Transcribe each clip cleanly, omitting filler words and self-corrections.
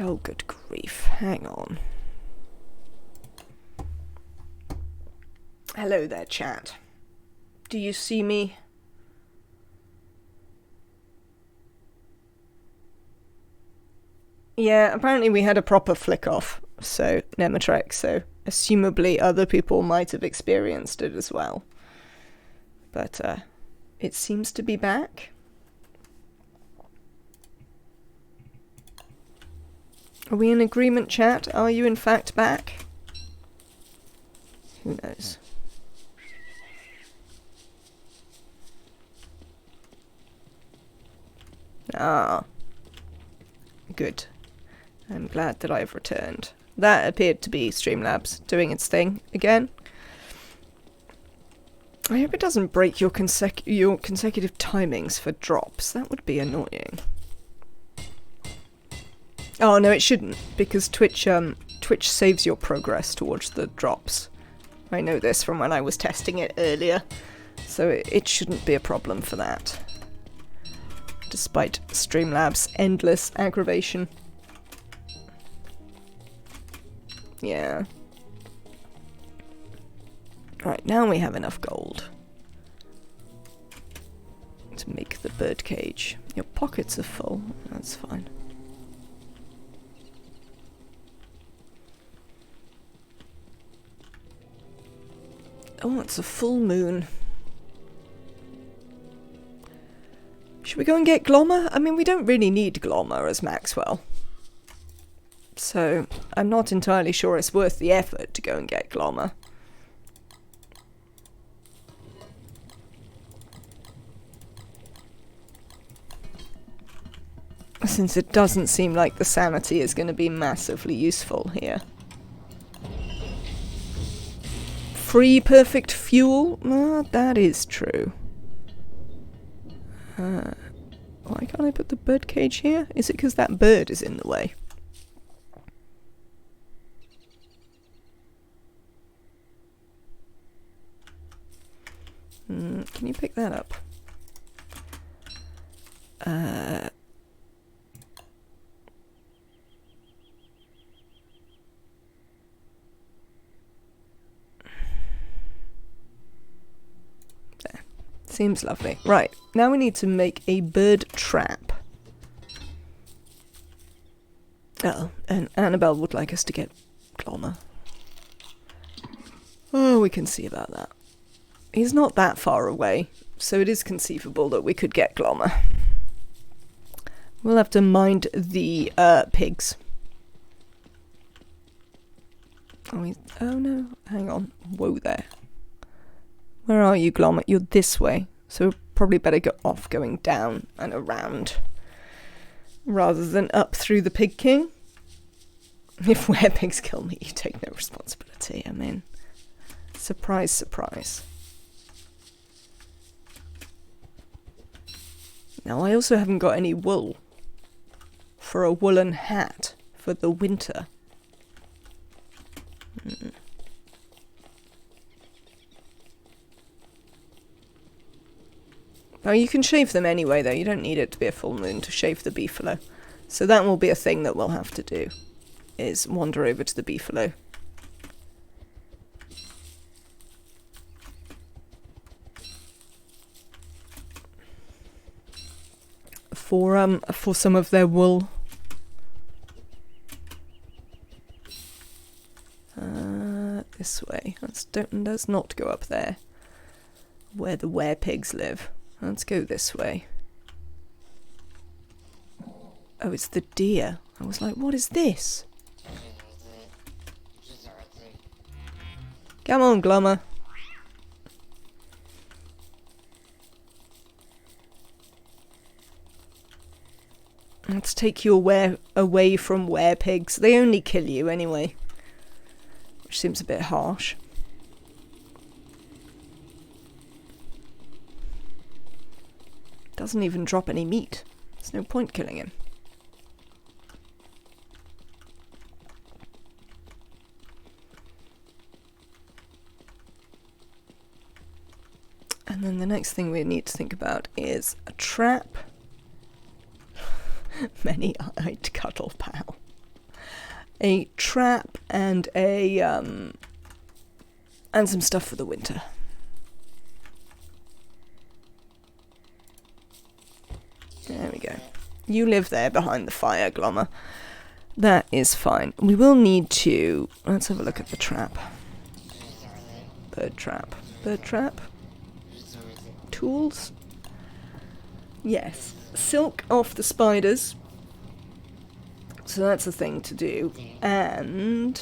Oh, good grief. Hang on. Hello there, chat. Do you see me? Yeah, apparently we had a proper flick off, so Nemetrek, so assumably other people might have experienced it as well. But it seems to be back. Are we in agreement, chat? Are you in fact back? Who knows? Ah. Good. I'm glad that I've returned. That appeared to be Streamlabs doing its thing again. I hope it doesn't break your consecutive timings for drops. That would be annoying. Oh no, it shouldn't, because Twitch saves your progress towards the drops. I know this from when I was testing it earlier, so it shouldn't be a problem for that. Despite Streamlabs' endless aggravation. Yeah. Right, now we have enough gold to make the birdcage. Your pockets are full, that's fine. Oh, it's a full moon. Should we go and get Glommer? I mean, we don't really need Glommer as Maxwell. So, I'm not entirely sure it's worth the effort to go and get Glommer. Since it doesn't seem like the sanity is going to be massively useful here. Free perfect fuel? That is true. Why can't I put the birdcage here? Is it because that bird is in the way? Can you pick that up? Seems lovely. Right, now we need to make a bird trap. Oh, and Annabelle would like us to get Glommer. Oh, we can see about that. He's not that far away, so it is conceivable that we could get Glommer. We'll have to mind the pigs. Oh no, hang on. Whoa there. Where are you, Glommer? You're this way, so probably better go off going down and around rather than up through the Pig King. If werepigs kill me, you take no responsibility. I mean, surprise, surprise. Now, I also haven't got any wool for a woolen hat for the winter. Oh, you can shave them anyway, though. You don't need it to be a full moon to shave the beefalo. So that will be a thing that we'll have to do, is wander over to the beefalo. For some of their wool. This way. Let's not go up there, where the werepigs live. Let's go this way. Oh, it's the deer. I was like, what is this? Come on, Glommer. Let's take you away from werepigs. They only kill you anyway. Which seems a bit harsh. Doesn't even drop any meat. There's no point killing him. And then the next thing we need to think about is a trap. Many-eyed cuddle pal. a trap and a and some stuff for the winter. There we go. You live there behind the fire, Glommer. That is fine. We will need to... Let's have a look at the trap. Bird trap. Bird trap. Tools. Yes. Silk off the spiders. So that's a thing to do. And...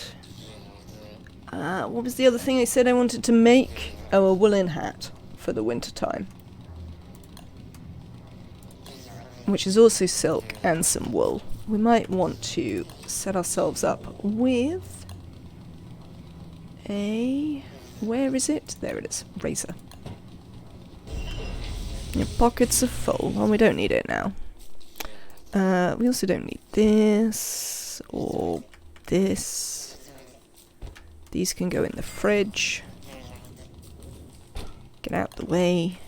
what was the other thing I said I wanted to make? Oh, a woolen hat for the winter time. Which is also silk and some wool. We might want to set ourselves up with a... Where is it? There it is. Razor. Your pockets are full. Well, we don't need it now. We also don't need this or this. These can go in the fridge. Get out the way.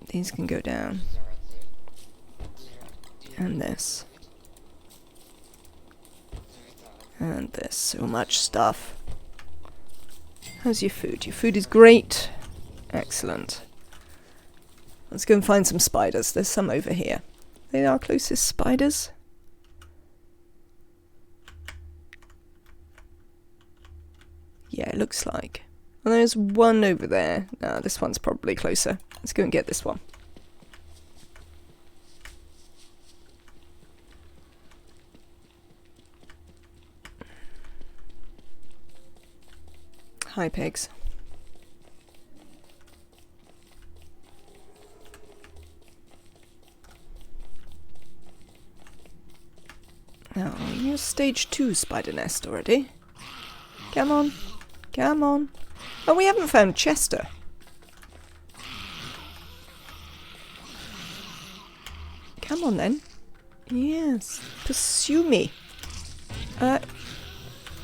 These can go down. And this. And this. So much stuff. How's your food? Your food is great. Excellent. Let's go and find some spiders. There's some over here. They are our closest spiders. Yeah, it looks like. And there's one over there. No, this one's probably closer. Let's go and get this one. Hi, pigs. Oh, you're stage 2 spider nest already. Come on. Come on. Oh, we haven't found Chester. Come on then. Yes. Pursue me.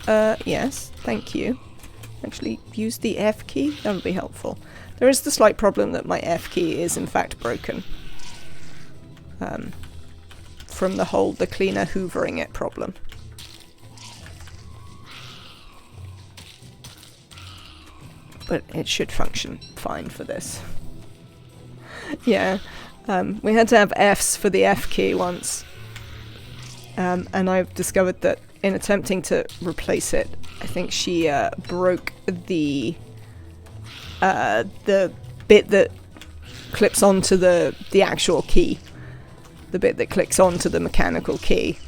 Yes. Thank you. Actually, use the F key. That would be helpful. There is the slight problem that my F key is in fact broken. From the cleaner hoovering it problem. But it should function fine for this. Yeah, we had to have Fs for the F key once. And I've discovered that in attempting to replace it, I think she broke the bit that clips onto the actual key. The bit that clicks onto the mechanical key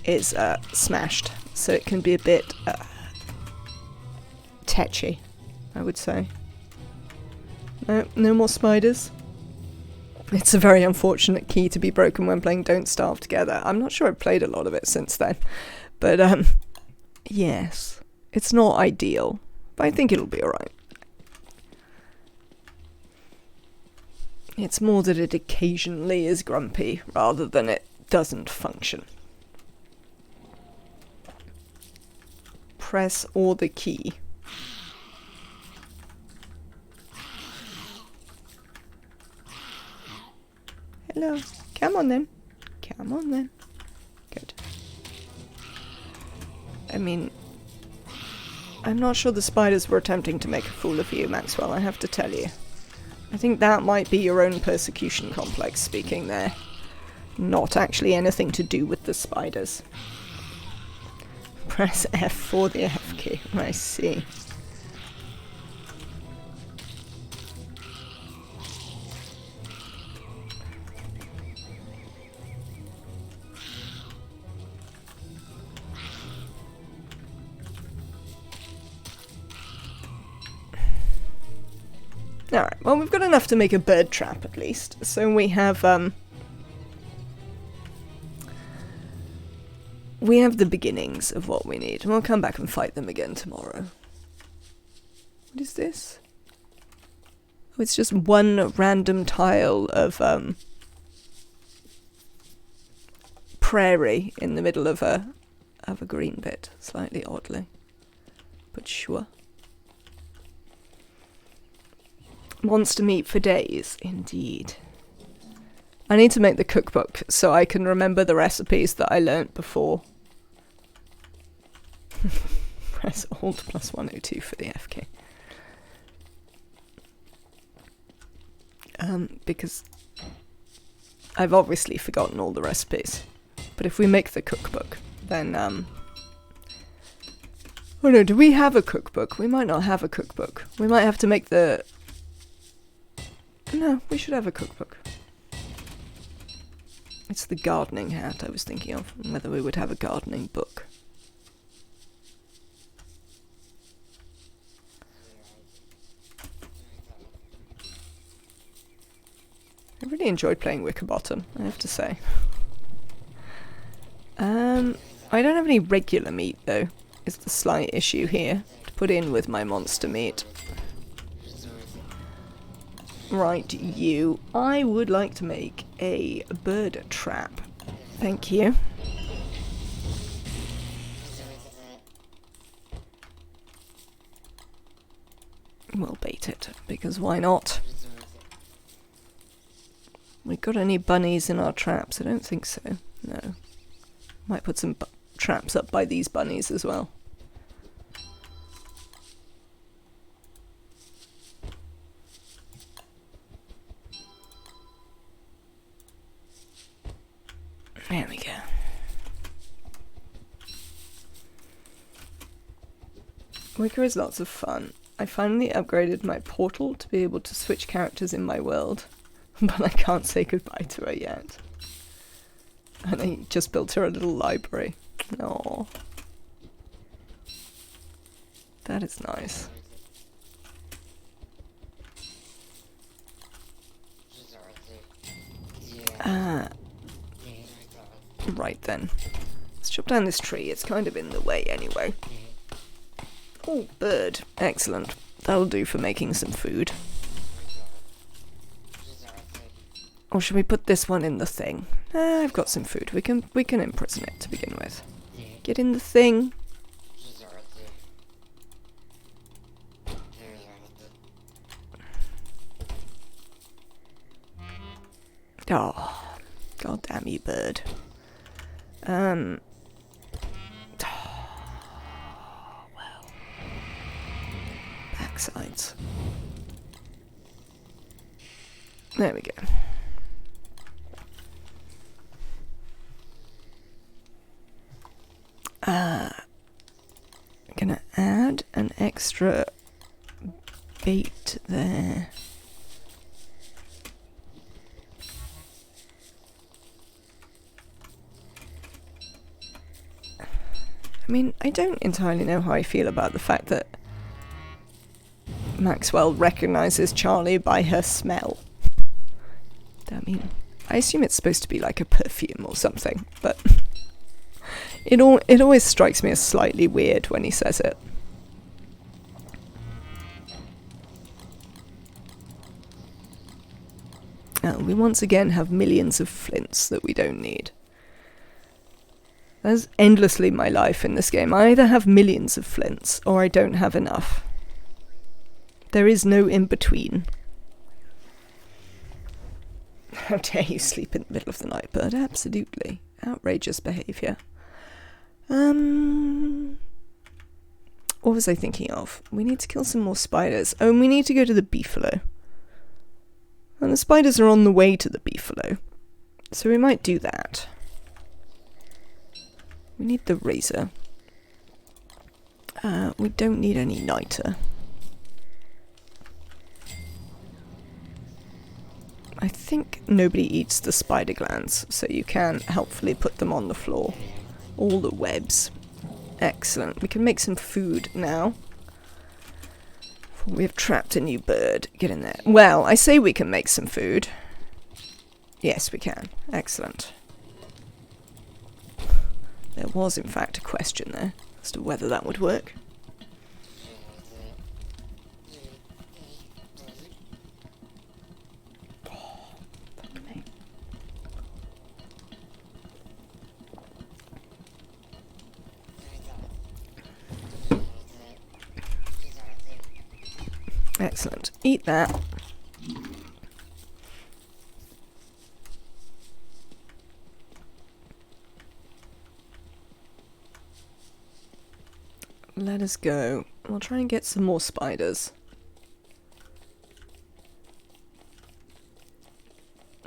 is smashed, so it can be a bit tetchy, I would say. No more spiders. It's a very unfortunate key to be broken when playing Don't Starve Together. I'm not sure I've played a lot of it since then, but yes, it's not ideal, but I think it'll be alright. It's more that it occasionally is grumpy, rather than it doesn't function. Press or the key. Hello. Come on then. Come on then. Good. I mean, I'm not sure the spiders were attempting to make a fool of you, Maxwell, I have to tell you. I think that might be your own persecution complex speaking there. Not actually anything to do with the spiders. Press F for the F key. I see. Alright, well we've got enough to make a bird trap at least. So we have the beginnings of what we need. And we'll come back and fight them again tomorrow. What is this? Oh, it's just one random tile of prairie in the middle of a green bit, slightly oddly. But sure. Monster meat for days, indeed. I need to make the cookbook so I can remember the recipes that I learnt before. Press Alt plus 102 for the F key. Because I've obviously forgotten all the recipes. But if we make the cookbook, then oh no, do we have a cookbook? We might not have a cookbook. We might have to make the... No, we should have a cookbook. It's the gardening hat I was thinking of, whether we would have a gardening book. I really enjoyed playing Wickerbottom, I have to say. I don't have any regular meat though, is the slight issue here, to put in with my monster meat. Right, you. I would like to make a bird trap. Thank you. We'll bait it, because why not? We got any bunnies in our traps? I don't think so. No. Might put some traps up by these bunnies as well. There we go. Wicker is lots of fun. I finally upgraded my portal to be able to switch characters in my world, but I can't say goodbye to her yet. And I just built her a little library. Aww. That is nice. Right then. Let's chop down this tree. It's kind of in the way anyway. Oh, bird. Excellent. That'll do for making some food. Or should we put this one in the thing? I've got some food. We can imprison it to begin with. Get in the thing. Oh, god damn you, bird. Well. Backsides. There we go. Gonna add an extra bait there. I mean, I don't entirely know how I feel about the fact that Maxwell recognizes Charlie by her smell. I mean, I assume it's supposed to be like a perfume or something, but it always strikes me as slightly weird when he says it. We once again have millions of flints that we don't need. That's endlessly my life in this game. I either have millions of flints or I don't have enough. There is no in-between. How dare you sleep in the middle of the night, bird? Absolutely. Outrageous behaviour. What was I thinking of? We need to kill some more spiders. Oh, and we need to go to the beefalo. And the spiders are on the way to the beefalo. So we might do that. We need the razor. We don't need any niter. I think nobody eats the spider glands, so you can helpfully put them on the floor. All the webs. Excellent. We can make some food now. We have trapped a new bird. Get in there. Well, I say we can make some food. Yes, we can. Excellent. There was, in fact, a question there as to whether that would work. Excellent. Eat that. let us go. We'll try and get some more spiders.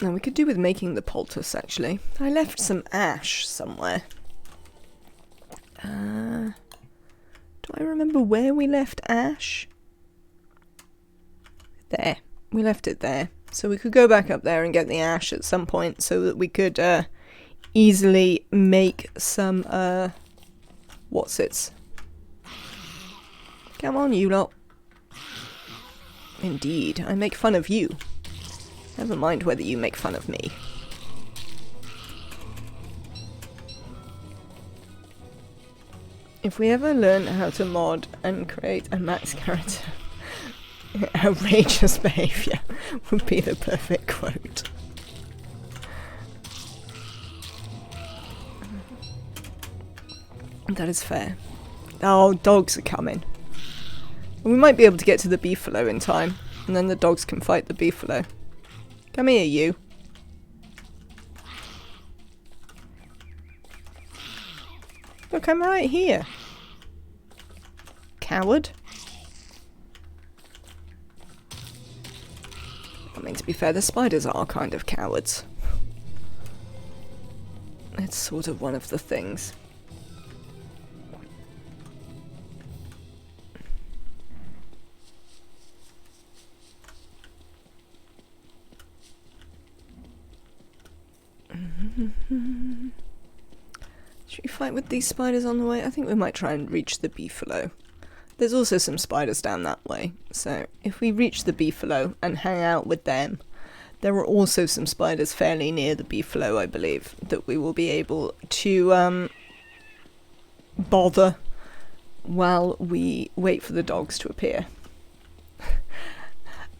Now, we could do with making the poultice, actually. I left some ash somewhere. Do I remember where we left ash? There. We left it there. So we could go back up there and get the ash at some point so that we could easily make some, what's-its. Come on, you lot. Indeed, I make fun of you. Never mind whether you make fun of me. If we ever learn how to mod and create a max character, outrageous behaviour would be the perfect quote. That is fair. Oh, dogs are coming. We might be able to get to the beefalo in time, and then the dogs can fight the beefalo. Come here, you. Look, I'm right here. Coward. I mean, to be fair, the spiders are kind of cowards. It's sort of one of the things. Should we fight with these spiders on the way? I think we might try and reach the beefalo. There's also some spiders down that way, so if we reach the beefalo and hang out with them, there are also some spiders fairly near the beefalo, I believe, that we will be able to bother while we wait for the dogs to appear.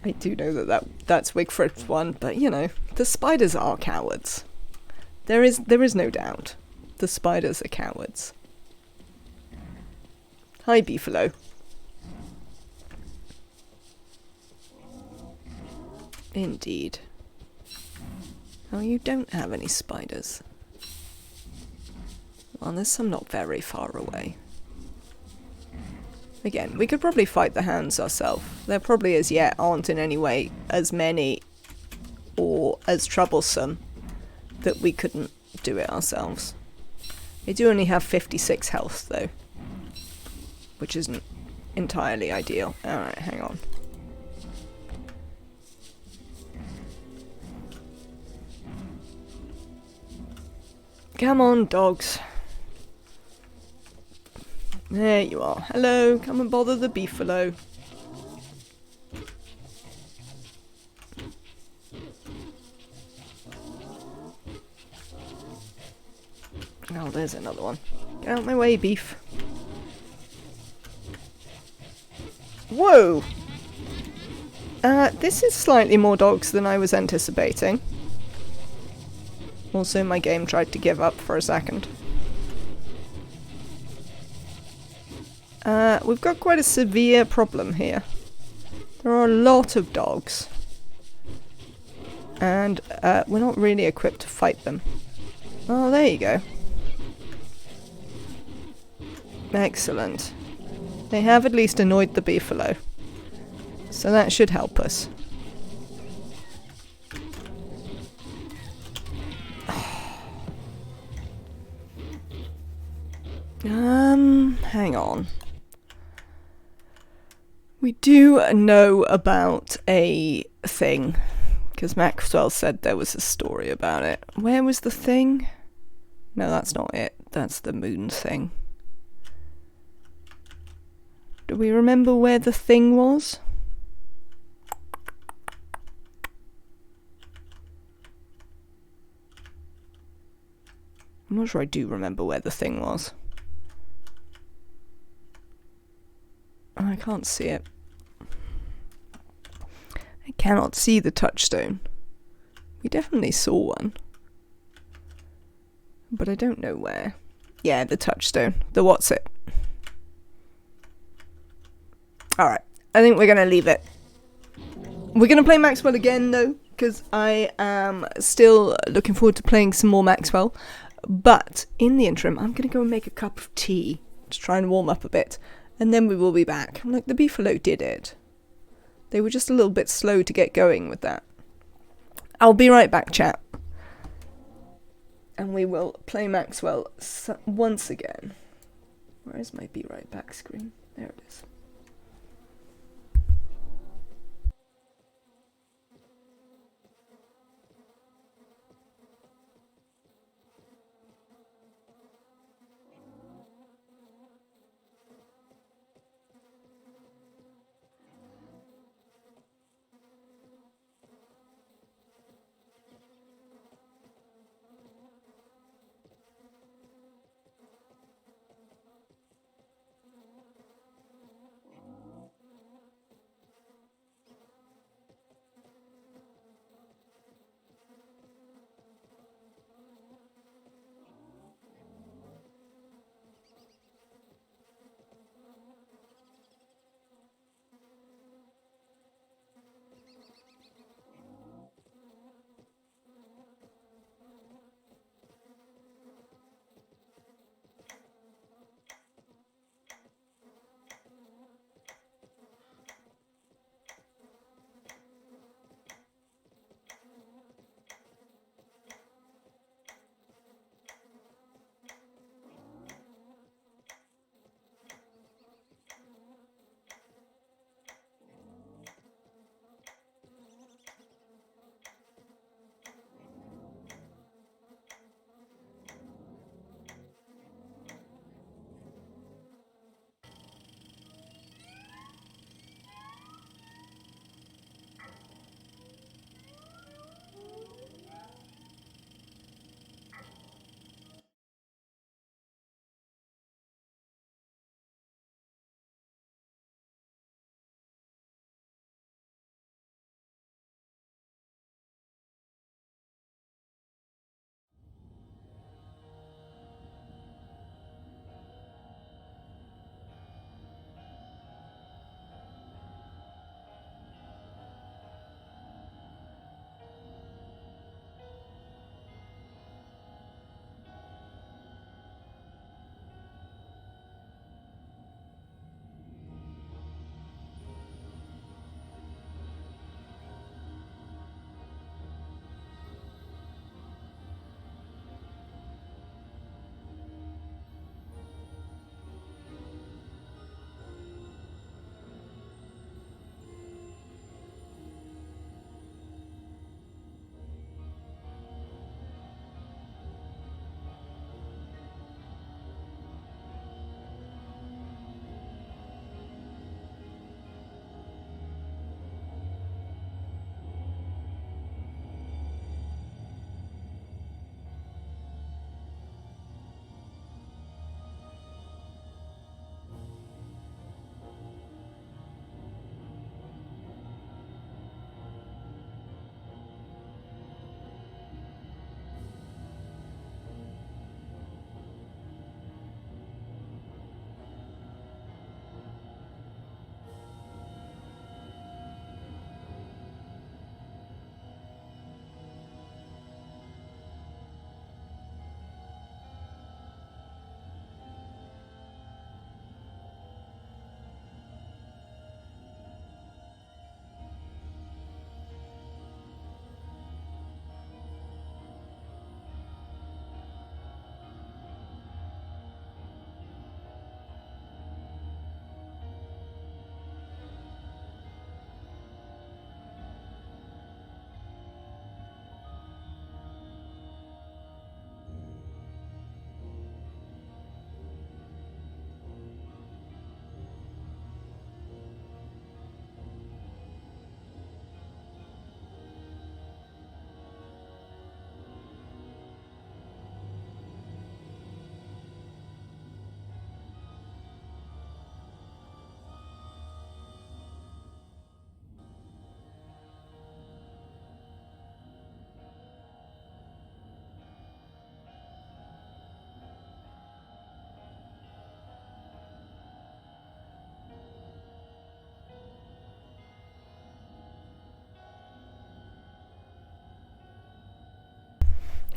I do know that's Wigfred's one, but you know, the spiders are cowards. There is no doubt. The spiders are cowards. Hi, beefalo. Indeed. Oh, you don't have any spiders. Well, there's some not very far away. Again, we could probably fight the hounds ourselves. There probably as yet aren't in any way as many or as troublesome that we couldn't do it ourselves. They do only have 56 health though, which isn't entirely ideal. Alright, hang on. Come on, dogs. There you are. Hello, come and bother the beefalo. Oh, there's another one. Get out my way, beef. Whoa! This is slightly more dogs than I was anticipating. Also, my game tried to give up for a second. We've got quite a severe problem here. There are a lot of dogs. And we're not really equipped to fight them. Oh, there you go. Excellent. They have at least annoyed the beefalo. So that should help us. Hang on. We do know about a thing, because Maxwell said there was a story about it. Where was the thing? No, that's not it. That's the moon thing. Do we remember where the thing was? I'm not sure I do remember where the thing was. I can't see it. I cannot see the touchstone. We definitely saw one. But I don't know where. Yeah, the touchstone. The what's it. Alright, I think we're going to leave it. We're going to play Maxwell again though, because I am still looking forward to playing some more Maxwell. But in the interim, I'm going to go and make a cup of tea to try and warm up a bit. and then we will be back. Like, the beefalo did it. They were just a little bit slow to get going with that. I'll be right back, chat. And we will play Maxwell once again. Where is my be right back screen? There it is.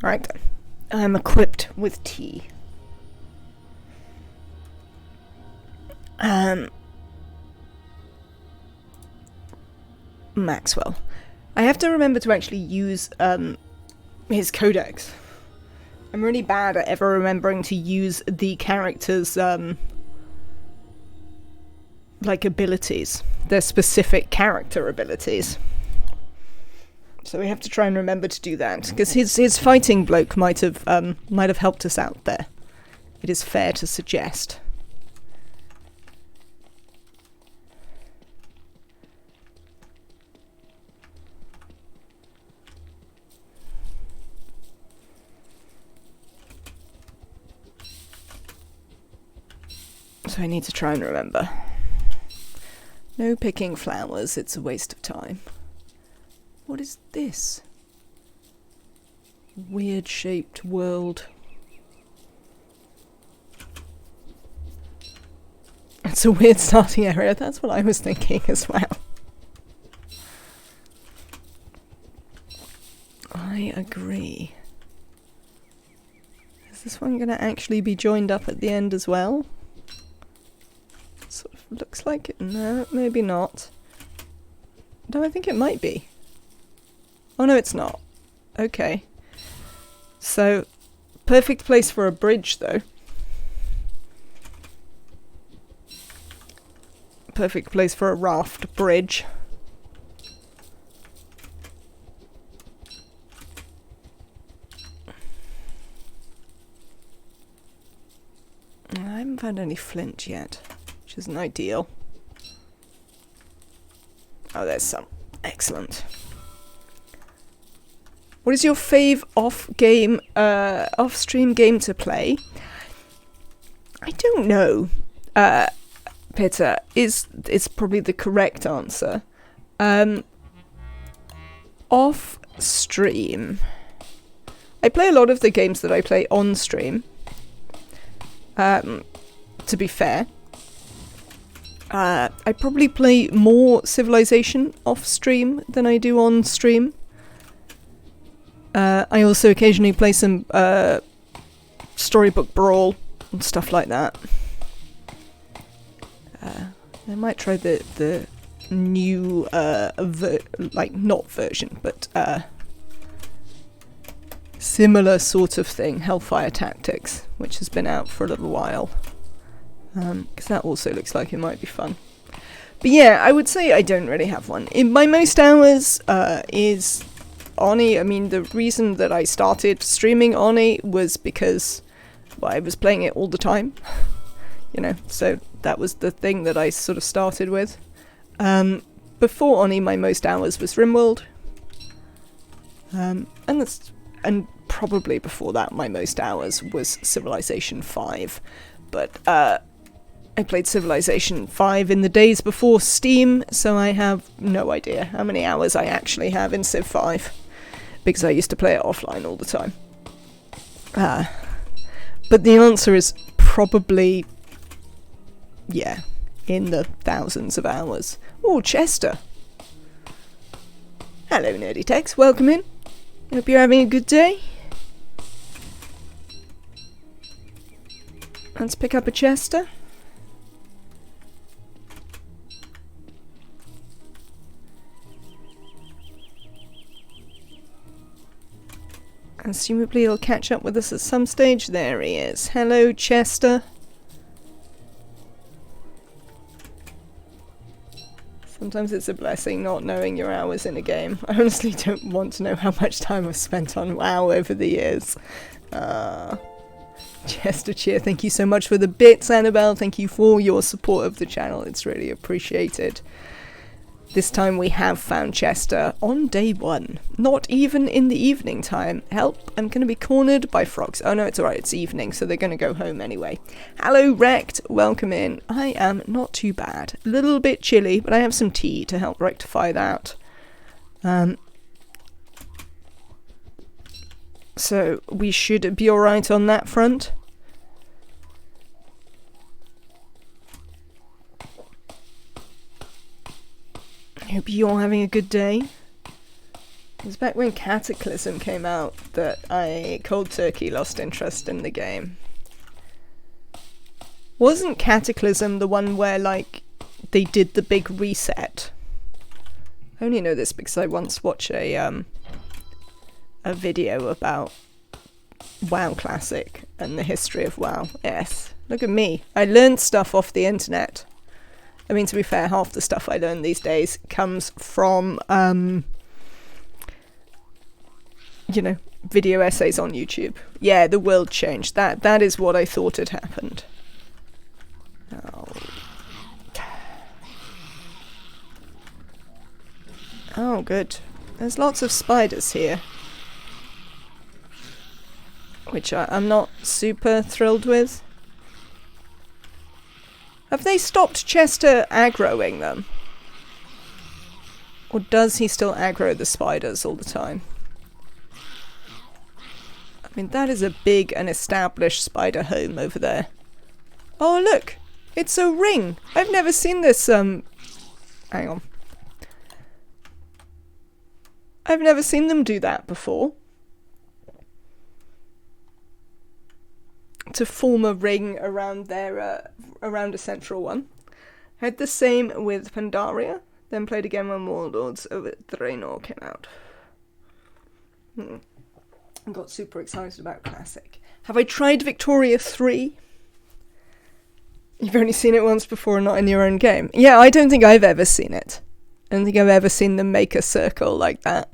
Right, I'm equipped with tea. Maxwell. I have to remember to actually use his codex. I'm really bad at ever remembering to use the characters' like abilities, their specific character abilities. So we have to try and remember to do that, because his fighting bloke might have helped us out there. It is fair to suggest. So I need to try and remember. No picking flowers, it's a waste of time. What is this? Weird shaped world. It's a weird starting area, that's what I was thinking as well. I agree. Is this one going to actually be joined up at the end as well? Sort of looks like it. No, maybe not. No, I think it might be. Oh no, it's not. Okay. So, perfect place for a bridge though. Perfect place for a raft bridge. I haven't found any flint yet, which isn't ideal. Oh, there's some. Excellent. What is your fave off-stream game to play? I don't know. Peter is probably the correct answer. Off stream. I play a lot of the games that I play on stream. To be fair. I probably play more Civilization off stream than I do on stream. I also occasionally play some Storybook Brawl and stuff like that. I might try the new not version, but similar sort of thing, Hellfire Tactics, which has been out for a little while, because that also looks like it might be fun. But yeah, I would say I don't really have one. In my most hours is Oni. I mean, the reason that I started streaming Oni was because, well, I was playing it all the time. You know, so that was the thing that I sort of started with. Before Oni, my most hours was RimWorld. And probably before that, my most hours was Civilization 5. But I played Civilization 5 in the days before Steam, so I have no idea how many hours I actually have in Civ 5, because I used to play it offline all the time. But the answer is probably, yeah, in the thousands of hours. Oh, Chester! Hello, Nerdy Tex. Welcome in. Hope you're having a good day. Let's pick up a Chester. Assumably he'll catch up with us at some stage. There he is. Hello, Chester. Sometimes it's a blessing not knowing your hours in a game. I honestly don't want to know how much time I've spent on WoW over the years. Chester Cheer, thank you so much for the bits, Annabelle. Thank you for your support of the channel. It's really appreciated. This time we have found Chester on day 1. Not even in the evening time. Help, I'm going to be cornered by frogs. Oh no, it's alright, it's evening, so they're going to go home anyway. Hello, Wrecked. Welcome in. I am not too bad. A little bit chilly, but I have some tea to help rectify that. So we should be alright on that front. I hope you're having a good day. It was back when Cataclysm came out that I cold turkey lost interest in the game. Wasn't Cataclysm the one where, like, they did the big reset? I only know this because I once watched a video about WoW Classic and the history of WoW. Yes, look at me. I learned stuff off the internet. I mean, to be fair, half the stuff I learn these days comes from, you know, video essays on YouTube. Yeah, the world changed. That is what I thought had happened. Oh. Oh, good. There's lots of spiders here, which I'm not super thrilled with. Have they stopped Chester aggroing them? Or does he still aggro the spiders all the time? I mean, that is a big and established spider home over there. Oh, look! It's a ring! I've never seen this, hang on. I've never seen them do that before. To form a ring around their, around a central one. Had the same with Pandaria, then played again when Warlords over Draenor came out. I got super excited about Classic. Have I tried Victoria 3? You've only seen it once before and not in your own game. Yeah, I don't think I've ever seen it. I don't think I've ever seen them make a circle like that.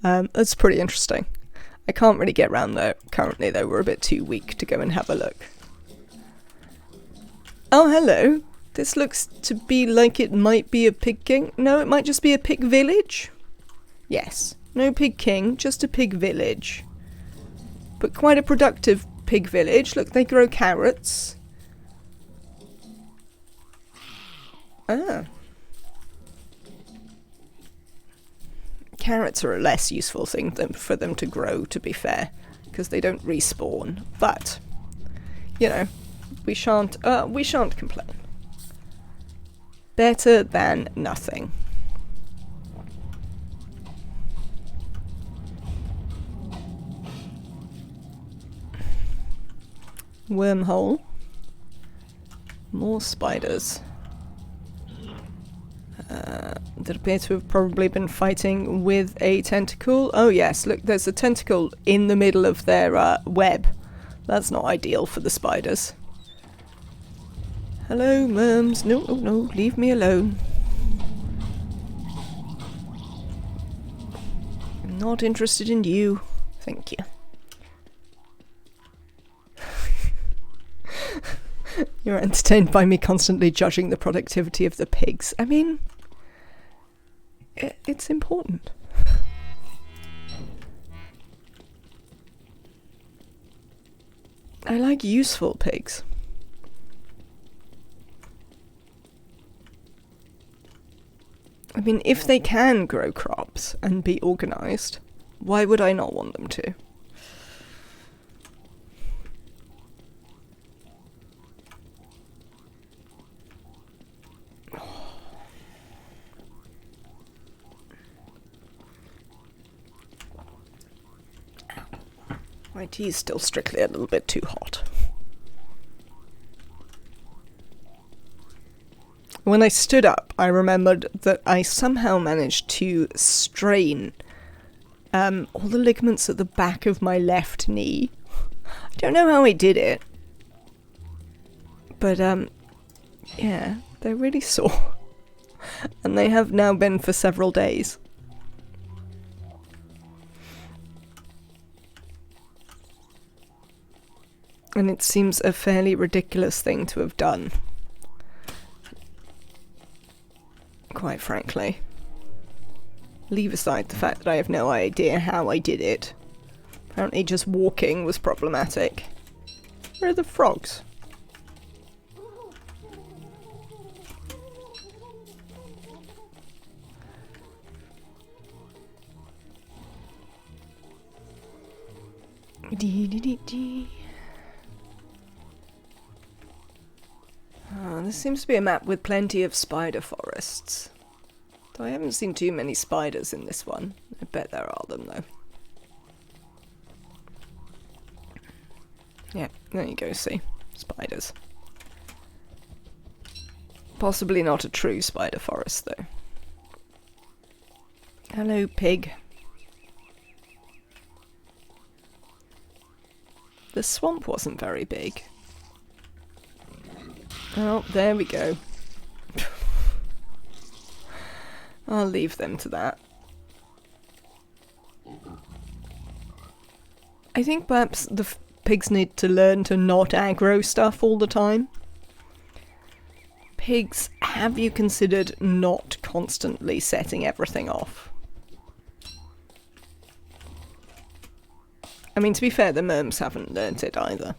That's pretty interesting. I can't really get around there currently, though. We're a bit too weak to go and have a look. Oh, hello. This looks to be like it might be a pig king. No, it might just be a pig village. Yes. No pig king, just a pig village. But quite a productive pig village. Look, they grow carrots. Ah. Carrots are a less useful thing for them to grow, to be fair, because they don't respawn. But, you know, we shan't complain. Better than nothing. Wormhole. More spiders. That appear to have probably been fighting with a tentacle. Oh yes, look, there's a tentacle in the middle of their web. That's not ideal for the spiders. Hello, Merms. No, no, no, leave me alone. I'm not interested in you. Thank you. You're entertained by me constantly judging the productivity of the pigs. I mean, it's important. I like useful pigs. I mean, if they can grow crops and be organised, why would I not want them to? My tea is still strictly a little bit too hot. When I stood up, I remembered that I somehow managed to strain all the ligaments at the back of my left knee. I don't know how I did it. But, yeah, they're really sore. And they have now been for several days. And it seems a fairly ridiculous thing to have done. Quite frankly. Leave aside the fact that I have no idea how I did it. Apparently just walking was problematic. Where are the frogs? Dee dee dee dee. This seems to be a map with plenty of spider forests. Though I haven't seen too many spiders in this one. I bet there are them though. Yeah, there you go, see. Spiders. Possibly not a true spider forest, though. Hello, pig. The swamp wasn't very big. Oh, there we go. I'll leave them to that. I think perhaps the pigs need to learn to not aggro stuff all the time. Pigs, have you considered not constantly setting everything off? I mean, to be fair, the merms haven't learnt it either.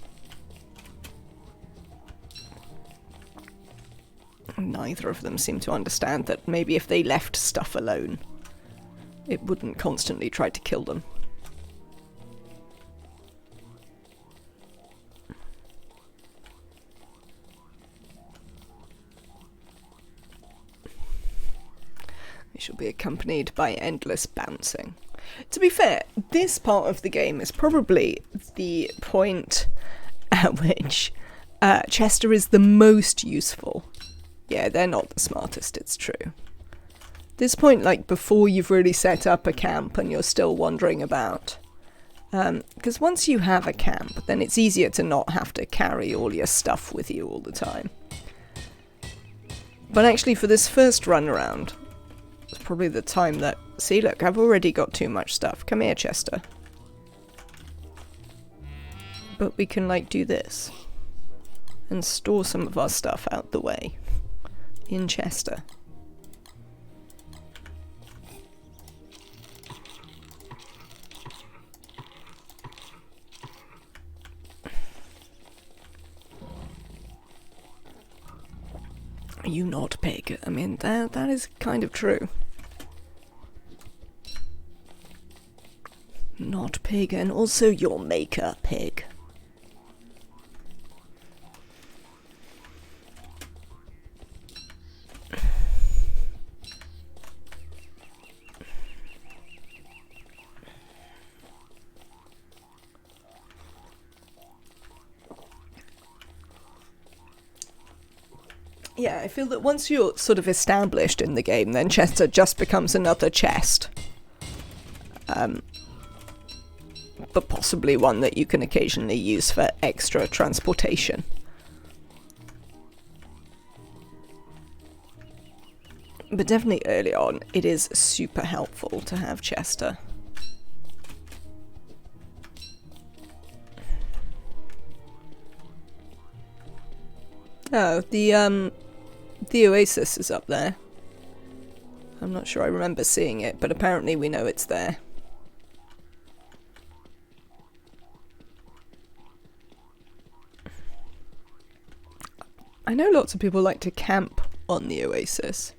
Neither of them seem to understand that maybe if they left stuff alone, it wouldn't constantly try to kill them. We shall be accompanied by endless bouncing. To be fair, this part of the game is probably the point at which Chester is the most useful. Yeah, they're not the smartest, it's true. This point, like, before you've really set up a camp and you're still wandering about. Because once you have a camp, then it's easier to not have to carry all your stuff with you all the time. But actually, for this first run around, it's probably the time that... See, look, I've already got too much stuff. Come here, Chester. But we can, like, do this. And store some of our stuff out the way. In Chester. Are you not pig? I mean, that is kind of true. Not pig, and also your maker pig. Yeah, I feel that once you're sort of established in the game, then Chester just becomes another chest. But possibly one that you can occasionally use for extra transportation. But definitely early on, it is super helpful to have Chester. Oh, the oasis is up there. I'm not sure I remember seeing it, but apparently we know it's there. I know lots of people like to camp on the oasis.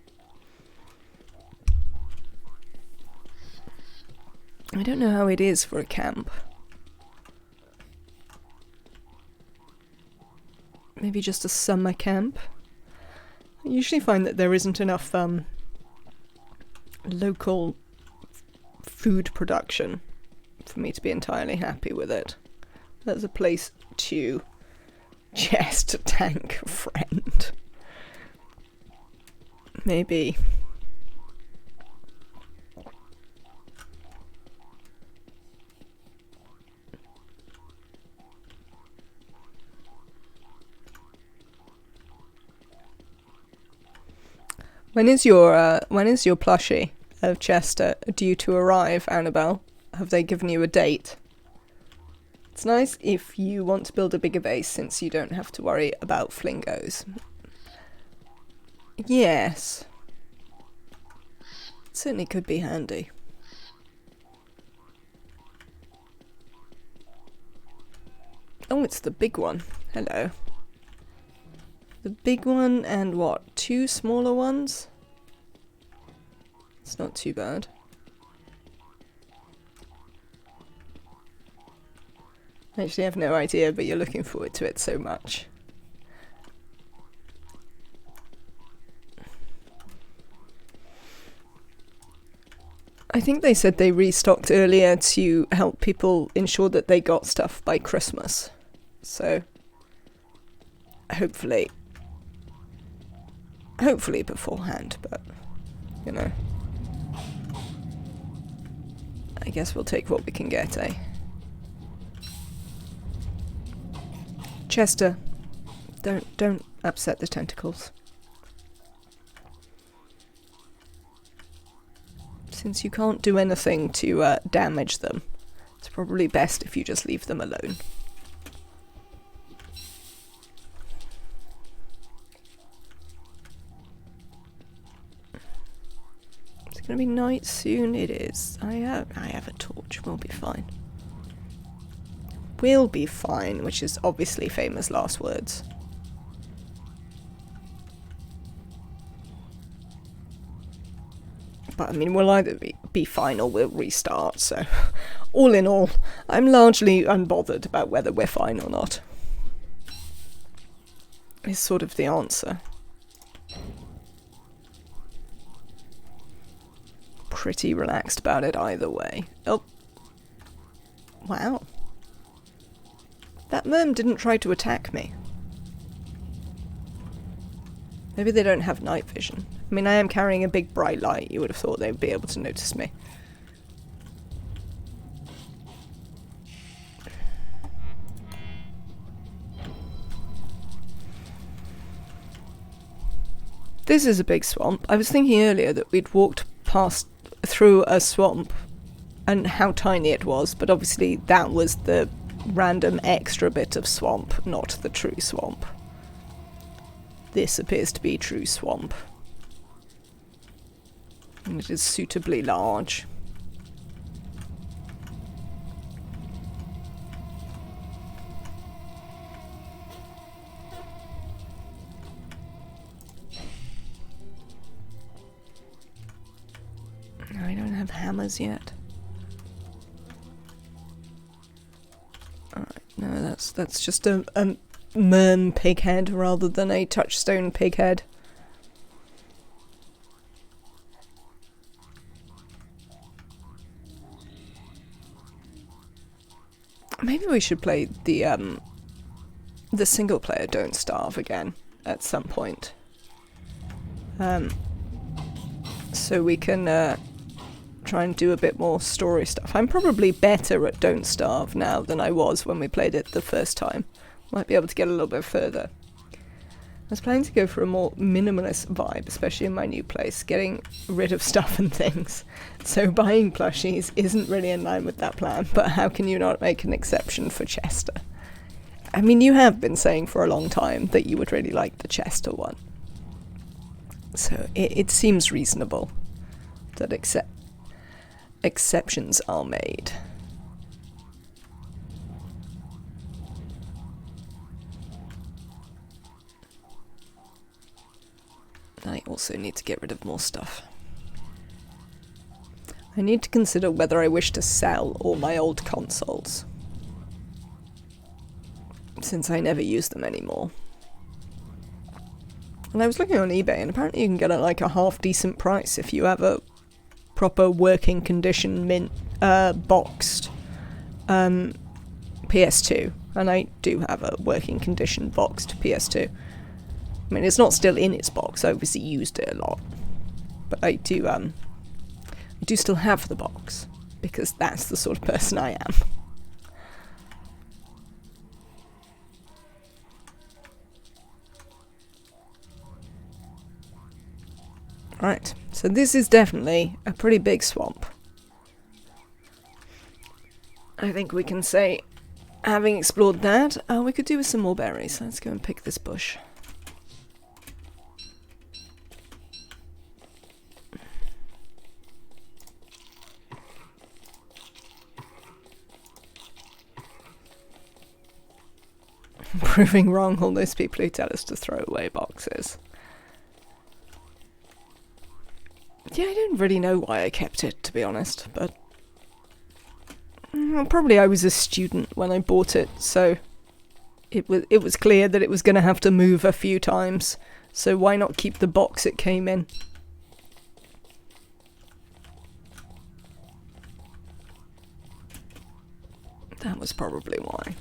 I don't know how it is for a camp. Maybe just a summer camp? I usually find that there isn't enough local food production for me to be entirely happy with it. There's a place to chest tank friend. Maybe. When is your plushie of Chester due to arrive, Annabelle? Have they given you a date? It's nice if you want to build a bigger base, since you don't have to worry about flingos. Yes. It certainly could be handy. Oh, it's the big one. Hello. The big one and what? 2 smaller ones? It's not too bad. Actually, I have no idea, but you're looking forward to it so much. I think they said they restocked earlier to help people ensure that they got stuff by Christmas. So, hopefully, Hopefully beforehand, but, you know. I guess we'll take what we can get, eh? Chester, don't upset the tentacles. Since you can't do anything to damage them, it's probably best if you just leave them alone. It's gonna be night soon. It is. I have a torch. We'll be fine. We'll be fine, which is obviously famous last words. But I mean, we'll either be fine or we'll restart, so all in all, I'm largely unbothered about whether we're fine or not. Is sort of the answer. Pretty relaxed about it either way. Oh. Wow. That merm didn't try to attack me. Maybe they don't have night vision. I mean, I am carrying a big bright light. You would have thought they'd be able to notice me. This is a big swamp. I was thinking earlier that we'd walked through a swamp and how tiny it was, but obviously that was the random extra bit of swamp, not the true swamp. This appears to be true swamp. And it is suitably large. I don't have hammers yet. Alright, no, that's just a merm pig head rather than a touchstone pig head. Maybe we should play the single player Don't Starve again at some point. So we can try and do a bit more story stuff. I'm probably better at Don't Starve now than I was when we played it the first time. Might be able to get a little bit further. I was planning to go for a more minimalist vibe, especially in my new place, getting rid of stuff and things. So buying plushies isn't really in line with that plan, but how can you not make an exception for Chester? I mean, you have been saying for a long time that you would really like the Chester one. So it seems reasonable that exceptions are made. I also need to get rid of more stuff. I need to consider whether I wish to sell all my old consoles, since I never use them anymore. And I was looking on eBay, and apparently you can get it like a half-decent price if you have a proper working condition boxed PS2. And I do have a working condition boxed PS2. I mean, it's not still in its box. I obviously used it a lot, but I do still have the box because that's the sort of person I am. Right, so this is definitely a pretty big swamp. I think we can say, having explored that, we could do with some more berries. Let's go and pick this bush. Proving wrong all those people who tell us to throw away boxes. Yeah, I don't really know why I kept it, to be honest, but probably I was a student when I bought it, so it was clear that it was going to have to move a few times, so why not keep the box it came in? That was probably why.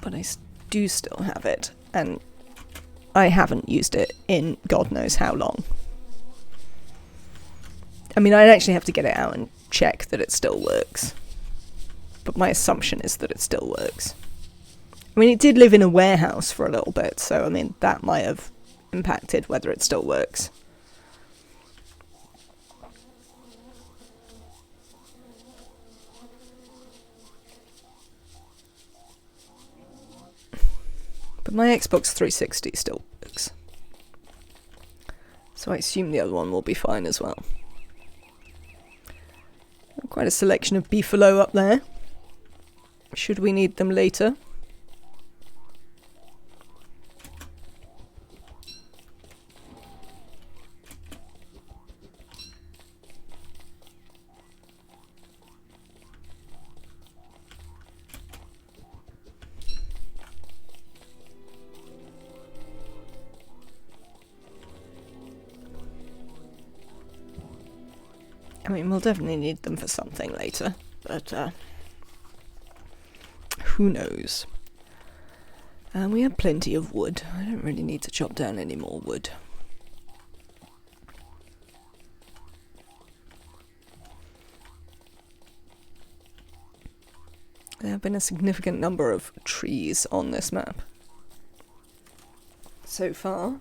But I do still have it, and I haven't used it in God knows how long. I mean, I'd actually have to get it out and check that it still works. But my assumption is that it still works. I mean, it did live in a warehouse for a little bit, so I mean, that might have impacted whether it still works. But my Xbox 360 still works. So I assume the other one will be fine as well. Quite a selection of beefalo up there. Should we need them later? I mean, we'll definitely need them for something later, but who knows? We have plenty of wood. I don't really need to chop down any more wood. There have been a significant number of trees on this map so far.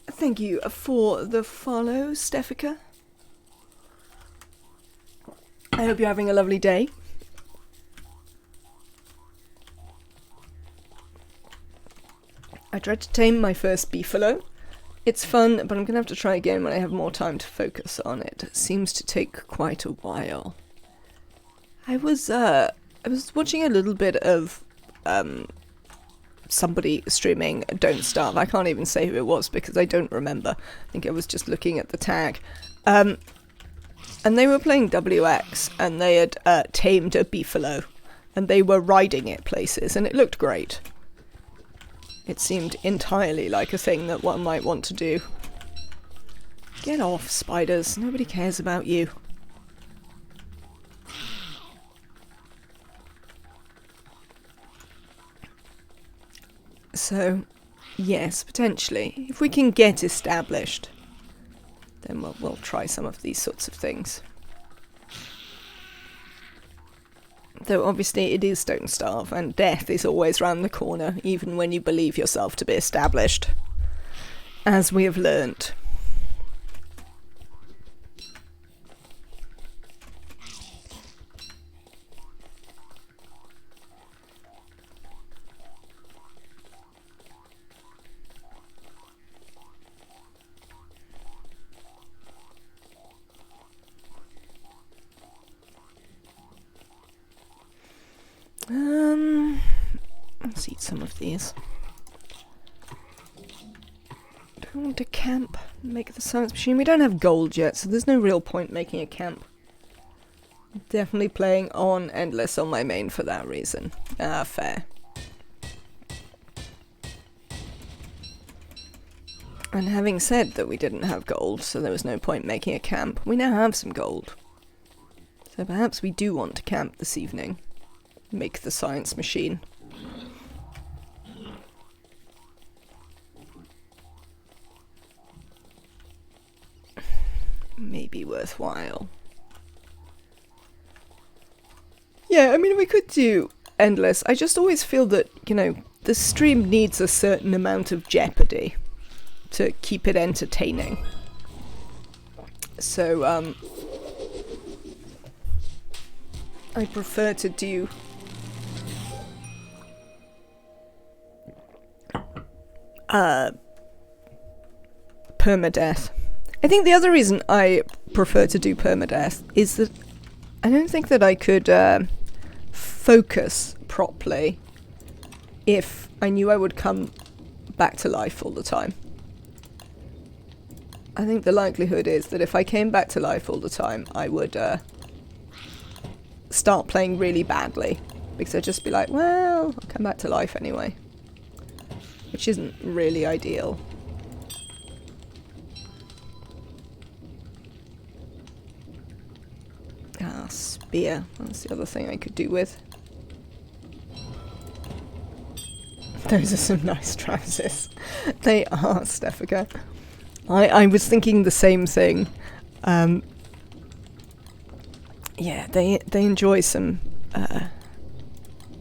Thank you for the follow, Stefika. I hope you're having a lovely day. I tried to tame my first beefalo. It's fun, but I'm going to have to try again when I have more time to focus on it. It seems to take quite a while. I was watching a little bit of somebody streaming Don't Starve. I can't even say who it was because I don't remember. I think I was just looking at the tag. And they were playing WX, and they had tamed a beefalo, and they were riding it places, and it looked great. It seemed entirely like a thing that one might want to do. Get off, spiders. Nobody cares about you. So, yes, potentially. If we can get established, then we'll try some of these sorts of things. Though obviously it is Don't Starve, and death is always round the corner, even when you believe yourself to be established. As we have learnt. Let's eat some of these. Do I want to camp and make the science machine? We don't have gold yet, so there's no real point making a camp. Definitely playing on Endless on my main for that reason. Ah, fair. And having said that we didn't have gold, so there was no point making a camp, we now have some gold. So perhaps we do want to camp this evening. Make the science machine. Maybe worthwhile. Yeah, I mean, we could do Endless. I just always feel that, you know, the stream needs a certain amount of jeopardy to keep it entertaining. So, I prefer to do permadeath. I think the other reason I prefer to do permadeath is that I don't think that I could focus properly if I knew I would come back to life all the time. I think the likelihood is that if I came back to life all the time, I would start playing really badly, because I'd just be like, well, I'll come back to life anyway. Which isn't really ideal. Ah, spear. That's the other thing I could do with. Those are some nice trousers. They are, Stefika. I was thinking the same thing. Yeah, they enjoy some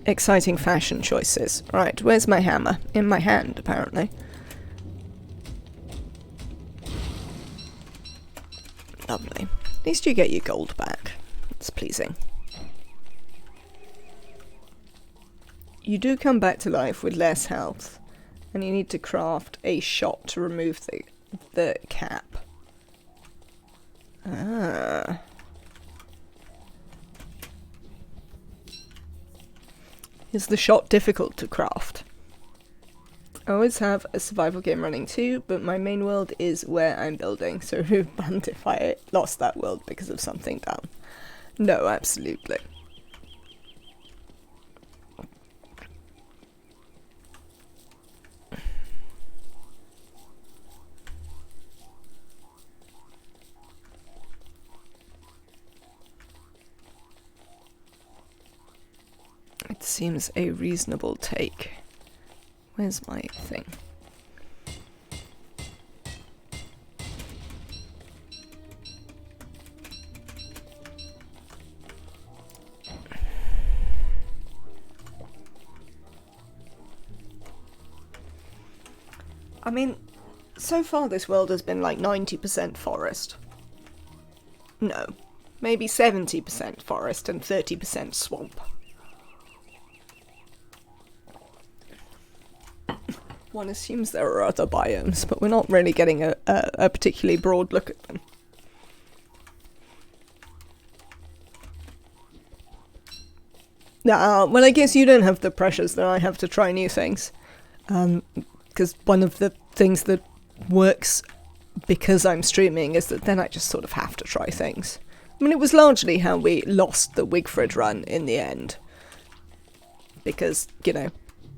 exciting fashion choices. Right, where's my hammer? In my hand, apparently. Lovely. At least you get your gold back. It's pleasing. You do come back to life with less health, and you need to craft a shot to remove the cap. Ah. Is the shot difficult to craft? I always have a survival game running too, but my main world is where I'm building, so who banned if I lost that world because of something dumb? No, absolutely. It seems a reasonable take. Where's my thing? I mean, so far this world has been like 90% forest. No, maybe 70% forest and 30% swamp. One assumes there are other biomes, but we're not really getting a particularly broad look at them. Well, I guess you don't have the pressures that I have to try new things. Because one of the things that works because I'm streaming is that then I just sort of have to try things. I mean, it was largely how we lost the Wigfrid run in the end. Because, you know,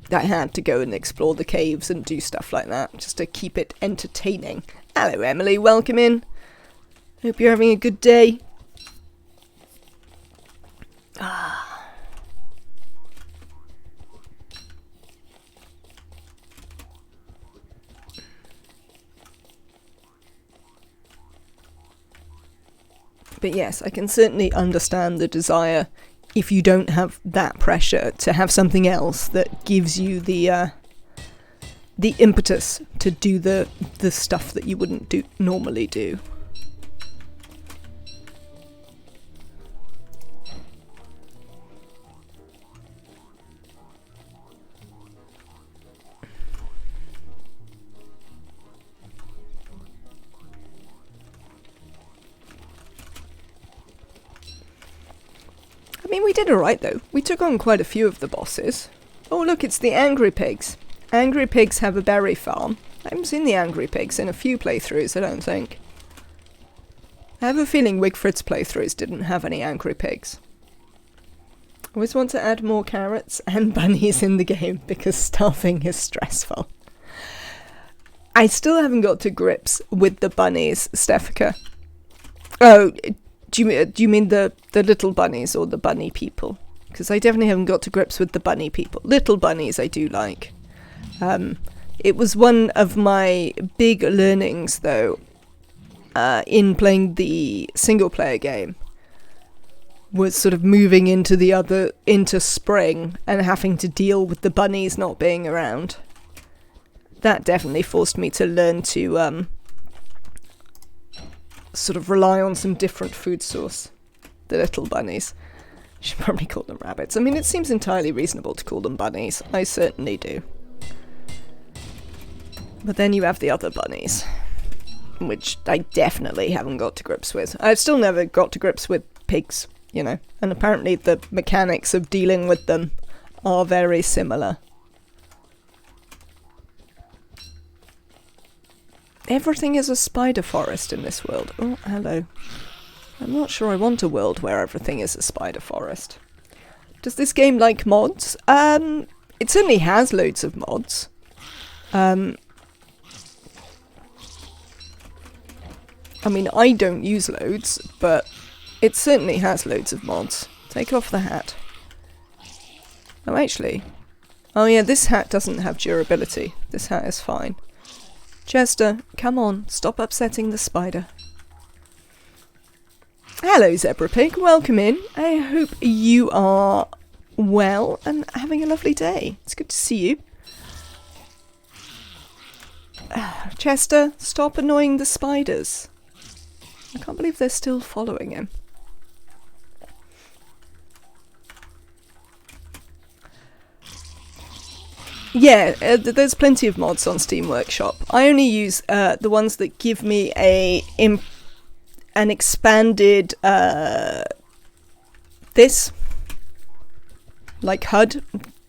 I had to go and explore the caves and do stuff like that, just to keep it entertaining. Hello, Emily, welcome in. Hope you're having a good day. But yes, I can certainly understand the desire, if you don't have that pressure, to have something else that gives you the impetus to do the stuff that you wouldn't normally do. I mean, we did alright though. We took on quite a few of the bosses. Oh look, it's the Angry Pigs. Angry Pigs have a berry farm. I haven't seen the Angry Pigs in a few playthroughs, I don't think. I have a feeling Wigfrid's playthroughs didn't have any Angry Pigs. I always want to add more carrots and bunnies in the game because starving is stressful. I still haven't got to grips with the bunnies, Stefika. Oh, do you mean the little bunnies or the bunny people? Because I definitely haven't got to grips with the bunny people. Little bunnies I do like. It was one of my big learnings, though, in playing the single-player game, was sort of moving into spring and having to deal with the bunnies not being around. That definitely forced me to learn to sort of rely on some different food source. The little bunnies. Should probably call them rabbits. I mean, it seems entirely reasonable to call them bunnies. I certainly do. But then you have the other bunnies, which I definitely haven't got to grips with. I've still never got to grips with pigs, you know, and apparently the mechanics of dealing with them are very similar. Everything is a spider forest in this world. Oh, hello. I'm not sure I want a world where everything is a spider forest. Does this game like mods? It certainly has loads of mods. I mean, I don't use loads, but It certainly has loads of mods. Take off the hat. Oh, actually. Oh yeah, this hat doesn't have durability. This hat is fine. Chester, come on, stop upsetting the spider. Hello, Zebra Pig. Welcome in. I hope you are well and having a lovely day. It's good to see you. Chester, stop annoying the spiders. I can't believe they're still following him. Yeah, there's plenty of mods on Steam Workshop. I only use the ones that give me an expanded this, like HUD,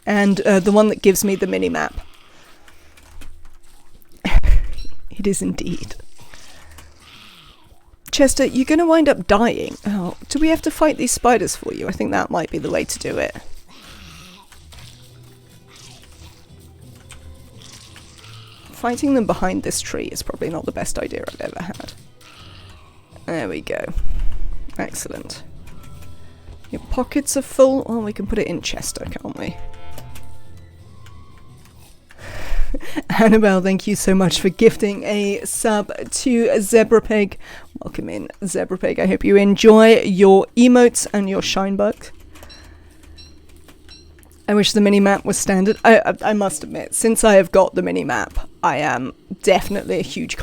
and the one that gives me the mini-map. It is indeed. Chester, you're going to wind up dying. Oh, do we have to fight these spiders for you? I think that might be the way to do it. Fighting them behind this tree is probably not the best idea I've ever had. There we go. Excellent. Your pockets are full. Well, we can put it in Chester, can't we? Annabelle, thank you so much for gifting a sub to Zebra Pig. Welcome in, Zebra Pig. I hope you enjoy your emotes and your shine bugs. I wish the mini-map was standard. I must admit, since I have got the mini-map, I am definitely a huge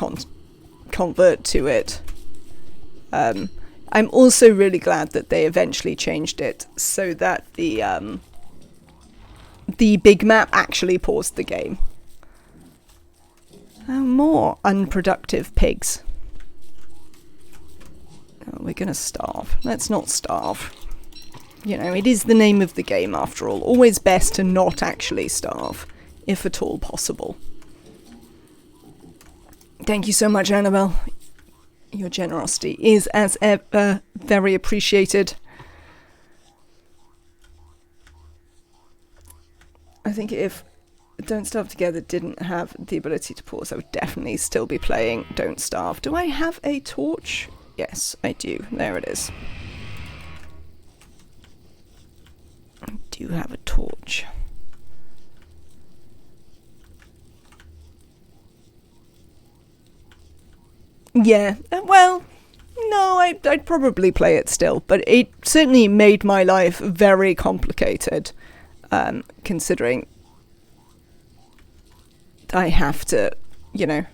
convert to it. I'm also really glad that they eventually changed it so that the big map actually paused the game. More unproductive pigs. Oh, we're gonna starve. Let's not starve. You know, it is the name of the game after all. Always best to not actually starve, if at all possible. Thank you so much, Annabelle. Your generosity is, as ever, very appreciated. I think if Don't Starve Together didn't have the ability to pause, I would definitely still be playing Don't Starve. Do I have a torch? Yes, I do. There it is. I do have a torch. Yeah, well, no, I'd probably play it still, but it certainly made my life very complicated, considering I have to, you know,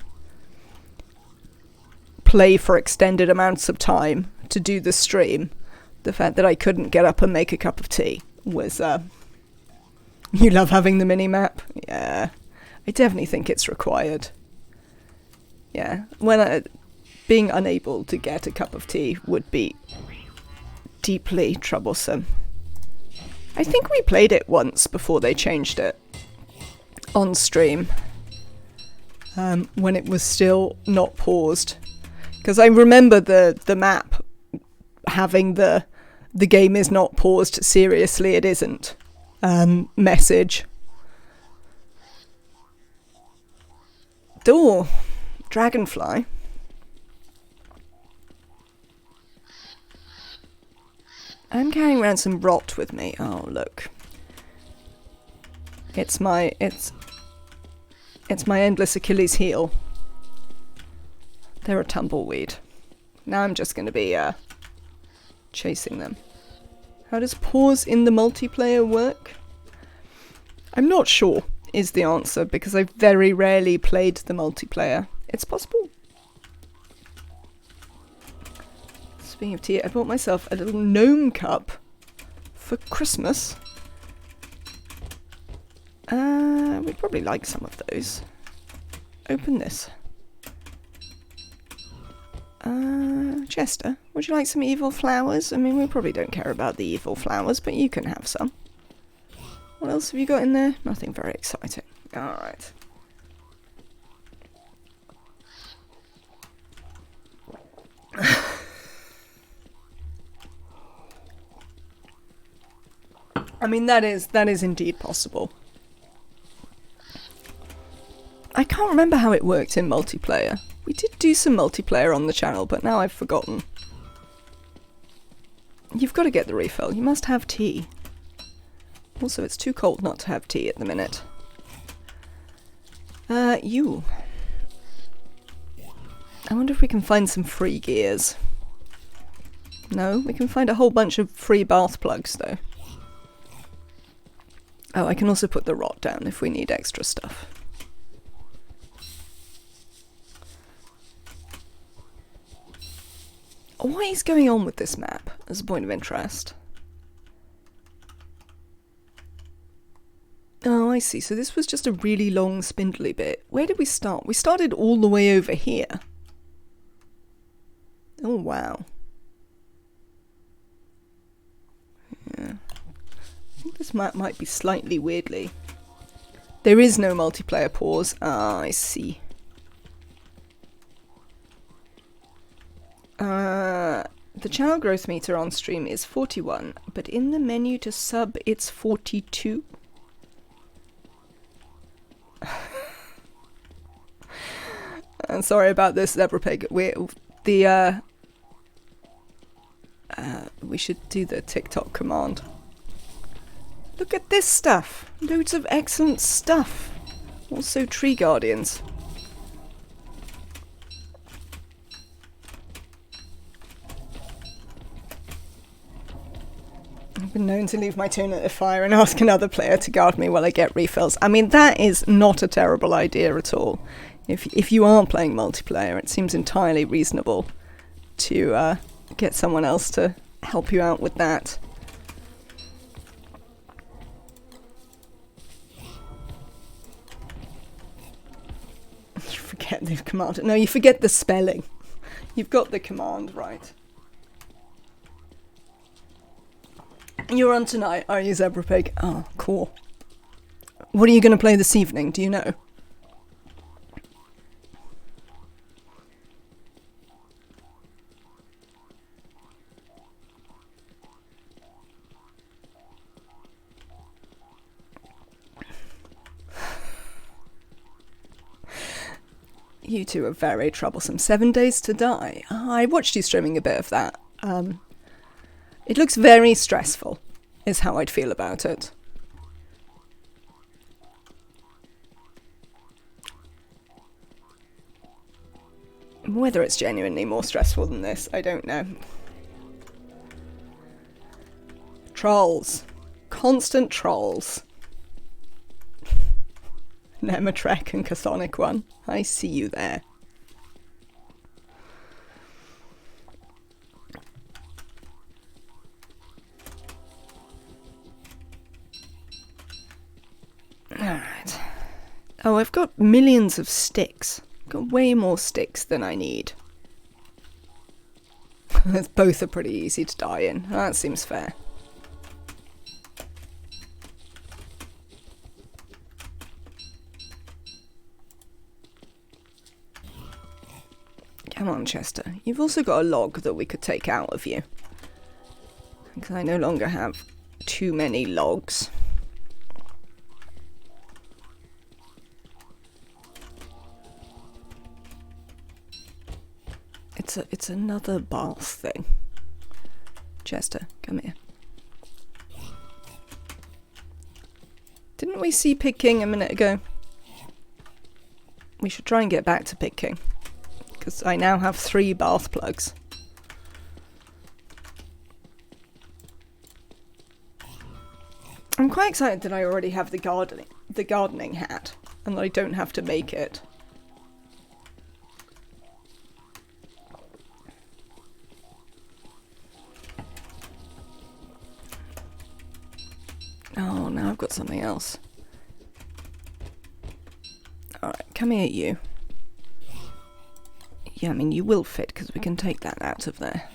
play for extended amounts of time to do the stream. The fact that I couldn't get up and make a cup of tea was, you love having the mini-map? Yeah, I definitely think it's required. Yeah, being unable to get a cup of tea would be deeply troublesome. I think we played it once before they changed it on stream, when it was still not paused. Because I remember the map having the game is not paused, seriously it isn't message. Door. Dragonfly. I'm carrying around some rot with me. Oh, look. It's my endless Achilles heel. They're a tumbleweed. Now I'm just going to be chasing them. How does pause in the multiplayer work? I'm not sure is the answer, because I've very rarely played the multiplayer. It's possible. Speaking of tea, I bought myself a little gnome cup for Christmas. We'd probably like some of those. Open this. Chester, would you like some evil flowers? I mean, we probably don't care about the evil flowers, but you can have some. What else have you got in there? Nothing very exciting. Alright. I mean, that is indeed possible. I can't remember how it worked in multiplayer. We did do some multiplayer on the channel, but now I've forgotten. You've got to get the refill. You must have tea. Also, it's too cold not to have tea at the minute. You. I wonder if we can find some free gears. No, we can find a whole bunch of free bath plugs, though. Oh, I can also put the rot down if we need extra stuff. What is going on with this map, as a point of interest? Oh, I see. So this was just a really long, spindly bit. Where did we start? We started all the way over here. Oh, wow. Yeah. I think this map might be slightly weirdly. There is no multiplayer pause. Ah, I see. The channel growth meter on stream is 41, but in the menu to sub, it's 42. I'm sorry about this, Zebra Pig. We should do the TikTok command. Look at this stuff. Loads of excellent stuff. Also tree guardians. I've been known to leave my tune at the fire and ask another player to guard me while I get refills. I mean, that is not a terrible idea at all. If you are playing multiplayer, it seems entirely reasonable to get someone else to help you out with that. You forget the command. No, you forget the spelling. You've got the command right. You're on tonight, are you, Zebra Pig? Oh, cool. What are you going to play this evening? Do you know? You two are very troublesome. 7 Days to Die. I watched you streaming a bit of that. It looks very stressful, is how I'd feel about it. Whether it's genuinely more stressful than this, I don't know. Trolls. Constant trolls. Nematrek and Chthonic One. I see you there. Alright. Oh, I've got millions of sticks. I've got way more sticks than I need. Both are pretty easy to die in. That seems fair. Come on, Chester. You've also got a log that we could take out of you. Because I no longer have too many logs. It's another bath thing. Chester, come here. Didn't we see Pig King a minute ago? We should try and get back to Pig King. Because I now have 3 bath plugs. I'm quite excited that I already have the gardening hat. And that I don't have to make it. Oh, now I've got something else. Alright, come here, you. Yeah, I mean, you will fit, because we can take that out of there.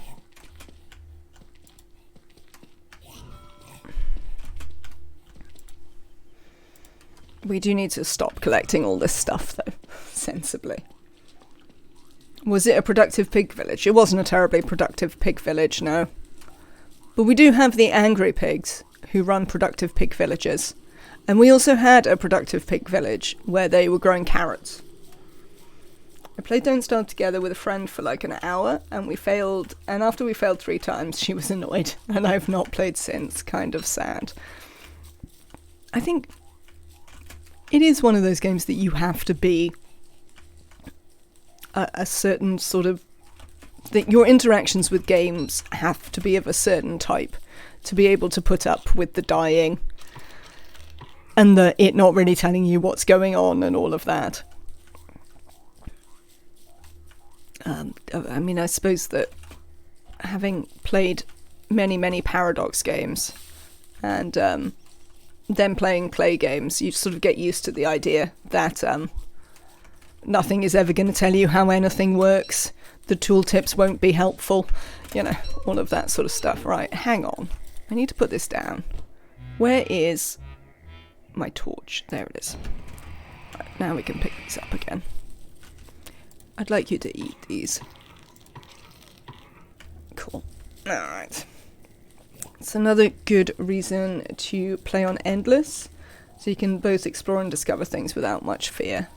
We do need to stop collecting all this stuff, though, sensibly. Was it a productive pig village? It wasn't a terribly productive pig village, no. But we do have the angry pigs, who run productive pig villages. And we also had a productive pig village where they were growing carrots. I played Don't Starve together with a friend for like an hour, and we failed, and after we failed 3 times, she was annoyed, and I've not played since. Kind of sad. I think it is one of those games that you have to be a certain sort of... that your interactions with games have to be of a certain type to be able to put up with the dying and it not really telling you what's going on and all of that. I mean, I suppose that having played many Paradox games and then playing play games, you sort of get used to the idea that nothing is ever going to tell you how anything works. The tooltips won't be helpful. You know, all of that sort of stuff. Right, hang on. I need to put this down. Where is my torch? There it is. Right, now we can pick these up again. I'd like you to eat these. Cool. Alright. It's another good reason to play on Endless, so you can both explore and discover things without much fear.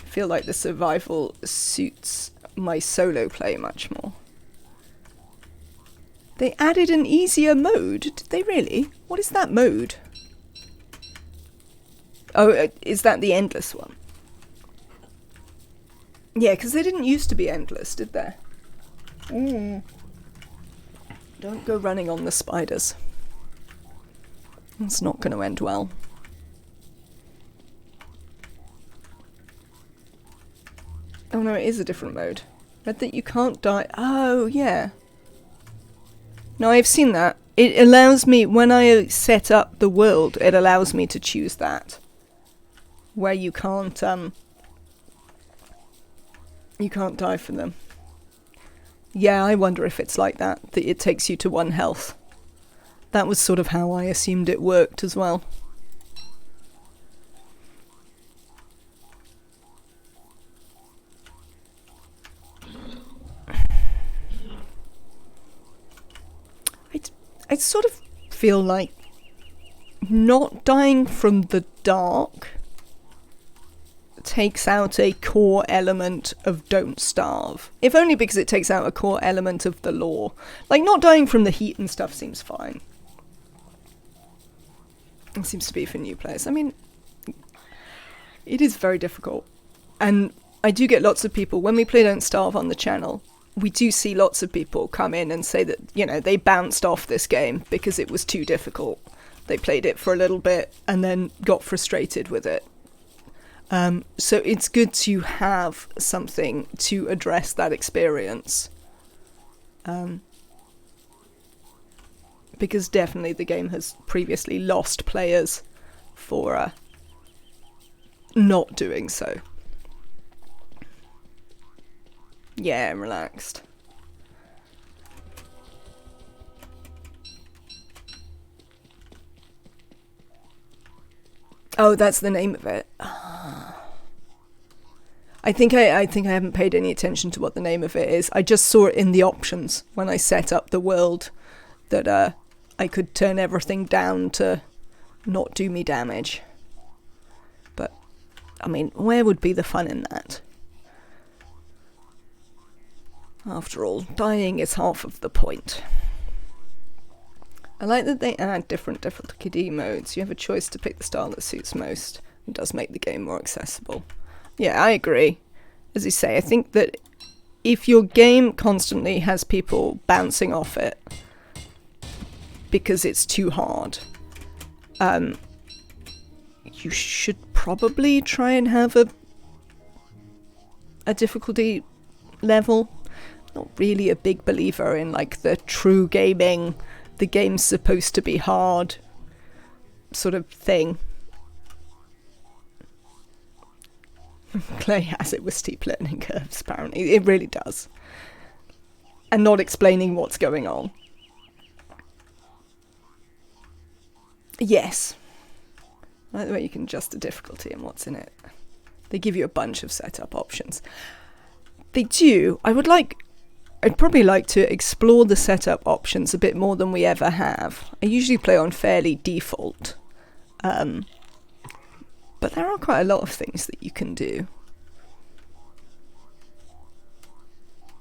I feel like the survival suits my solo play much more. They added an easier mode, did they really? What is that mode? Oh, is that the Endless one? Yeah, because they didn't used to be endless, did they? Don't go running on the spiders. It's not going to end well. Oh no, it is a different mode. Read that you can't die. Oh, yeah. No, I've seen that. It allows me, when I set up the world, it allows me to choose that. Where you can't die for them. Yeah, I wonder if it's like that it takes you to 1 health. That was sort of how I assumed it worked as well. I sort of feel like not dying from the dark takes out a core element of Don't Starve. If only because it takes out a core element of the lore. Like, not dying from the heat and stuff seems fine. It seems to be for new players. I mean, it is very difficult. And I do get lots of people, when we play Don't Starve on the channel, we do see lots of people come in and say that, you know, they bounced off this game because it was too difficult. They played it for a little bit and then got frustrated with it. So it's good to have something to address that experience. Because definitely the game has previously lost players for not doing so. Yeah, I'm relaxed. Oh, that's the name of it. I think I haven't paid any attention to what the name of it is. I just saw it in the options when I set up the world that I could turn everything down to not do me damage. But, I mean, where would be the fun in that? After all, dying is half of the point. I like that they add different difficulty modes. You have a choice to pick the style that suits most. It does make the game more accessible. Yeah, I agree. As you say, I think that if your game constantly has people bouncing off it because it's too hard, you should probably try and have a difficulty level. Not really a big believer in like the true gaming, the game's supposed to be hard sort of thing. Clay has it with steep learning curves, apparently. It really does. And not explaining what's going on. Yes. I like the way you can adjust the difficulty and what's in it. They give you a bunch of setup options. They do. I'd probably like to explore the setup options a bit more than we ever have. I usually play on fairly default. But there are quite a lot of things that you can do.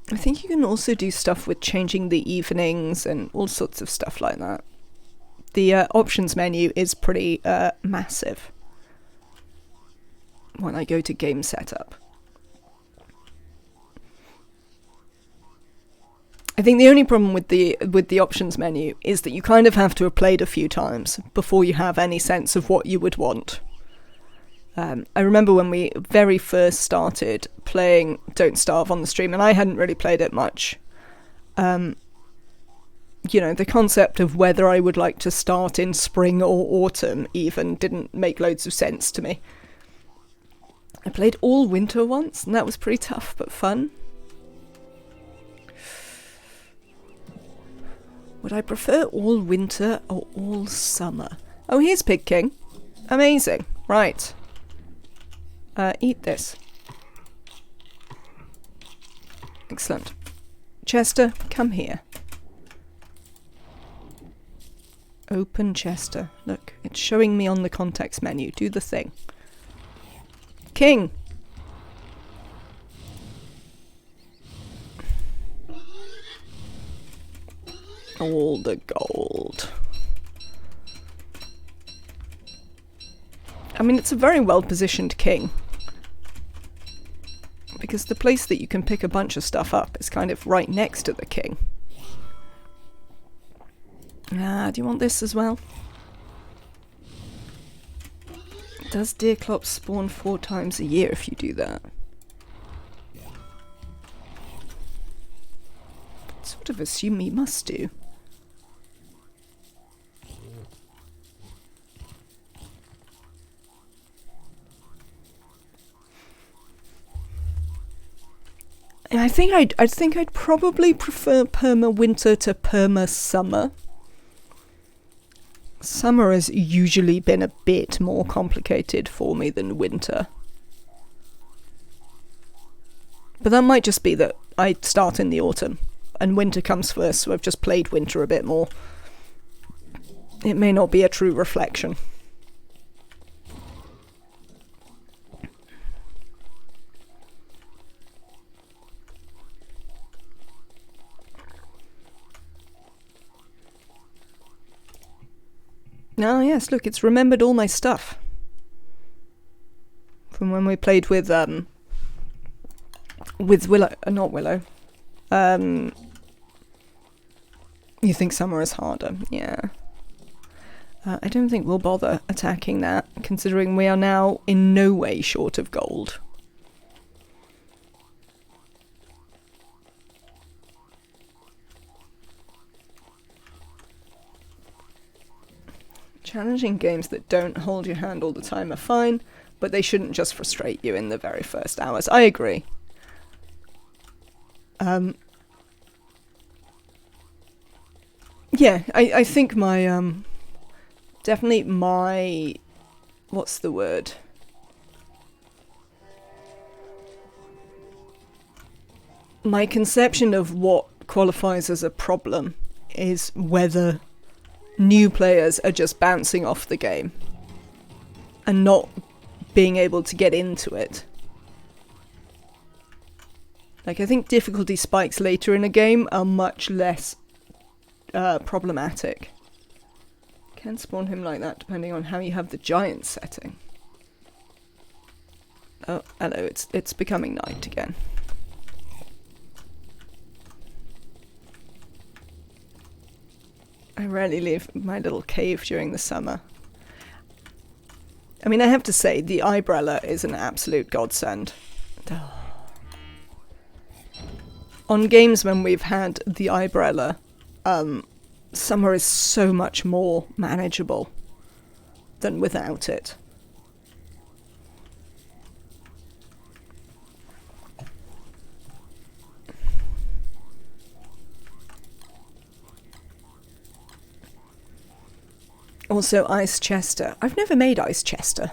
I think you can also do stuff with changing the evenings and all sorts of stuff like that. The options menu is pretty massive when I go to game setup. I think the only problem with the options menu is that you kind of have to have played a few times before you have any sense of what you would want. I remember when we very first started playing Don't Starve on the stream, and I hadn't really played it much. You know, the concept of whether I would like to start in spring or autumn even didn't make loads of sense to me. I played all winter once, and that was pretty tough but fun. Would I prefer all winter or all summer? Oh, here's Pig King. Amazing. Right. Eat this. Excellent. Chester, come here. Open Chester. Look, it's showing me on the context menu. Do the thing. King! All the gold. I mean, it's a very well-positioned king. Because the place that you can pick a bunch of stuff up is kind of right next to the king. Do you want this as well? Does Deerclops spawn 4 times a year if you do that? Sort of assume he must do. I think I'd probably prefer perma winter to perma summer. Summer has usually been a bit more complicated for me than winter. But that might just be that I start in the autumn and winter comes first, so I've just played winter a bit more. It may not be a true reflection. Ah, yes, look, it's remembered all my stuff. From when we played with Willow, not Willow. You think summer is harder, yeah. I don't think we'll bother attacking that, considering we are now in no way short of gold. Challenging games that don't hold your hand all the time are fine, but they shouldn't just frustrate you in the very first hours. I agree. Yeah, I think my, definitely my, what's the word? My conception of what qualifies as a problem is whether new players are just bouncing off the game and not being able to get into it. Like, I think difficulty spikes later in a game are much less problematic. Can spawn him like that depending on how you have the giant setting. Oh, hello, it's becoming night again. I rarely leave my little cave during the summer. I mean, I have to say, the Eyebrower is an absolute godsend. Oh. On games when we've had the Eyebrower, summer is so much more manageable than without it. Also, Ice Chester. I've never made Ice Chester.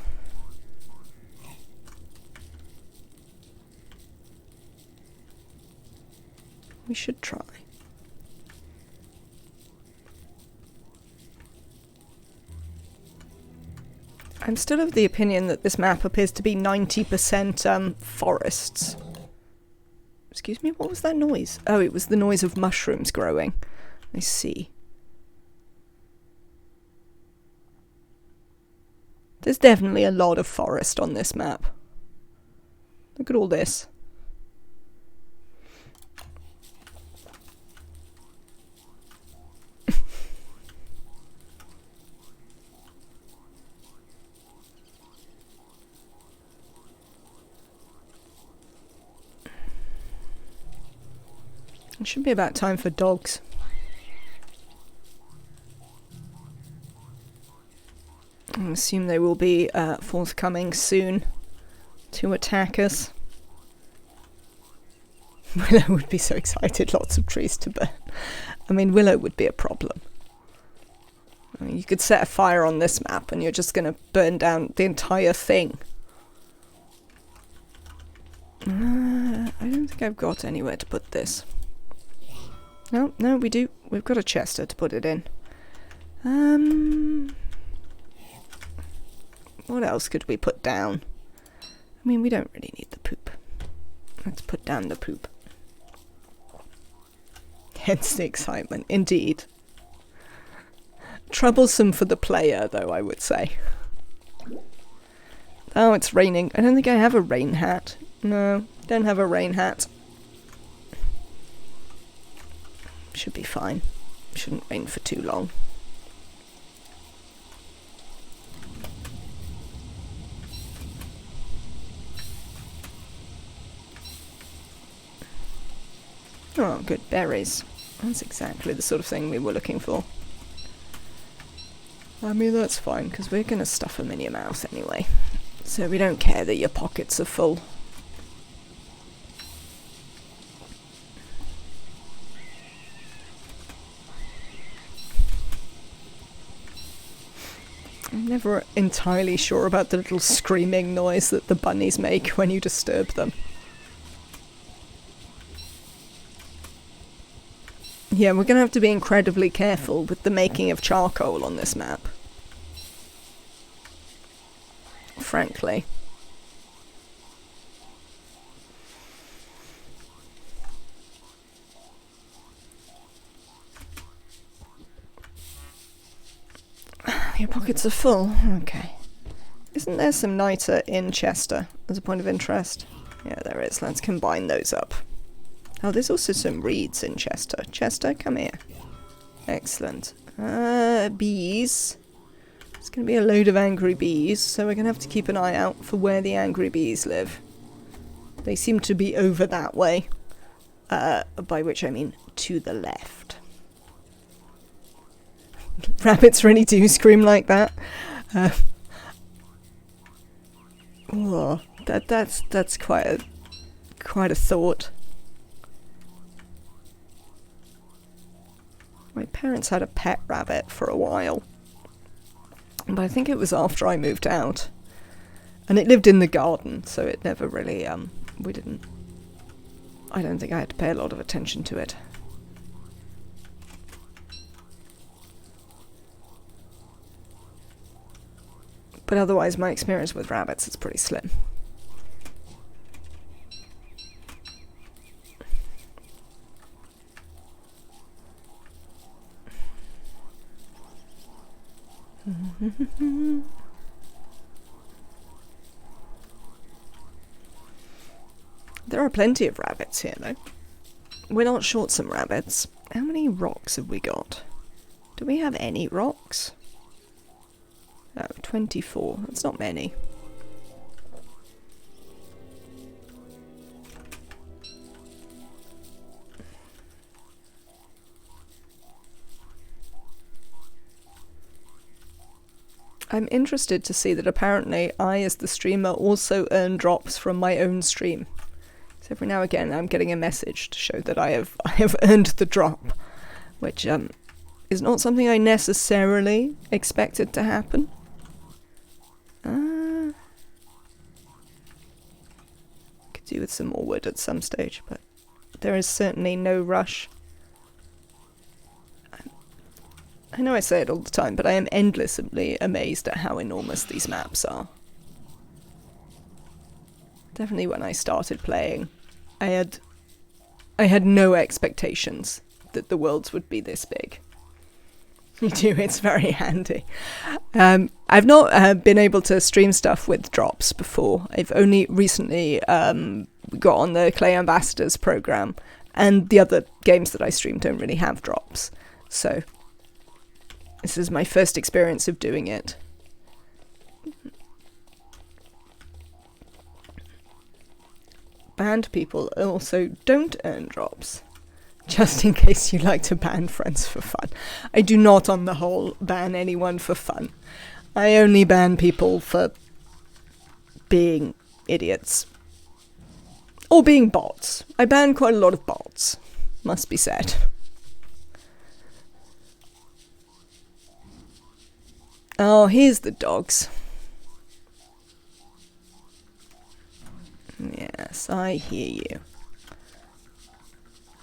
We should try. I'm still of the opinion that this map appears to be 90% forests. It's Excuse me, what was that noise? Oh, it was the noise of mushrooms growing. I see. There's definitely a lot of forest on this map. Look at all this. It should be about time for dogs. I assume they will be forthcoming soon to attack us. Willow would be so excited, lots of trees to burn. I mean, Willow would be a problem. I mean, you could set a fire on this map and you're just going to burn down the entire thing. I don't think I've got anywhere to put this. No, we do. We've got a Chester to put it in. What else could we put down? I mean, we don't really need the poop. Let's put down the poop. Hence the excitement, indeed. Troublesome for the player, though, I would say. Oh, it's raining. I don't think I have a rain hat. No, don't have a rain hat. Should be fine. Shouldn't rain for too long. Oh, good berries. That's exactly the sort of thing we were looking for. I mean, that's fine, because we're going to stuff them in your mouth anyway. So we don't care that your pockets are full. I'm never entirely sure about the little screaming noise that the bunnies make when you disturb them. Yeah, we're going to have to be incredibly careful with the making of charcoal on this map. Frankly. Your pockets are full. Okay. Isn't there some niter in Chester as a point of interest? Yeah, there is. Let's combine those up. Oh, there's also some reeds in Chester. Chester, come here. Excellent. Bees. There's going to be a load of angry bees, so we're going to have to keep an eye out for where the angry bees live. They seem to be over that way. By which I mean to the left. Rabbits really do scream like that. Oh, that's quite a thought. My parents had a pet rabbit for a while, but I think it was after I moved out, and it lived in the garden, so it never really I don't think I had to pay a lot of attention to it. But otherwise, my experience with rabbits is pretty slim. There are plenty of rabbits here, though. We're not short some rabbits. How many rocks have we got? Do we have any rocks? Oh, 24. That's not many. I'm interested to see that apparently I, as the streamer, also earn drops from my own stream. So every now and again I'm getting a message to show that I have earned the drop, which is not something I necessarily expected to happen. Could do with some more wood at some stage, but there is certainly no rush. I know I say it all the time, but I am endlessly amazed at how enormous these maps are. Definitely when I started playing, I had I had no expectations that the worlds would be this big. You do, it's very handy. I've not been able to stream stuff with drops before. I've only recently got on the Clay Ambassadors program, and the other games that I stream don't really have drops. So this is my first experience of doing it. Banned people also don't earn drops. Just in case you like to ban friends for fun. I do not, on the whole, ban anyone for fun. I only ban people for being idiots. Or being bots. I ban quite a lot of bots, must be said. Oh, here's the dogs. Yes, I hear you.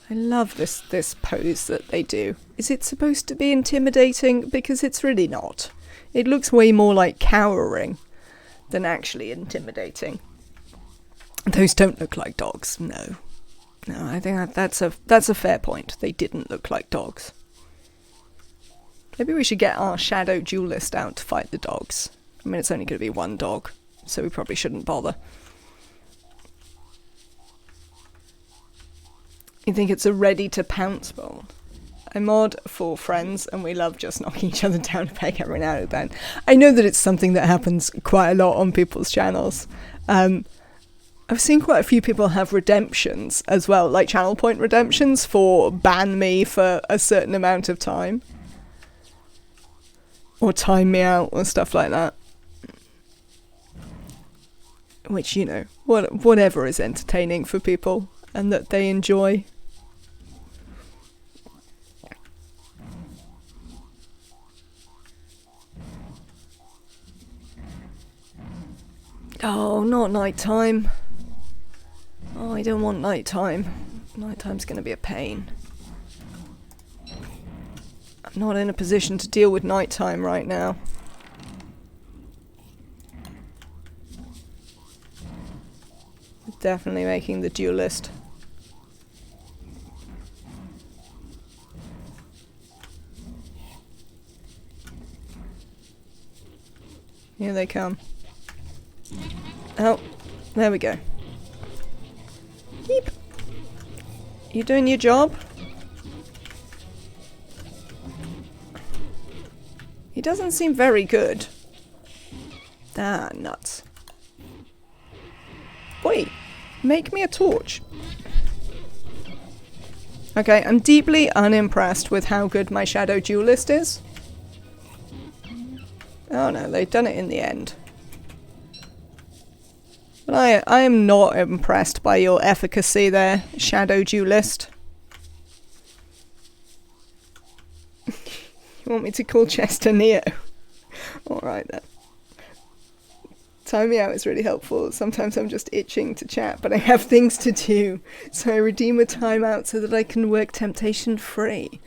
I love this pose that they do. Is it supposed to be intimidating? Because it's really not. It looks way more like cowering than actually intimidating. Those don't look like dogs, no. No, I think that's a fair point. They didn't look like dogs. Maybe we should get our shadow duelist out to fight the dogs. I mean, it's only going to be one dog, so we probably shouldn't bother. You think it's a ready-to-pounce world? I mod 4 friends, and we love just knocking each other down a peg every now and then. I know that it's something that happens quite a lot on people's channels. I've seen quite a few people have redemptions as well, like channel point redemptions for ban me for a certain amount of time. Or time me out, or stuff like that. Which, you know, whatever is entertaining for people and that they enjoy. Oh, not nighttime. Oh, I don't want nighttime. Nighttime's going to be a pain. I'm not in a position to deal with nighttime right now. Definitely making the duelist. Here they come. Oh, there we go. Yeep. You doing your job? He doesn't seem very good. Ah, nuts. Wait, make me a torch. Okay, I'm deeply unimpressed with how good my shadow duelist is. Oh no, they've done it in the end. But I am not impressed by your efficacy there, shadow duelist. You want me to call Chester Neo? Alright then. Time me out is really helpful. Sometimes I'm just itching to chat, but I have things to do. So I redeem a timeout so that I can work temptation free.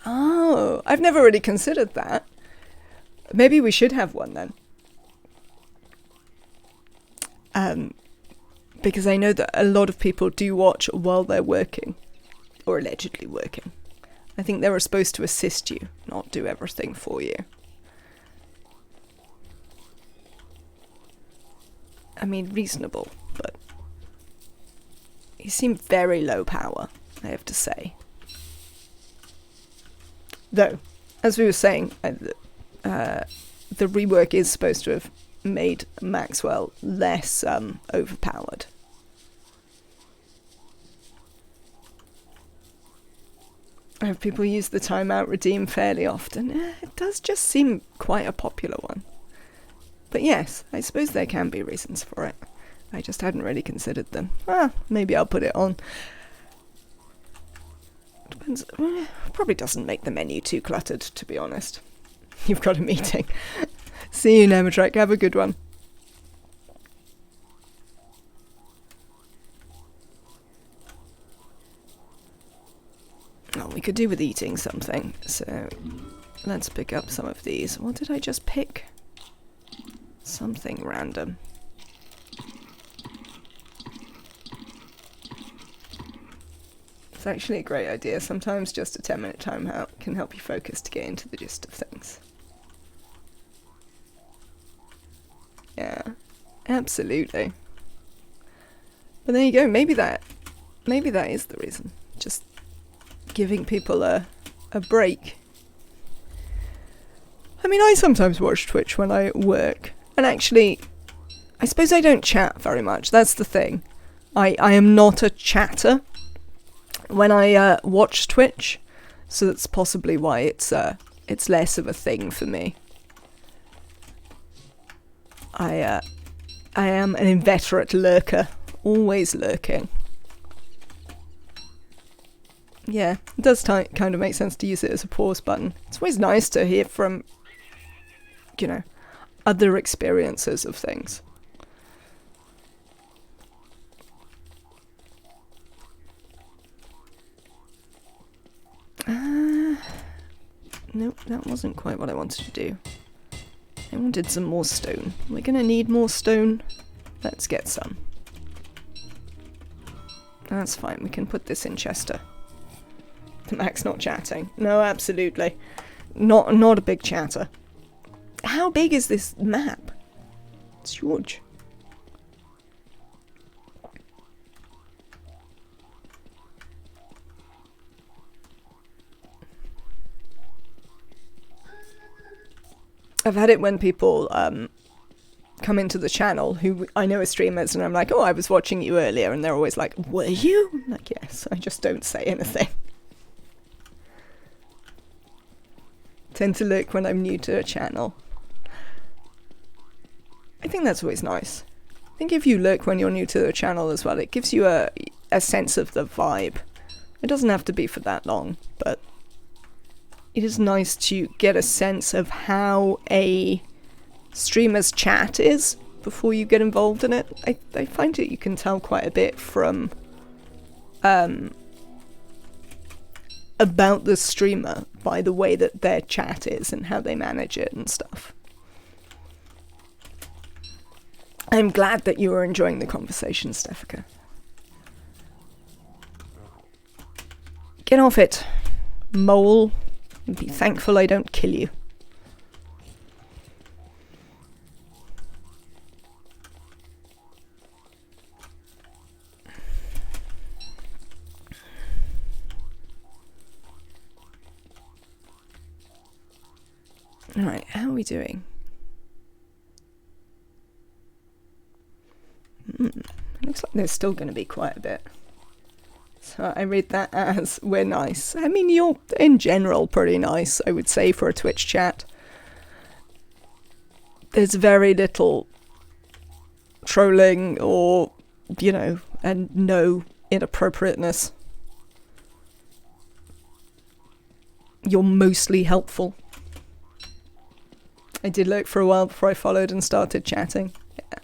Oh, I've never really considered that. Maybe we should have one then. Because I know that a lot of people do watch while they're working. Or allegedly working. I think they were supposed to assist you, not do everything for you. I mean, reasonable, but you seem very low power, I have to say. Though, as we were saying, the rework is supposed to have made Maxwell less overpowered. I have people use the timeout redeem fairly often. It does just seem quite a popular one. But yes, I suppose there can be reasons for it. I just hadn't really considered them. Maybe I'll put it on. Depends. Probably doesn't make the menu too cluttered, to be honest. You've got a meeting. See you, Nematrek. Have a good one. Oh, we could do with eating something, so let's pick up some of these. What did I just pick? Something random. It's actually a great idea. Sometimes just a 10-minute timeout can help you focus to get into the gist of things. Yeah, absolutely. But there you go. Maybe that is the reason. Just giving people a break. I mean, I sometimes watch Twitch when I work, and actually, I suppose I don't chat very much. That's the thing. I am not a chatter when I watch Twitch, so that's possibly why it's less of a thing for me. I am an inveterate lurker, always lurking. Yeah, it does kind of make sense to use it as a pause button. It's always nice to hear from, you know, other experiences of things. Nope, that wasn't quite what I wanted to do. I wanted some more stone. We're gonna need more stone. Let's get some. That's fine, we can put this in Chester. The Mac's not chatting. No, absolutely. Not a big chatter. How big is this map? It's huge. I've had it when people come into the channel who I know are streamers, and I'm like, oh, I was watching you earlier, and they're always like, were you? I'm like, yes, I just don't say anything. Tend to look when I'm new to a channel. I think that's always nice. I think if you look when you're new to a channel as well, it gives you a sense of the vibe. It doesn't have to be for that long, but it is nice to get a sense of how a streamer's chat is before you get involved in it. I find that you can tell quite a bit from about the streamer by the way that their chat is and how they manage it and stuff. I'm glad that you are enjoying the conversation, Stefika. Get off it, mole. Be thankful I don't kill you. Alright, how are we doing? Looks like there's still going to be quite a bit. So I read that as we're nice. I mean, you're in general pretty nice, I would say, for a Twitch chat. There's very little trolling or, you know, and no inappropriateness. You're mostly helpful. I did look for a while before I followed and started chatting. Yeah.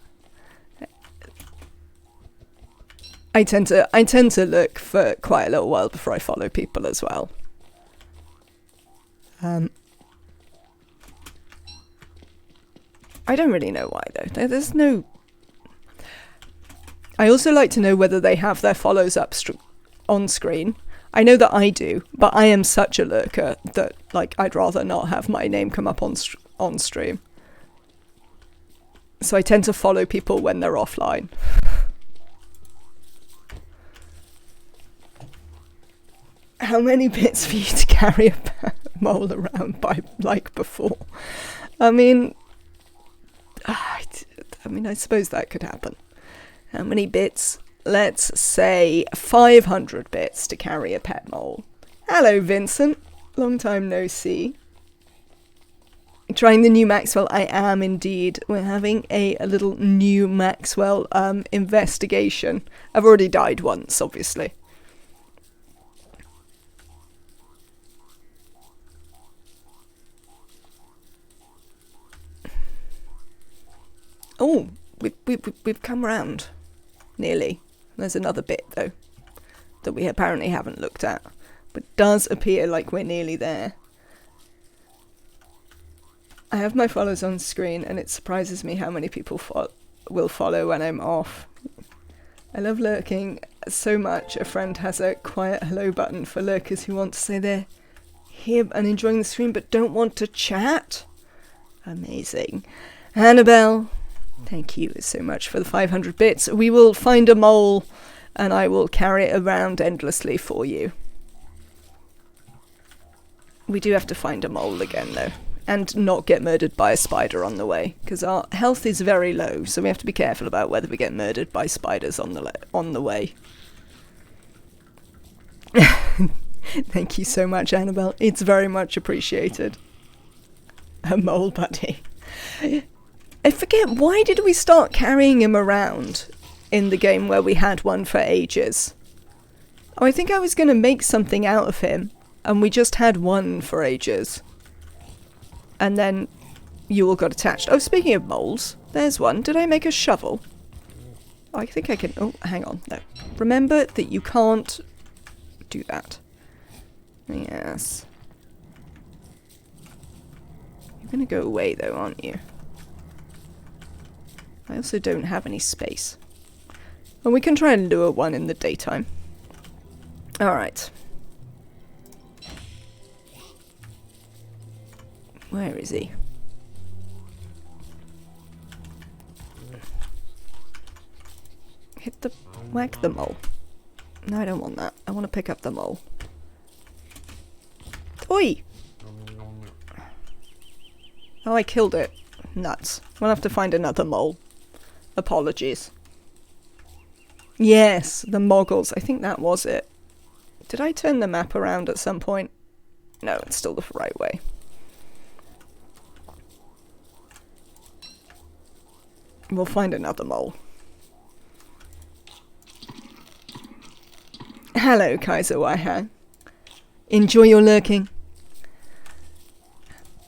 I tend to look for quite a little while before I follow people as well. I don't really know why though. There's no. I also like to know whether they have their follows up on screen. I know that I do, but I am such a lurker that like I'd rather not have my name come up on stream. So I tend to follow people when they're offline. How many bits for you to carry a mole around by like before? I mean, I suppose that could happen. How many bits? Let's say 500 bits to carry a pet mole. Hello, Vincent. Long time no see. Trying the new Maxwell? I am indeed. We're having a little new Maxwell investigation. I've already died once, obviously. Oh, we've come round. Nearly. There's another bit, though, that we apparently haven't looked at. But it does appear like we're nearly there. I have my follows on screen, and it surprises me how many people will follow when I'm off. I love lurking so much. A friend has a quiet hello button for lurkers who want to say they're here and enjoying the stream but don't want to chat. Amazing. Annabelle, thank you so much for the 500 bits. We will find a mole and I will carry it around endlessly for you. We do have to find a mole again though, and not get murdered by a spider on the way, because our health is very low, so we have to be careful about whether we get murdered by spiders on the way. Thank you so much, Annabelle. It's very much appreciated. A mole buddy. I forget, why did we start carrying him around in the game where we had one for ages? Oh, I think I was going to make something out of him, and we just had one for ages. And then you all got attached. Oh, speaking of moles, there's one. Did I make a shovel? I think I can... Oh, hang on. No. Remember that you can't do that. Yes. You're going to go away, though, aren't you? I also don't have any space. Well, we can try and lure one in the daytime. Alright. Where is he? Whack the mole. No, I don't want that. I want to pick up the mole. Oi! Oh, I killed it. Nuts. We'll have to find another mole. Apologies. Yes, the moggles. I think that was it. Did I turn the map around at some point? No, it's still the right way. We'll find another mole. Hello, Kaiser Waihan. Enjoy your lurking.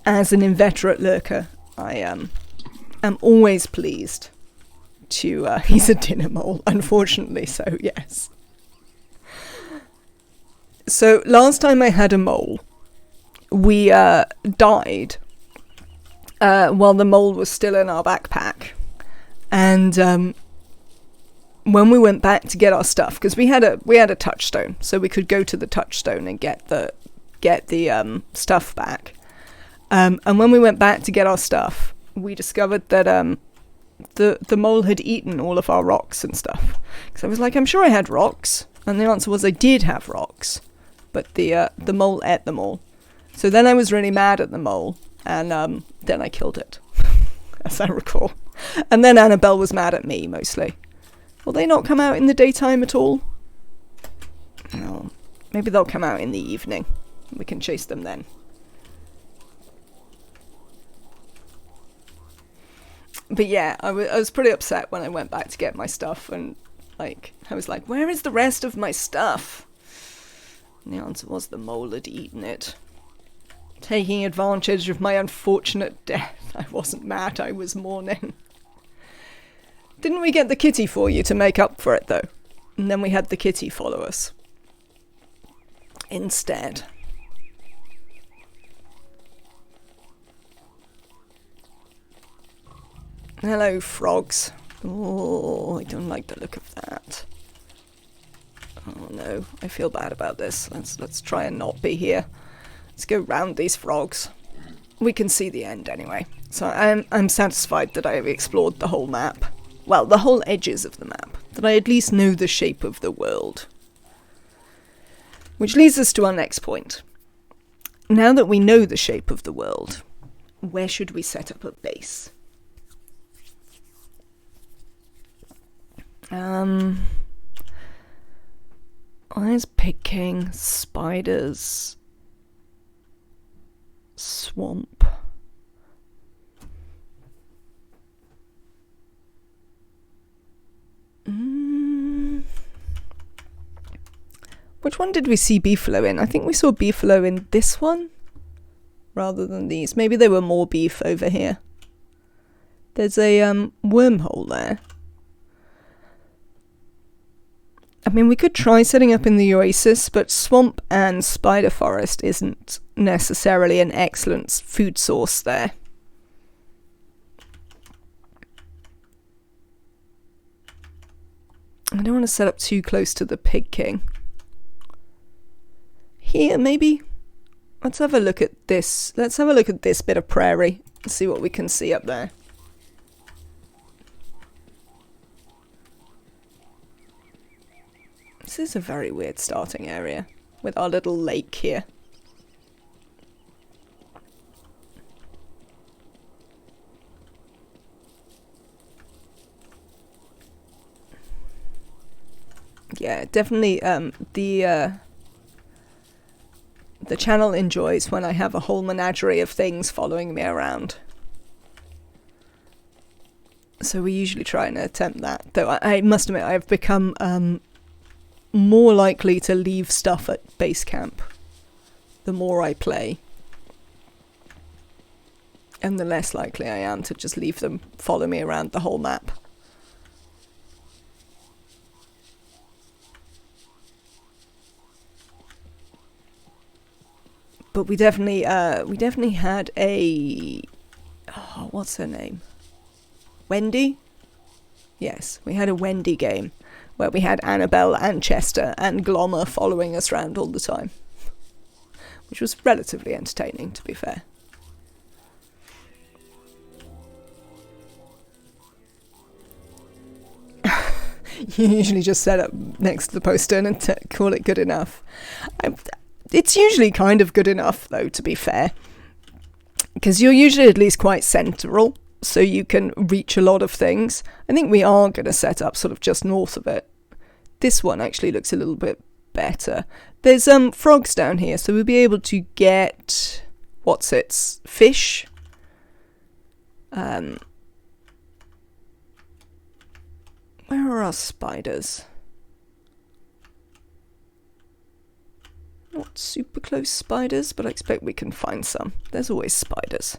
As an inveterate lurker, I am always pleased to... he's a dinner mole, unfortunately, so yes. So, last time I had a mole, we died while the mole was still in our backpack. And when we went back to get our stuff, because we had a touchstone, so we could go to the touchstone and get the stuff back. And when we went back to get our stuff, we discovered that the mole had eaten all of our rocks and stuff. Because I was like, I'm sure I had rocks, and the answer was I did have rocks, but the mole ate them all. So then I was really mad at the mole, and then I killed it, as I recall. And then Annabelle was mad at me, mostly. Will they not come out in the daytime at all? No. Maybe they'll come out in the evening. We can chase them then. But yeah, I was pretty upset when I went back to get my stuff, and I was like, where is the rest of my stuff? And the answer was the mole had eaten it. Taking advantage of my unfortunate death. I wasn't mad, I was mourning. Didn't we get the kitty for you to make up for it, though? And then we had the kitty follow us. Instead. Hello, frogs. Oh, I don't like the look of that. Oh no, I feel bad about this. Let's try and not be here. Let's go round these frogs. We can see the end anyway. So I'm satisfied that I have explored the whole map. Well, the whole edges of the map. That I at least know the shape of the world. Which leads us to our next point. Now that we know the shape of the world, where should we set up a base? I was picking spiders, swamp. Which one did we see beefalo in? I think we saw beefalo in this one rather than these. Maybe there were more beef over here. There's a wormhole there. I mean, we could try setting up in the oasis, but swamp and spider forest isn't necessarily an excellent food source there. I don't want to set up too close to the Pig King. Here, maybe? Let's have a look at this. Let's have a look at this bit of prairie and see what we can see up there. This is a very weird starting area with our little lake here. Yeah, definitely the channel enjoys when I have a whole menagerie of things following me around. So we usually try and attempt that. Though I must admit, I've become more likely to leave stuff at base camp the more I play. And the less likely I am to just leave them follow me around the whole map. But we definitely had a... Oh, what's her name? Wendy? Yes, we had a Wendy game where we had Annabelle and Chester and Glommer following us around all the time. Which was relatively entertaining, to be fair. You usually just set up next to the postern and call it good enough. It's usually kind of good enough, though, to be fair. Because you're usually at least quite central, so you can reach a lot of things. I think we are going to set up sort of just north of it. This one actually looks a little bit better. There's frogs down here, so we'll be able to get... fish? Where are our spiders? Not super close spiders, but I expect we can find some. There's always spiders.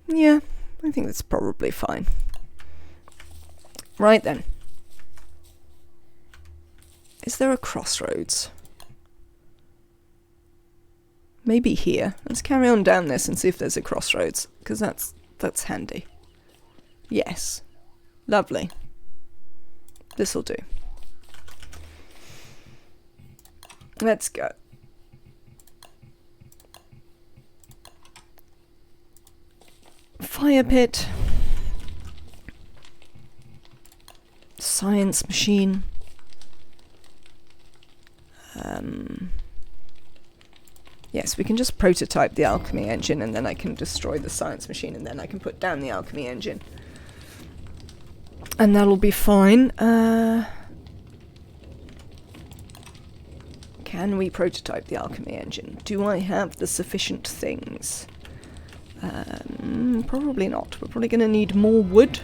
Yeah, I think that's probably fine. Right then. Is there a crossroads? Maybe here. Let's carry on down this and see if there's a crossroads, because that's handy. Yes. Lovely. This'll do. Let's go. Fire pit. Science machine. Yes, we can just prototype the alchemy engine and then I can destroy the science machine and then I can put down the alchemy engine. And that'll be fine. Can we prototype the alchemy engine? Do I have the sufficient things? Probably not. We're probably going to need more wood.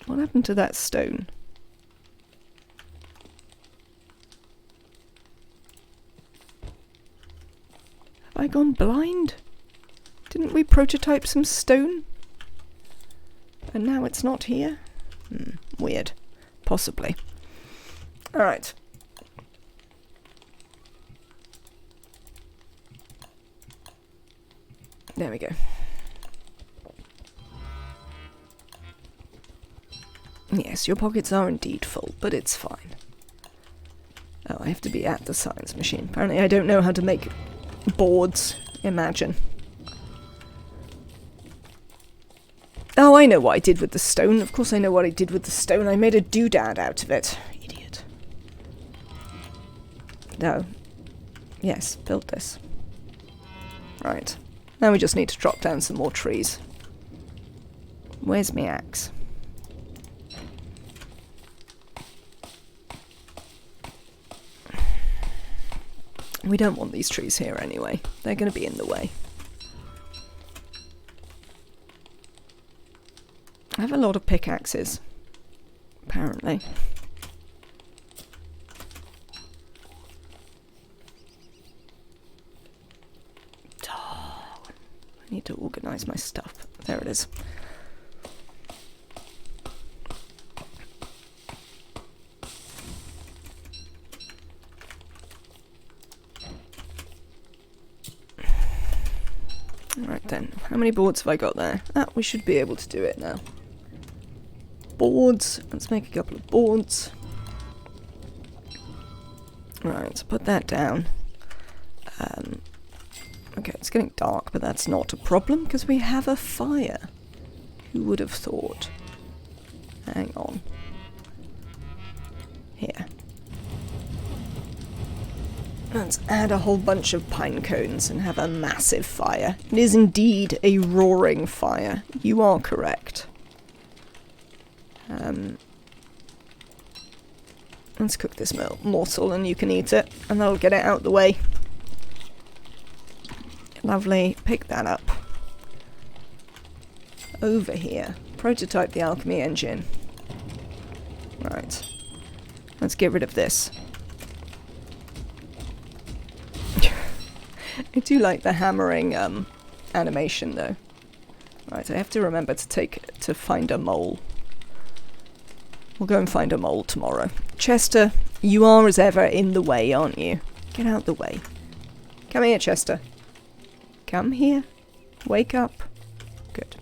What happened to that stone? Have I gone blind? Didn't we prototype some stone? And now it's not here? Weird. Possibly. Alright. There we go. Yes, your pockets are indeed full, but it's fine. Oh, I have to be at the science machine. Apparently I don't know how to make boards. Imagine. Oh, I know what I did with the stone. Of course I know what I did with the stone. I made a doodad out of it. Idiot. No. Yes, build this. Right. Now we just need to drop down some more trees. Where's my axe? We don't want these trees here anyway. They're going to be in the way. I have a lot of pickaxes, apparently. Oh, I need to organise my stuff. There it is. Right then, how many boards have I got there? Ah, we should be able to do it now. Boards, let's make a couple of boards. Right, put that down. Okay, it's getting dark, but that's not a problem because we have a fire. Who would have thought? Hang on. Here. Let's add a whole bunch of pine cones and have a massive fire. It is indeed a roaring fire. You are correct. Let's cook this morsel and you can eat it, and that'll get it out the way. Lovely. Pick that up. Over here. Prototype the alchemy engine. Right. Let's get rid of this. I do like the hammering animation though. Right, I have to remember to find a mole. We'll go and find a mole tomorrow. Chester, you are as ever in the way, aren't you? Get out the way. Come here, Chester. Come here. Wake up. Good.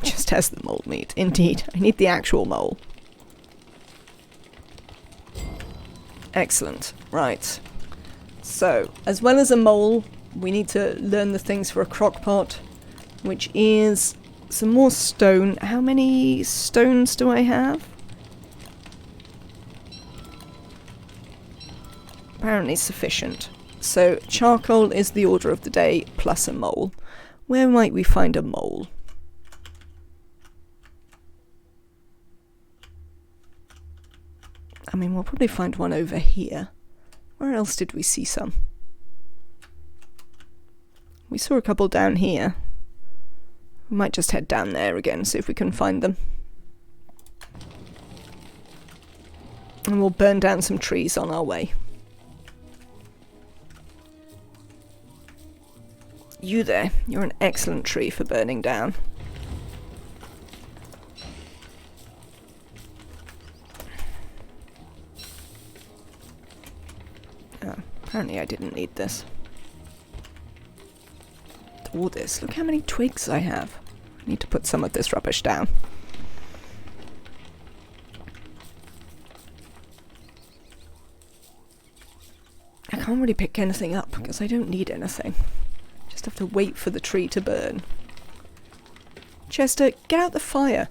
Just has the mole meat. Indeed, I need the actual mole. Excellent. Right. So, as well as a mole, we need to learn the things for a crock pot, which is some more stone. How many stones do I have? Apparently sufficient. So, charcoal is the order of the day, plus a mole. Where might we find a mole? I mean, we'll probably find one over here. Where else did we see some? We saw a couple down here. We might just head down there again, see if we can find them. And we'll burn down some trees on our way. You there, you're an excellent tree for burning down. Oh, apparently I didn't need this. All this, look how many twigs I have. I need to put some of this rubbish down. I can't really pick anything up because I don't need anything. Just have to wait for the tree to burn. Chester, get out the fire.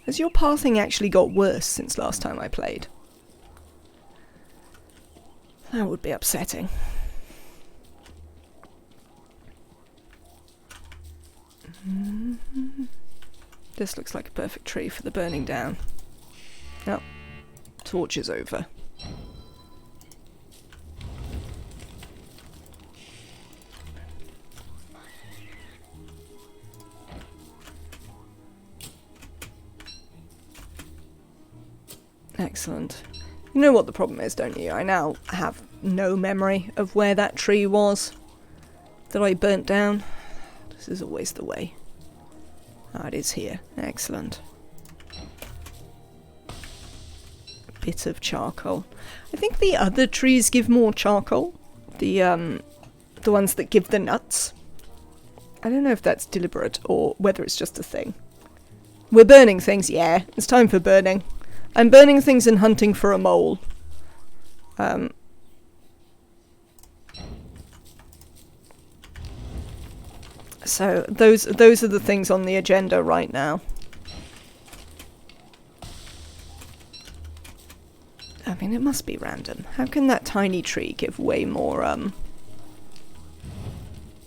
Has your pathing actually got worse since last time I played? That would be upsetting. This looks like a perfect tree for the burning down. Oh, torch is over. Excellent. You know what the problem is, don't you? I now have no memory of where that tree was that I burnt down. This is always the way. Ah, it is here. Excellent. A bit of charcoal. I think the other trees give more charcoal. The ones that give the nuts. I don't know if that's deliberate or whether it's just a thing. We're burning things, yeah. It's time for burning. I'm burning things and hunting for a mole. So those are the things on the agenda right now. I mean, it must be random. How can that tiny tree give way more,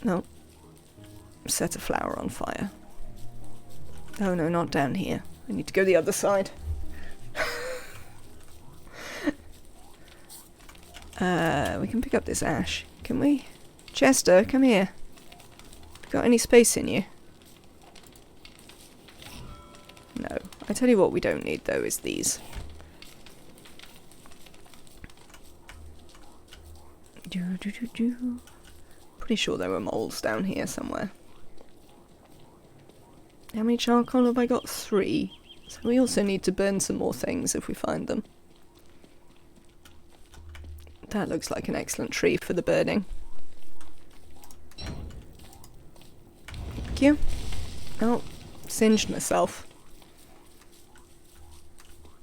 No. Set a flower on fire. Oh no, not down here. I need to go the other side. We can pick up this ash. Can we? Chester, come here. Got any space in you? No. I tell you what we don't need though is these. Pretty sure there were moles down here somewhere. How many charcoal have I got? 3. So we also need to burn some more things if we find them. That looks like an excellent tree for the birding. Thank you. Oh, singed myself.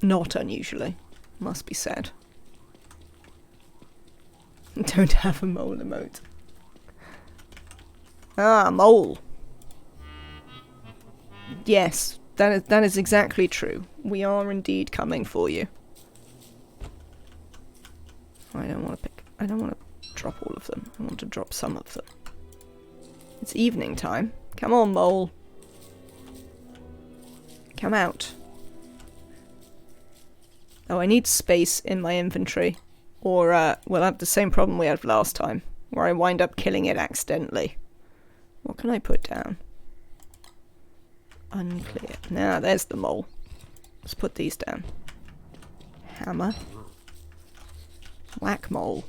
Not unusually, must be said. Don't have a mole emote. Ah, mole. Yes, that is exactly true. We are indeed coming for you. I don't want to drop all of them. I want to drop some of them. It's evening time. Come on, mole. Come out. Oh, I need space in my inventory, or we'll have the same problem we had last time, where I wind up killing it accidentally. What can I put down? Unclear. Now, there's the mole. Let's put these down. Hammer. Whack mole.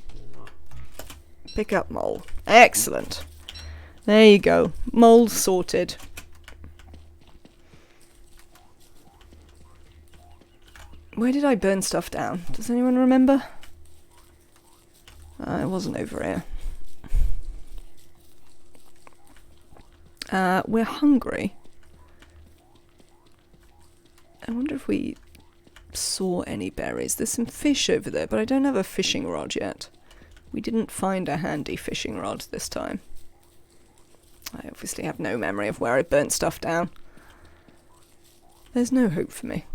Pick up mole. Excellent. There you go. Mole sorted. Where did I burn stuff down? Does anyone remember? It wasn't over here. We're hungry. I wonder if we saw any berries. There's some fish over there, but I don't have a fishing rod yet. We didn't find a handy fishing rod this time. I obviously have no memory of where I burnt stuff down. There's no hope for me.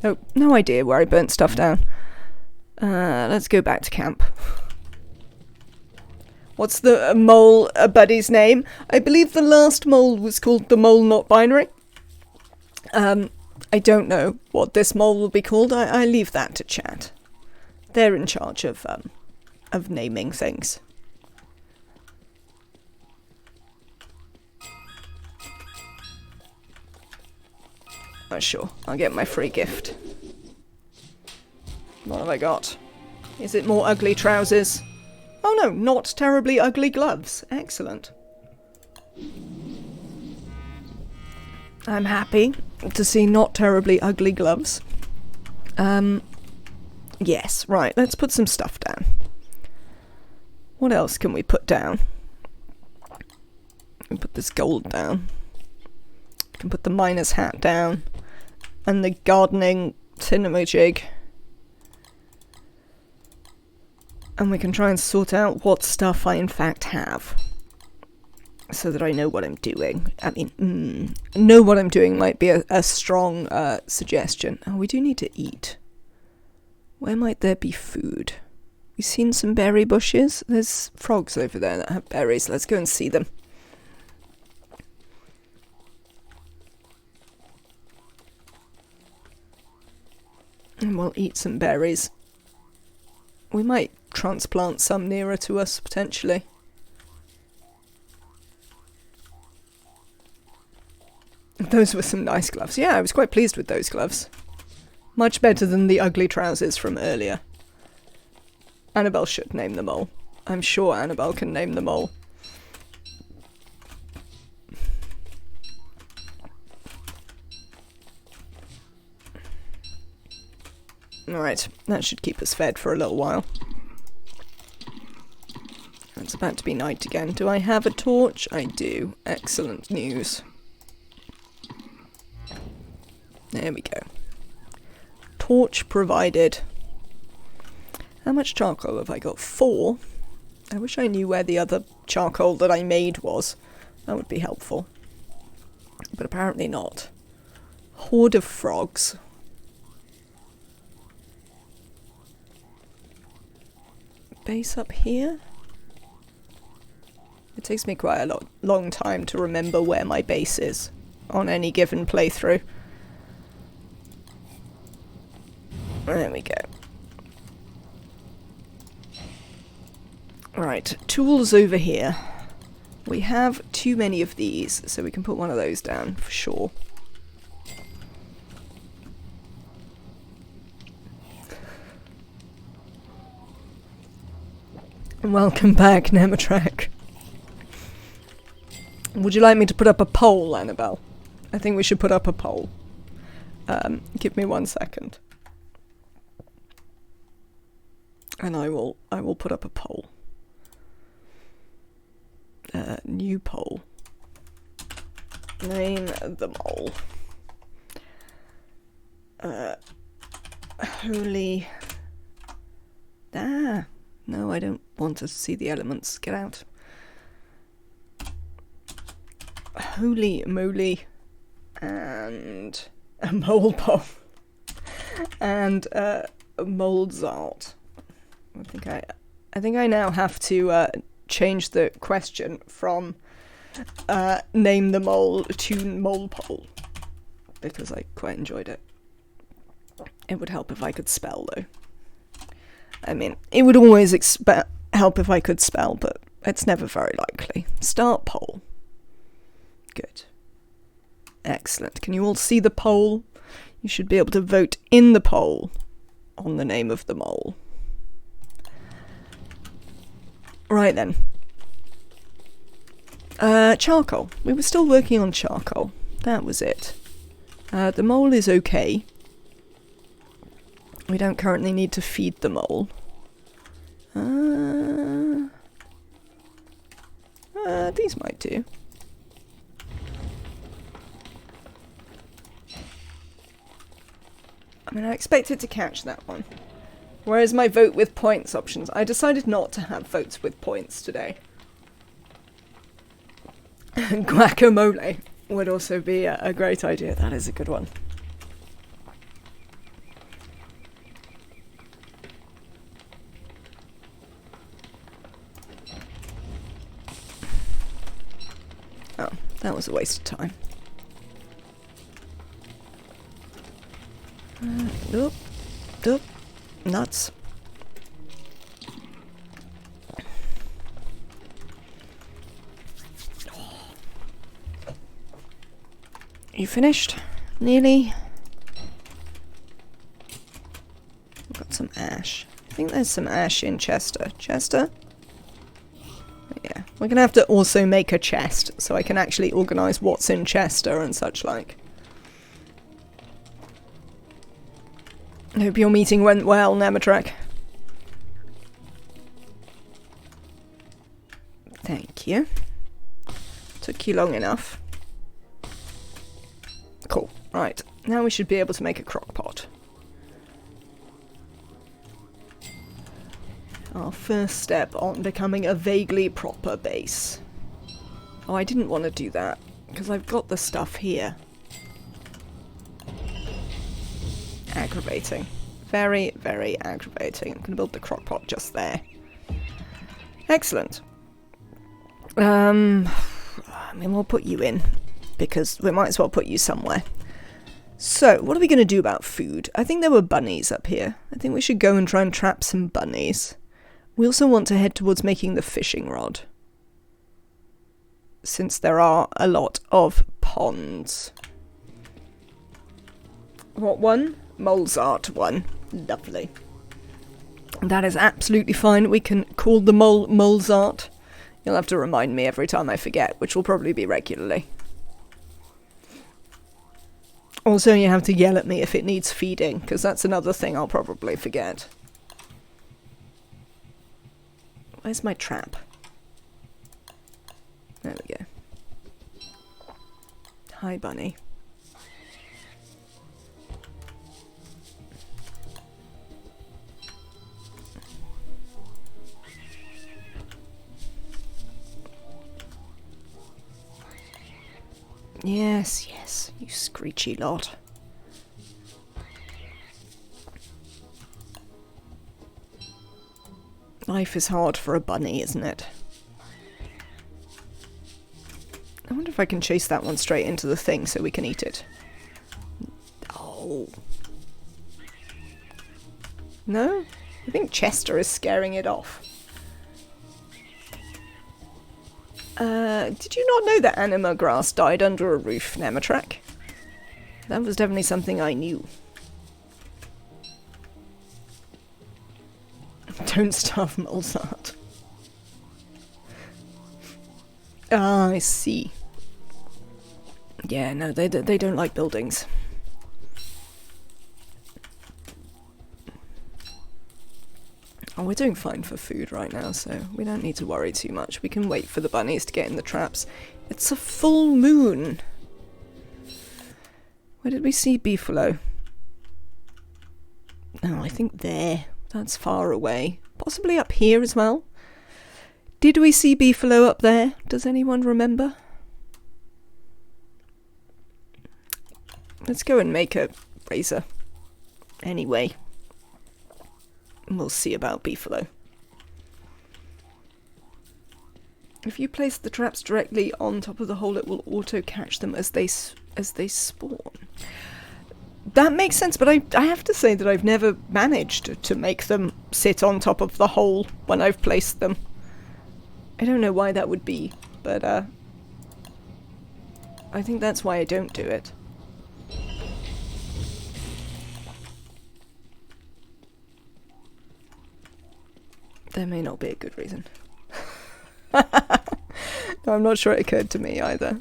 Oh, no idea where I burnt stuff down. Let's go back to camp. What's the mole buddy's name? I believe the last mole was called the mole not binary. I don't know what this mole will be called. I leave that to chat. They're in charge of naming things. Oh, sure. I'll get my free gift. What have I got? Is it more ugly trousers? Oh no, not terribly ugly gloves. Excellent. I'm happy to see not terribly ugly gloves. Yes, right, let's put some stuff down. What else can we put down? We can put this gold down. We can put the miner's hat down. And the gardening thingamajig. And we can try and sort out what stuff I in fact have. So that I know what I'm doing. I mean, know what I'm doing might be a strong suggestion. Oh, we do need to eat. Where might there be food? We've seen some berry bushes. There's frogs over there that have berries. Let's go and see them. And we'll eat some berries. We might transplant some nearer to us, potentially. Those were some nice gloves. Yeah, I was quite pleased with those gloves. Much better than the ugly trousers from earlier. Annabelle should name the mole. I'm sure Annabelle can name the mole. Alright, that should keep us fed for a little while. It's about to be night again. Do I have a torch? I do. Excellent news. There we go. Torch provided. How much charcoal have I got? 4. I wish I knew where the other charcoal that I made was. That would be helpful. But apparently not. Horde of frogs. Base up here? It takes me quite a long time to remember where my base is on any given playthrough. There we go. Right, tools over here. We have too many of these, so we can put one of those down for sure. Welcome back, Nematrak. Would you like me to put up a poll, Annabelle? I think we should put up a poll. Give me 1 second. And I will put up a poll. New poll. Name the mole. Holy... Ah, no, I don't want to see the elements. Get out. Holy moly. And a mole pole. And Moldzart. I think I now have to change the question from name the mole to mole pole, because I quite enjoyed it. It would help if I could spell, though. I mean, it would always help if I could spell, but it's never very likely. Start poll. Good. Excellent. Can you all see the poll? You should be able to vote in the poll on the name of the mole. Right then. Charcoal. We were still working on charcoal. That was it. The mole is okay. We don't currently need to feed the mole. These might do. I mean, I expected to catch that one. Whereas my vote with points options, I decided not to have votes with points today. Guacamole would also be a great idea. That is a good one. Oh, that was a waste of time. Nope. Nope. Nuts. You finished? Nearly? We've got some ash. I think there's some ash in Chester. Chester? Yeah. We're gonna have to also make a chest so I can actually organise what's in Chester and such like. I hope your meeting went well, Nematrek. Thank you. Took you long enough. Cool. Right. Now we should be able to make a crock pot. Our first step on becoming a vaguely proper base. Oh, I didn't want to do that, because I've got the stuff here. Aggravating. Very, very aggravating. I'm going to build the crock pot just there. Excellent. I mean, we'll put you in, because we might as well put you somewhere. So, what are we going to do about food? I think there were bunnies up here. I think we should go and try and trap some bunnies. We also want to head towards making the fishing rod, since there are a lot of ponds. What one? Moldzart one. Lovely. That is absolutely fine. We can call the mole Moldzart. You'll have to remind me every time I forget, which will probably be regularly. Also, you have to yell at me if it needs feeding, because that's another thing I'll probably forget. Where's my trap? There we go. Hi, bunny. Yes, yes, you screechy lot. Life is hard for a bunny, isn't it? I wonder if I can chase that one straight into the thing so we can eat it. Oh. No? I think Chester is scaring it off. Did you not know that anima grass died under a roof, Nematrek? That was definitely something I knew. Don't starve Moldzart. Ah, I see. Yeah, no, they don't like buildings. Oh, we're doing fine for food right now, so we don't need to worry too much. We can wait for the bunnies to get in the traps. It's a full moon. Where did we see beefalo? Oh, I think there. That's far away. Possibly up here as well. Did we see beefalo up there? Does anyone remember? Let's go and make a razor. Anyway. We'll see about beefalo. If you place the traps directly on top of the hole, it will auto catch them as they spawn. That makes sense, but I have to say that I've never managed to make them sit on top of the hole when I've placed them. I don't know why that would be, but I think that's why I don't do it. There may not be a good reason. No, I'm not sure it occurred to me either.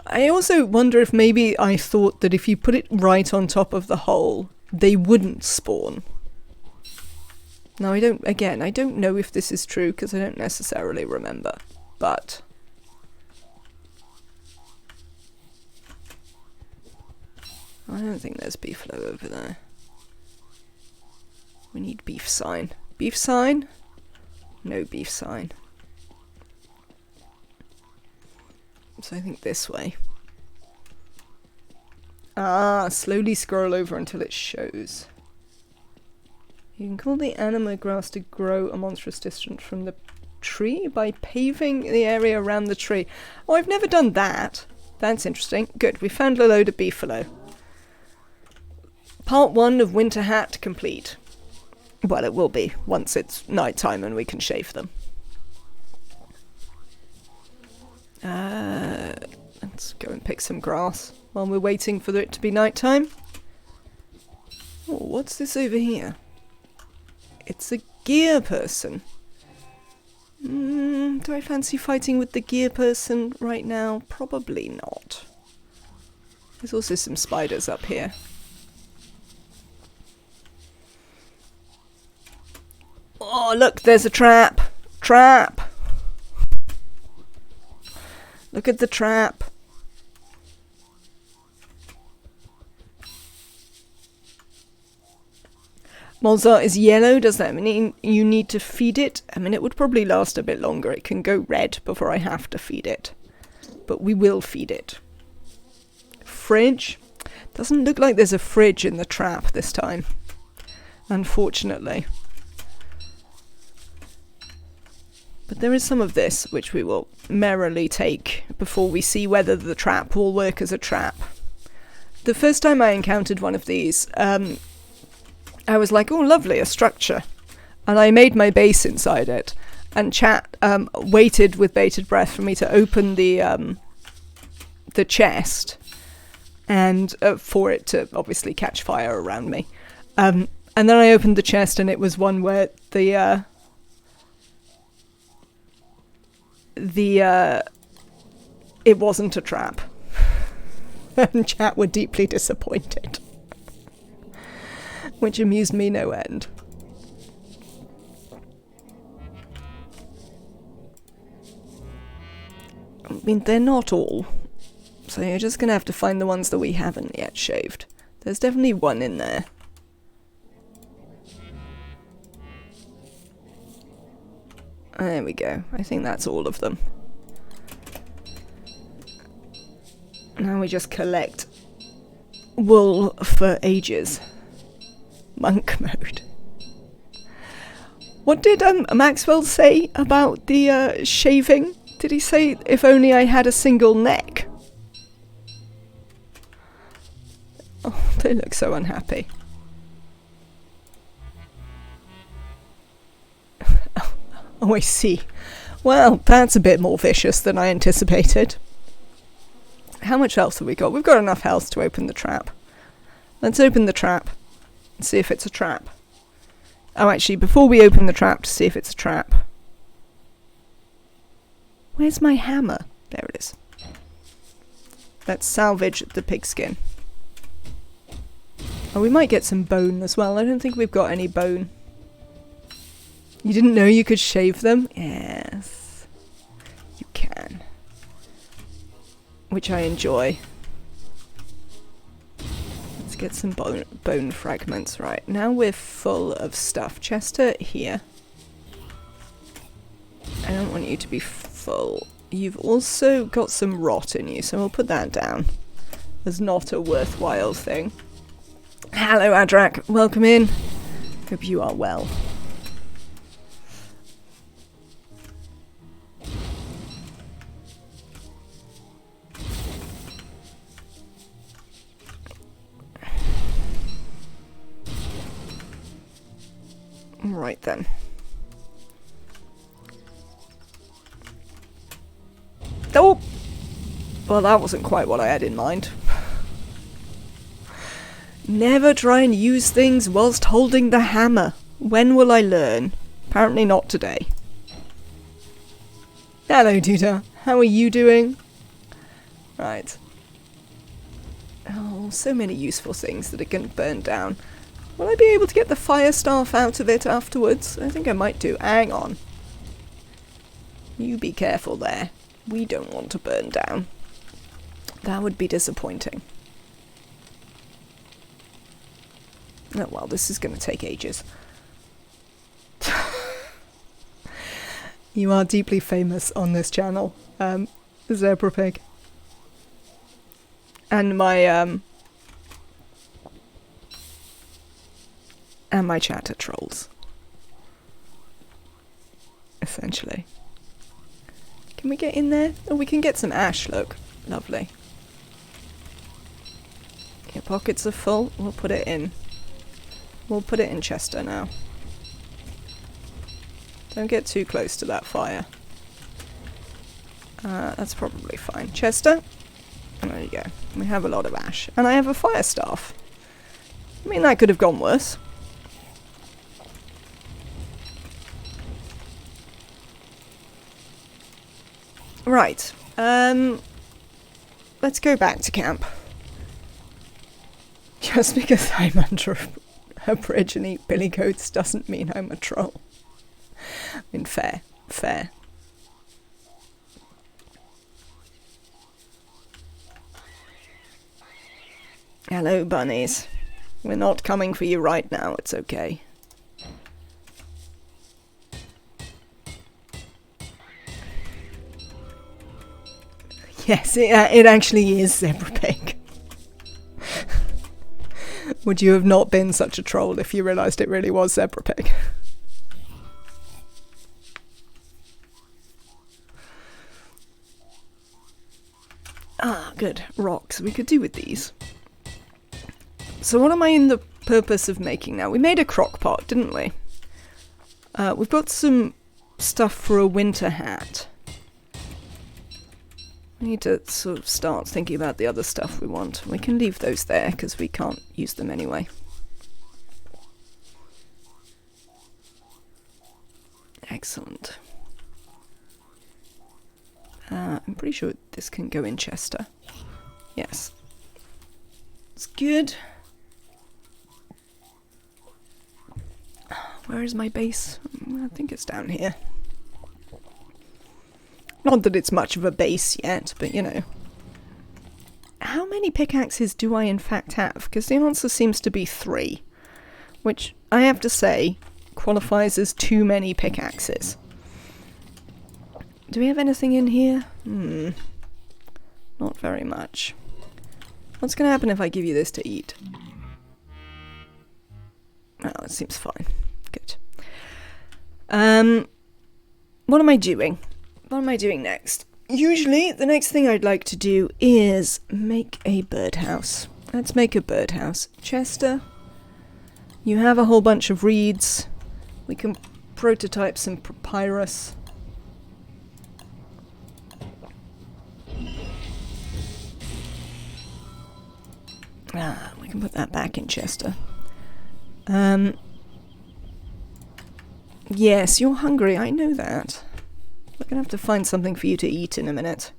I also wonder if maybe I thought that if you put it right on top of the hole, they wouldn't spawn. Now, I don't know if this is true because I don't necessarily remember, but I don't think there's beefalo over there. We need beef sign. Beef sign? No beef sign. So I think this way. Ah, slowly scroll over until it shows. You can call the anima grass to grow a monstrous distance from the tree by paving the area around the tree. Oh, I've never done that. That's interesting. Good, we found a load of beefalo. Part 1 of Winter Hat complete. Well, it will be once it's night time and we can shave them. Let's go and pick some grass while we're waiting for it to be night time. Oh, what's this over here? It's a gear person. Do I fancy fighting with the gear person right now? Probably not. There's also some spiders up here. Oh, look, there's a trap. Trap. Look at the trap. Mozart is yellow. Does that mean you need to feed it? I mean, it would probably last a bit longer. It can go red before I have to feed it. But we will feed it. Fridge. Doesn't look like there's a fridge in the trap this time. Unfortunately. But there is some of this, which we will merrily take before we see whether the trap will work as a trap. The first time I encountered one of these, I was like, oh, lovely, a structure. And I made my base inside it. And chat waited with bated breath for me to open the chest and for it to obviously catch fire around me. And then I opened the chest and it was one where it wasn't a trap. And chat were deeply disappointed. Which amused me no end. I mean, they're not all. So you're just going to have to find the ones that we haven't yet shaved. There's definitely one in there. There we go. I think that's all of them. Now we just collect wool for ages. Monk mode. What did Maxwell say about the shaving? Did he say, if only I had a single neck? Oh, they look so unhappy. Oh, I see. Well, that's a bit more vicious than I anticipated. How much health have we got? We've got enough health to open the trap. Let's open the trap and see if it's a trap. Oh, actually, before we open the trap to see if it's a trap. Where's my hammer? There it is. Let's salvage the pigskin. Oh, we might get some bone as well. I don't think we've got any bone. You didn't know you could shave them? Yes. You can. Which I enjoy. Let's get some bone fragments. Right, now we're full of stuff. Chester, here. I don't want you to be full. You've also got some rot in you, so we'll put that down as not a worthwhile thing. Hello, Adrak. Welcome in. Hope you are well. Right then. Oh! Well, that wasn't quite what I had in mind. Never try and use things whilst holding the hammer. When will I learn? Apparently not today. Hello, Tutor. How are you doing? Right. Oh, so many useful things that are going to burn down. Will I be able to get the fire staff out of it afterwards? I think I might do. Hang on. You be careful there. We don't want to burn down. That would be disappointing. Oh well, this is going to take ages. You are deeply famous on this channel, Zebra Pig. And my chatter trolls. Essentially. Can we get in there? Oh, we can get some ash, look. Lovely. Your pockets are full. We'll put it in. We'll put it in Chester now. Don't get too close to that fire. That's probably fine. Chester? There you go. We have a lot of ash. And I have a fire staff. I mean, that could have gone worse. Right. Let's go back to camp. Just because I'm under a bridge and eat billy goats doesn't mean I'm a troll. I mean, fair. Fair. Hello, bunnies. We're not coming for you right now, it's okay. Yes, it actually is Zebra Pig. Would you have not been such a troll if you realised it really was Zebra Pig? Ah, good. Rocks. We could do with these. So what am I in the purpose of making now? We made a crock pot, didn't we? We've got some stuff for a winter hat. We need to sort of start thinking about the other stuff we want. We can leave those there because we can't use them anyway. Excellent. I'm pretty sure this can go in Chester. Yes. It's good. Where is my base? I think it's down here. Not that it's much of a base yet, but you know. How many pickaxes do I in fact have? Because the answer seems to be 3. Which, I have to say, qualifies as too many pickaxes. Do we have anything in here? Not very much. What's going to happen if I give you this to eat? Oh, it seems fine. Good. What am I doing? What am I doing next? Usually, the next thing I'd like to do is make a birdhouse. Let's make a birdhouse. Chester, you have a whole bunch of reeds. We can prototype some papyrus. We can put that back in Chester. Yes, you're hungry, I know that. We're gonna have to find something for you to eat in a minute.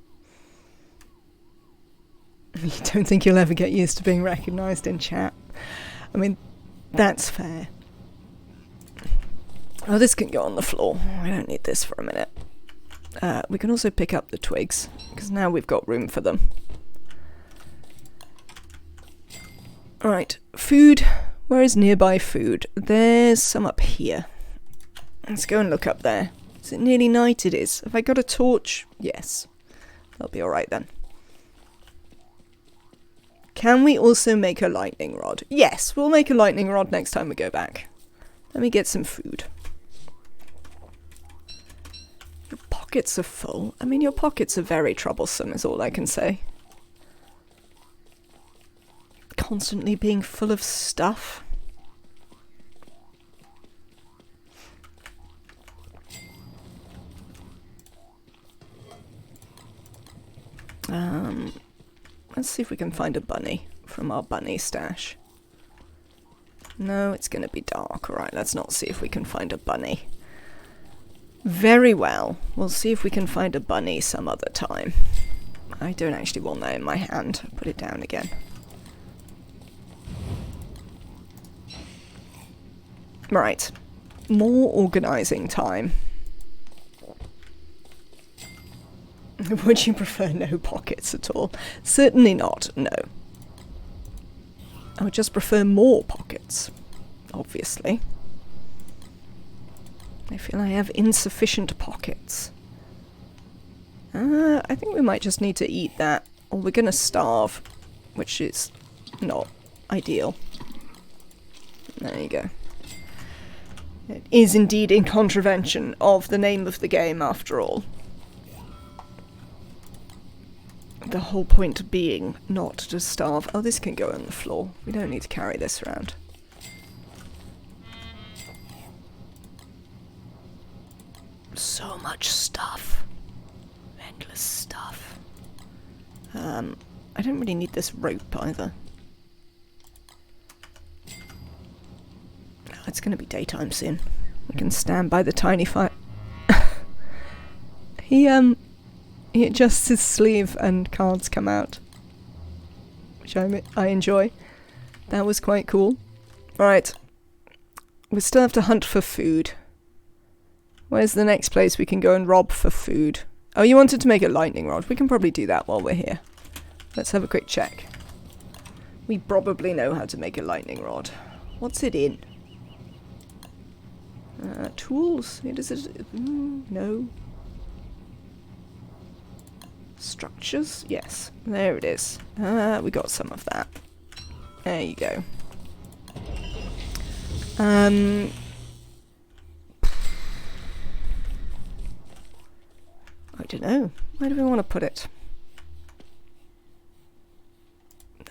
You don't think you'll ever get used to being recognised in chat? I mean, that's fair. Oh, this can go on the floor. I don't need this for a minute. We can also pick up the twigs, because now we've got room for them. Right, food. Where is nearby food? There's some up here. Let's go and look up there. Is it nearly night? It is. Have I got a torch? Yes. That'll be alright then. Can we also make a lightning rod? Yes, we'll make a lightning rod next time we go back. Let me get some food. Your pockets are full. I mean, your pockets are very troublesome is all I can say. Constantly being full of stuff. Let's see if we can find a bunny from our bunny stash. No, it's going to be dark. Alright, let's not see if we can find a bunny. Very well. We'll see if we can find a bunny some other time. I don't actually want that in my hand. I'll put it down again. Right. More organising time. Would you prefer no pockets at all? Certainly not, no. I would just prefer more pockets, obviously. I feel I have insufficient pockets. I think we might just need to eat that, or we're gonna starve, which is not ideal. There you go. It is indeed in contravention of the name of the game, after all. The whole point being not to starve. Oh, this can go on the floor. We don't need to carry this around. So much stuff. Endless stuff. I don't really need this rope either. Oh, it's going to be daytime soon. We can stand by the tiny fire. He adjusts his sleeve and cards come out, which I enjoy. That was quite cool. Right. We still have to hunt for food. Where's the next place we can go and rob for food? Oh, you wanted to make a lightning rod. We can probably do that while we're here. Let's have a quick check. We probably know how to make a lightning rod. What's it in? Tools? No. Structures? Yes. There it is. We got some of that. There you go. I don't know. Where do we want to put it?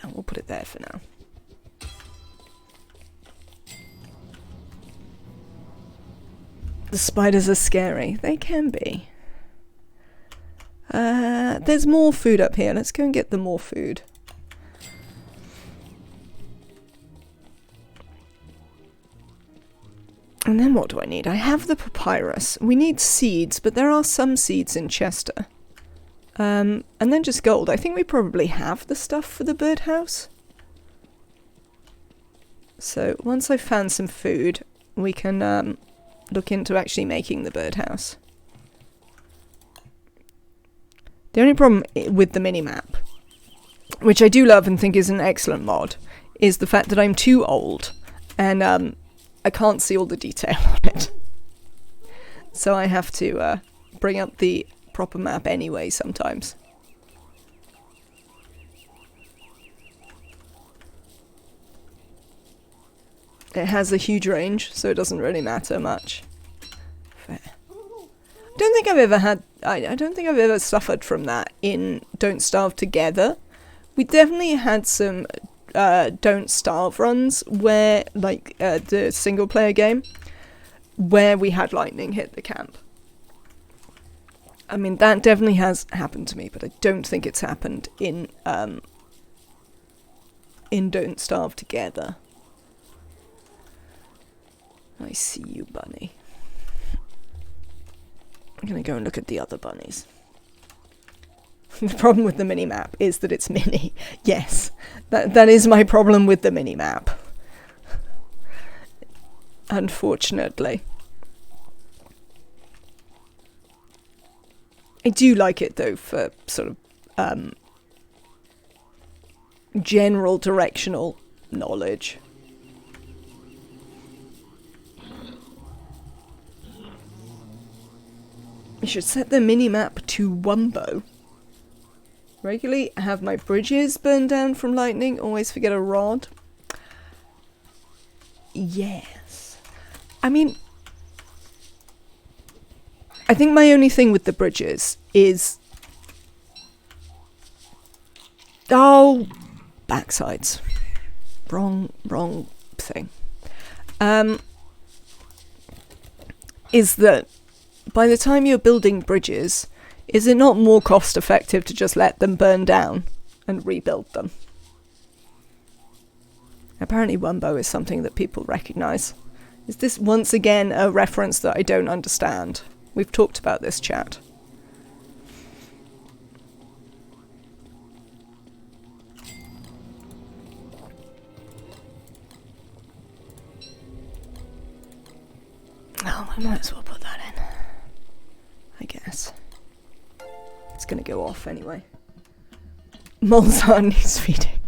No, we'll put it there for now. The spiders are scary. They can be. There's more food up here. Let's go and get the more food. And then what do I need? I have the papyrus. We need seeds, but there are some seeds in Chester. And then just gold. I think we probably have the stuff for the birdhouse. So once I've found some food, we can look into actually making the birdhouse. The only problem with the minimap, which I do love and think is an excellent mod, is the fact that I'm too old and I can't see all the detail on it. So I have to bring up the proper map anyway sometimes. It has a huge range, so it doesn't really matter much. Fair. I don't think I've ever suffered from that in Don't Starve Together. We definitely had some Don't Starve runs where, like the single player game, where we had lightning hit the camp. I mean, that definitely has happened to me, but I don't think it's happened in Don't Starve Together. I see you, bunny. I'm gonna go and look at the other bunnies. The problem with the mini-map is that it's mini. Yes, that is my problem with the mini-map. Unfortunately. I do like it though for sort of general directional knowledge. I should set the mini-map to Wumbo. Regularly have my bridges burned down from lightning. Always forget a rod. Yes. I mean, I think my only thing with the bridges is... Oh, backsides. Wrong thing. Is that by the time you're building bridges, is it not more cost effective to just let them burn down and rebuild them? Apparently Wumbo is something that people recognise. Is this once again a reference that I don't understand? We've talked about this, chat. Oh, I might as well put that in. I guess. It's gonna go off anyway. Molzar needs feeding.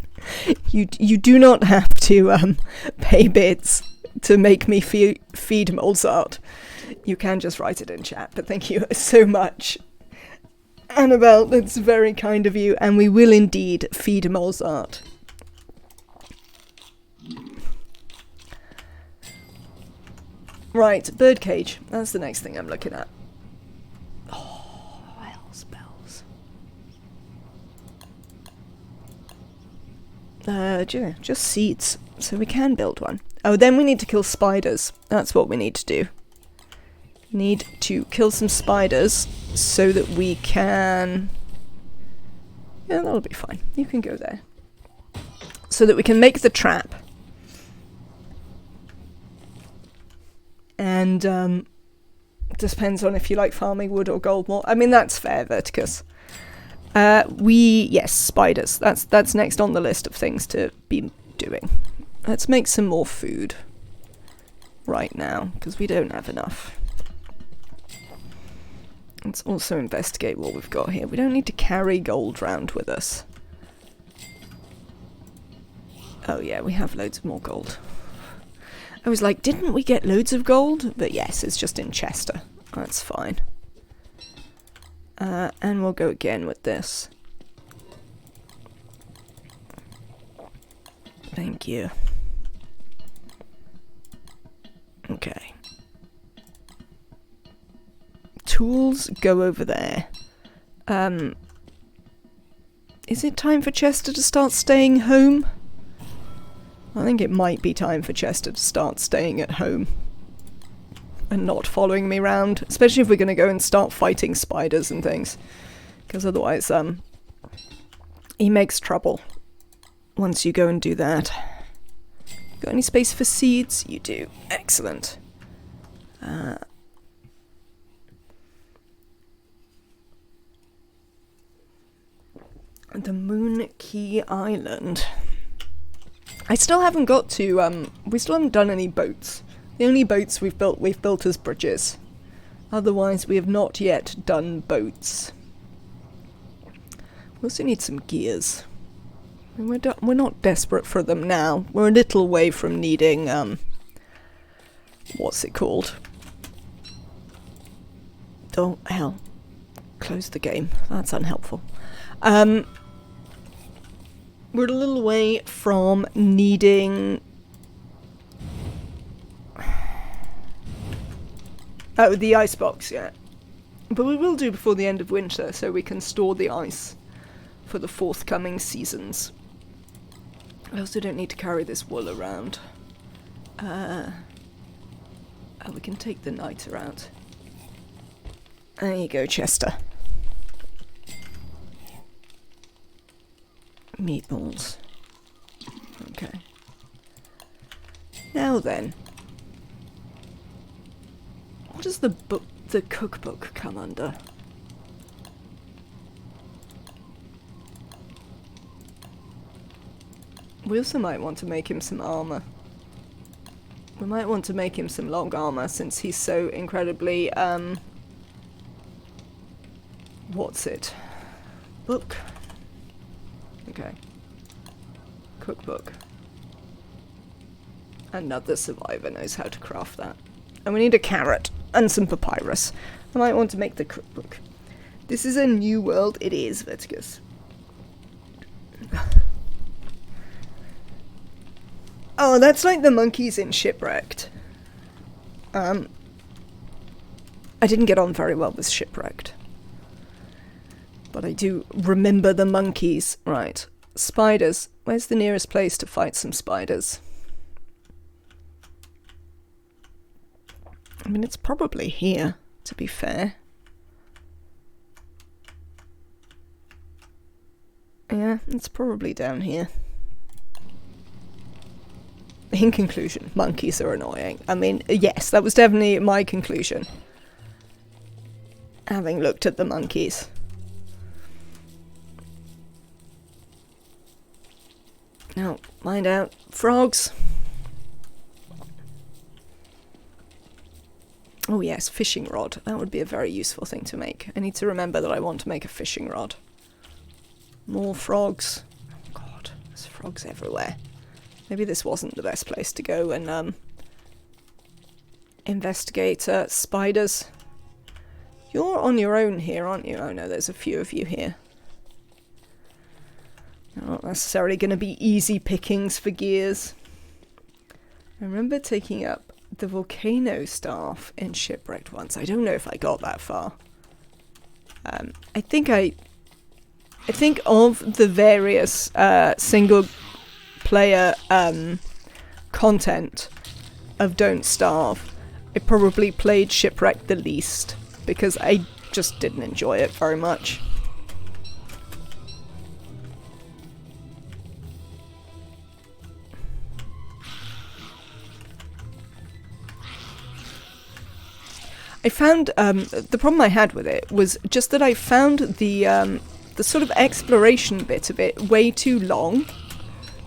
You do not have to pay bits to make me feed Molzart. You can just write it in chat, but thank you so much, Annabelle. That's very kind of you, and we will indeed feed Molzart. Right, birdcage. That's the next thing I'm looking at. Oh, bells. Just seeds, so we can build one. Oh, then we need to kill spiders. That's what we need to do. Need to kill some spiders so that we can... Yeah, that'll be fine. You can go there. So that we can make the trap. And depends on if you like farming wood or gold more. I mean, that's fair, Verticus. Yes, spiders. That's next on the list of things to be doing. Let's make some more food right now, because we don't have enough. Let's also investigate what we've got here. We don't need to carry gold round with us. Oh yeah, we have loads more gold. I was like, didn't we get loads of gold? But yes, it's just in Chester. That's fine. And we'll go again with this. Thank you. Okay. Tools go over there. Is it time for Chester to start staying home? I think it might be time for Chester to start staying at home and not following me around, especially if we're going to go and start fighting spiders and things, because otherwise he makes trouble once you go and do that. Got any space for seeds? You do. Excellent. The Moon Key Island. I still haven't got to, we still haven't done any boats. The only boats we've built as bridges. Otherwise, we have not yet done boats. We also need some gears. We're not desperate for them now. We're a little away from needing, what's it called? Oh, hell. Close the game. That's unhelpful. We're a little away from needing... Oh, the icebox, yeah. But we will do before the end of winter, so we can store the ice for the forthcoming seasons. I also don't need to carry this wool around. Oh, we can take the niter out. There you go, Chester. Meatballs. Okay. Now then. What does the cookbook come under? We also might want to make him some armor. We might want to make him some log armor since he's so incredibly, what's it? Book. Okay. Cookbook. Another survivor knows how to craft that. And we need a carrot and some papyrus. I might want to make the cookbook. This is a new world. It is, Vertigus. Oh, that's like the monkeys in Shipwrecked. I didn't get on very well with Shipwrecked. But I do remember the monkeys. Right. Spiders. Where's the nearest place to fight some spiders? I mean, it's probably here, to be fair. Yeah, it's probably down here. In conclusion, monkeys are annoying. I mean, yes, that was definitely my conclusion. Having looked at the monkeys. Now, find out. Frogs. Oh yes, fishing rod. That would be a very useful thing to make. I need to remember that I want to make a fishing rod. More frogs. Oh god, there's frogs everywhere. Maybe this wasn't the best place to go and investigate spiders. You're on your own here, aren't you? Oh no, there's a few of you here. Not necessarily going to be easy pickings for gears. I remember taking up the volcano staff in Shipwrecked once. I don't know if I got that far. I think of the various single player content of Don't Starve, I probably played Shipwrecked the least because I just didn't enjoy it very much. I found the problem I had with it was just that I found the sort of exploration bit of it way too long.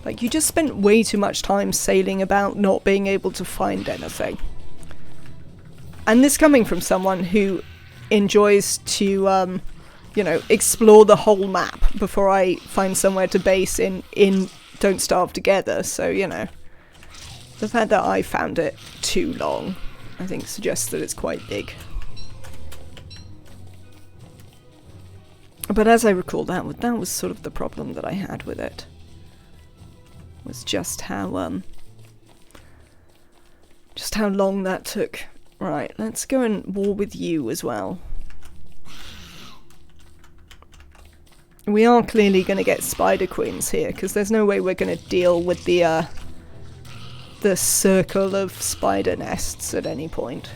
Like, you just spent way too much time sailing about not being able to find anything. And this coming from someone who enjoys to, you know, explore the whole map before I find somewhere to base in Don't Starve Together. So, you know, the fact that I found it too long, I think, suggests that it's quite big. But as I recall, that was sort of the problem that I had with it. Was just how long that took. Right, let's go and war with you as well. We are clearly going to get spider queens here, because there's no way we're going to deal with the circle of spider nests at any point.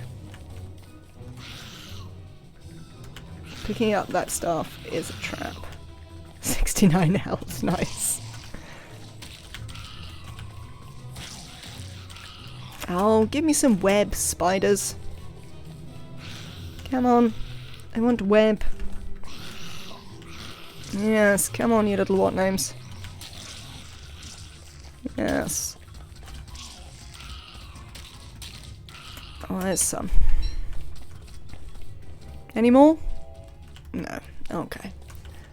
Picking up that staff is a trap. 69 health, nice. Oh, give me some web, spiders. Come on. I want web. Yes, come on, you little what names. Yes. Oh, there's some. Any more? No. Okay.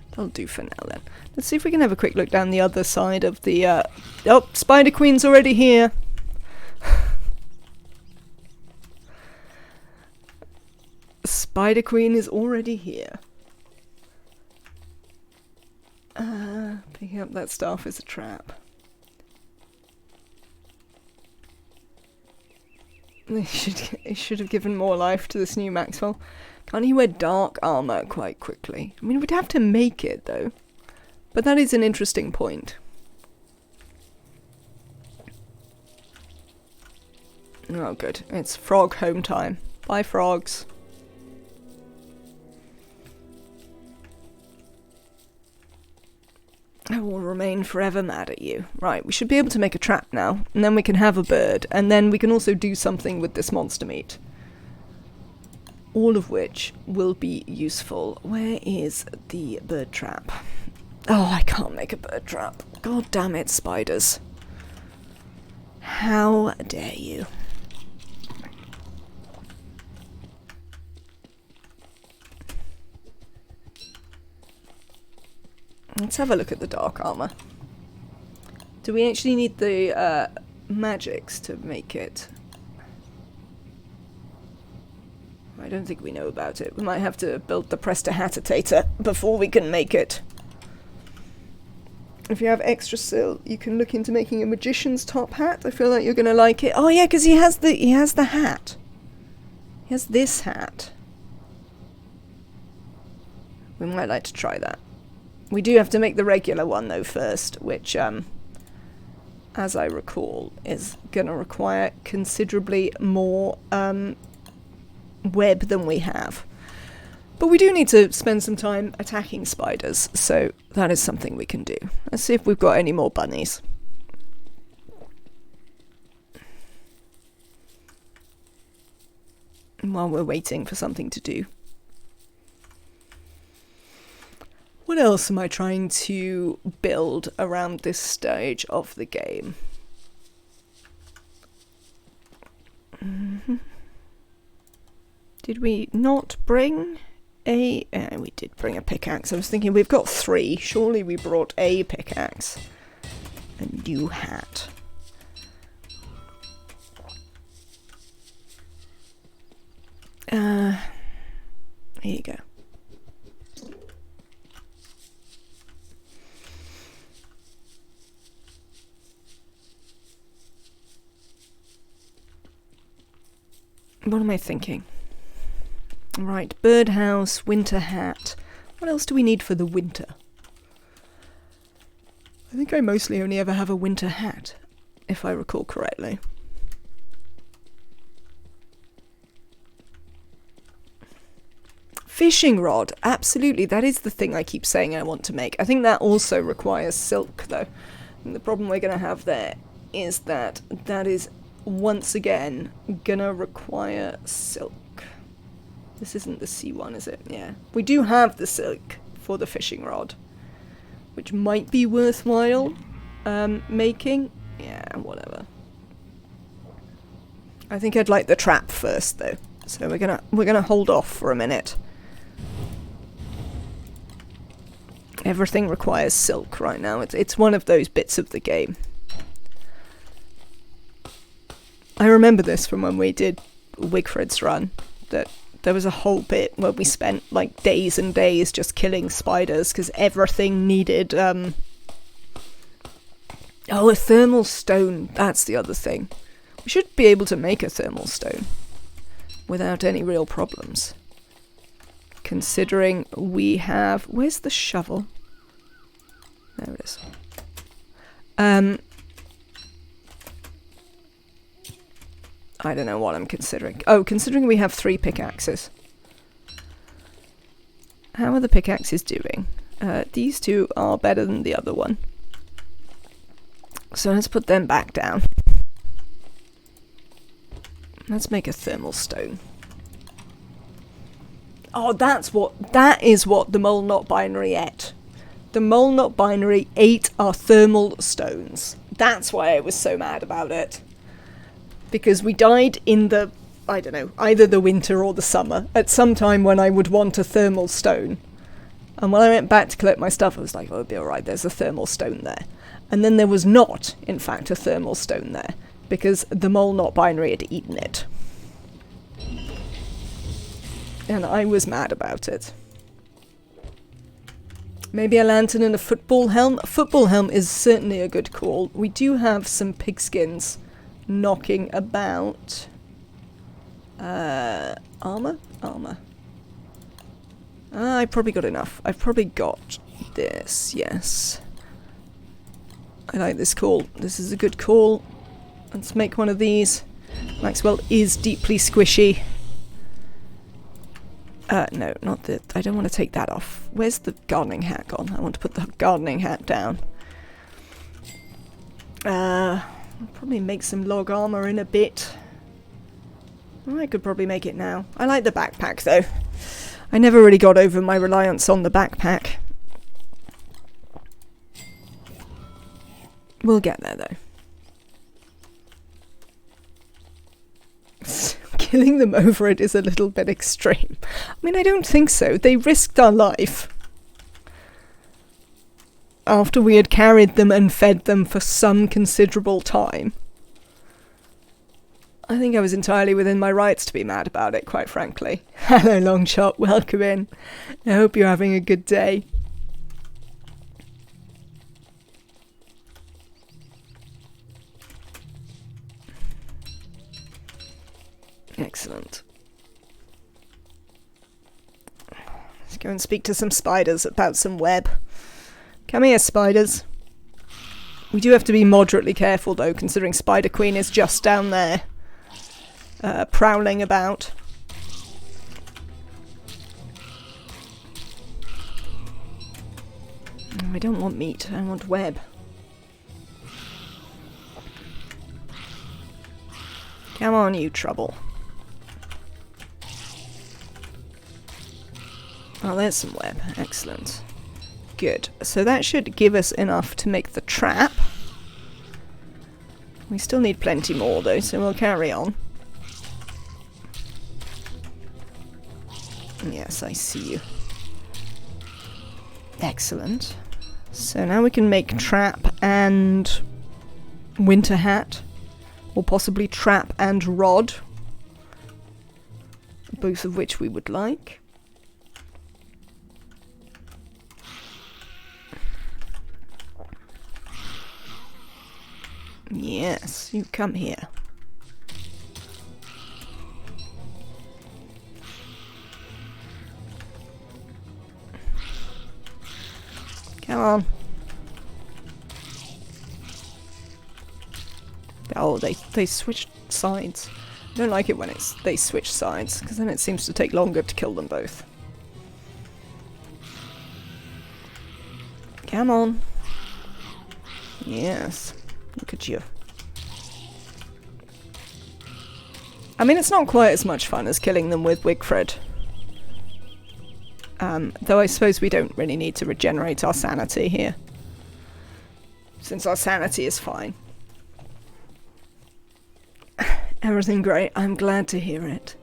That'll do for now then. Let's see if we can have a quick look down the other side of the, Oh, Spider Queen's already here! Spider Queen is already here. Picking up that staff is a trap. They should have given more life to this new Maxwell. Can't he wear dark armor quite quickly? I mean, we'd have to make it, though. But that is an interesting point. Oh, good. It's frog home time. Bye, frogs. I will remain forever mad at you. Right, we should be able to make a trap now, and then we can have a bird, and then we can also do something with this monster meat. All of which will be useful. Where is the bird trap? Oh, I can't make a bird trap. God damn it, spiders. How dare you? Let's have a look at the dark armor. Do we actually need the magics to make it? I don't think we know about it. We might have to build the Prestihatitator before we can make it. If you have extra sil, you can look into making a magician's top hat. I feel like you're gonna like it. Oh yeah, because he has the hat. He has this hat. We might like to try that. We do have to make the regular one though first, which as I recall is gonna require considerably more web than we have. But we do need to spend some time attacking spiders, so that is something we can do. Let's see if we've got any more bunnies. While we're waiting for something to do. What else am I trying to build around this stage of the game? Did we not bring a... we did bring a pickaxe. I was thinking we've got 3. Surely we brought a pickaxe. A new hat. Here you go. What am I thinking? Right, birdhouse, winter hat. What else do we need for the winter? I think I mostly only ever have a winter hat, if I recall correctly. Fishing rod, absolutely. That is the thing I keep saying I want to make. I think that also requires silk, though. And the problem we're going to have there is that that is once again gonna require silk. This isn't the C1, is it? Yeah. We do have the silk for the fishing rod, which might be worthwhile making. Yeah, whatever. I think I'd like the trap first though. So we're gonna hold off for a minute. Everything requires silk right now. It's one of those bits of the game. I remember this from when we did Wigfred's run, that there was a whole bit where we spent like days and days just killing spiders because everything needed oh, a thermal stone. That's the other thing. We should be able to make a thermal stone without any real problems, considering we have... Where's the shovel? There it is. I don't know what I'm considering. Oh, considering we have 3 pickaxes. How are the pickaxes doing? These 2 are better than the other one. So let's put them back down. Let's make a thermal stone. Oh, that is what the mole not binary ate. The mole not binary ate our thermal stones. That's why I was so mad about it. Because we died in the, I don't know, either the winter or the summer, at some time when I would want a thermal stone. And when I went back to collect my stuff, I was like, oh, it'll be alright, there's a thermal stone there. And then there was not, in fact, a thermal stone there, because the mole not binary had eaten it. And I was mad about it. Maybe a lantern and a football helm? A football helm is certainly a good call. We do have some pigskins knocking about. Armor? Armor. I probably got enough. I've probably got this, yes. I like this call. This is a good call. Let's make one of these. Maxwell is deeply squishy. No, not the... I don't want to take that off. Where's the gardening hat gone? I want to put the gardening hat down. I'll probably make some log armor in a bit. Oh, I could probably make it now. I like the backpack, though. I never really got over my reliance on the backpack. We'll get there, though. Killing them over it is a little bit extreme. I mean, I don't think so. They risked our life. After we had carried them and fed them for some considerable time. I think I was entirely within my rights to be mad about it, quite frankly. Hello, Longshot. Welcome in. I hope you're having a good day. Excellent. Let's go and speak to some spiders about some web. Come here, spiders. We do have to be moderately careful, though, considering Spider Queen is just down there, prowling about. I don't want meat, I want web. Come on, you trouble. Oh, there's some web. Excellent. Good. So that should give us enough to make the trap. We still need plenty more, though, so we'll carry on. Yes, I see you. Excellent. So now we can make trap and winter hat. Or possibly trap and rod. Both of which we would like. Yes, you come here. Come on. Oh, they switched sides. I don't like it when they switch sides, because then it seems to take longer to kill them both. Come on. Yes. Look at you. I mean, it's not quite as much fun as killing them with Wigfred. Though I suppose we don't really need to regenerate our sanity here. Since our sanity is fine. Everything great. I'm glad to hear it.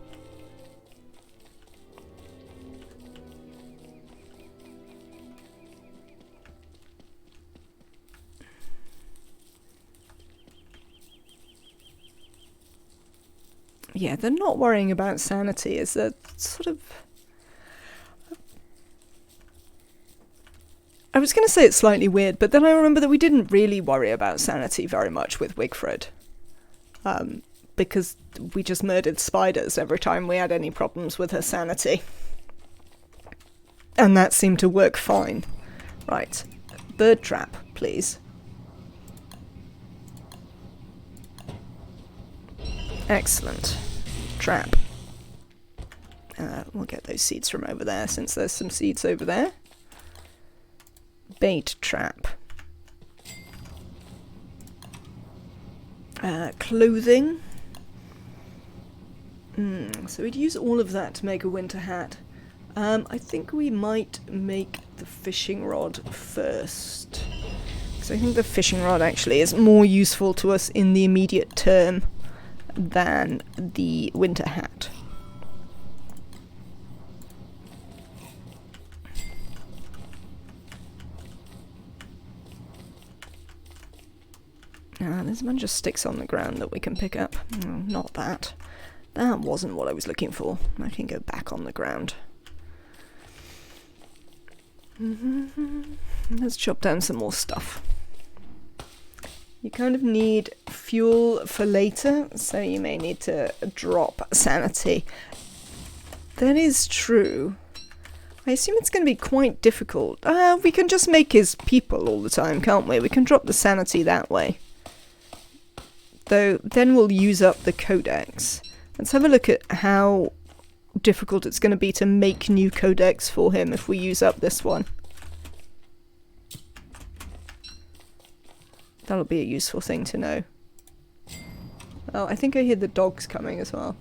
Yeah, they're not worrying about sanity is a sort of... I was going to say it's slightly weird, but then I remember that we didn't really worry about sanity very much with Wigfred. Because we just murdered spiders every time we had any problems with her sanity. And that seemed to work fine. Right. Bird trap, please. Excellent. Trap. We'll get those seeds from over there, since there's some seeds over there. Bait trap. Clothing. So we'd use all of that to make a winter hat. I think we might make the fishing rod first. Because I think the fishing rod actually is more useful to us in the immediate term than the winter hat. There's a bunch of sticks on the ground that we can pick up. No, not that. That wasn't what I was looking for. I can go back on the ground. Let's chop down some more stuff. You kind of need fuel for later, so you may need to drop sanity. That is true. I assume it's going to be quite difficult. We can just make his people all the time, can't we? We can drop the sanity that way. Though, then we'll use up the codex. Let's have a look at how difficult it's going to be to make new codex for him if we use up this one. That'll be a useful thing to know. Oh, I think I hear the dogs coming as well.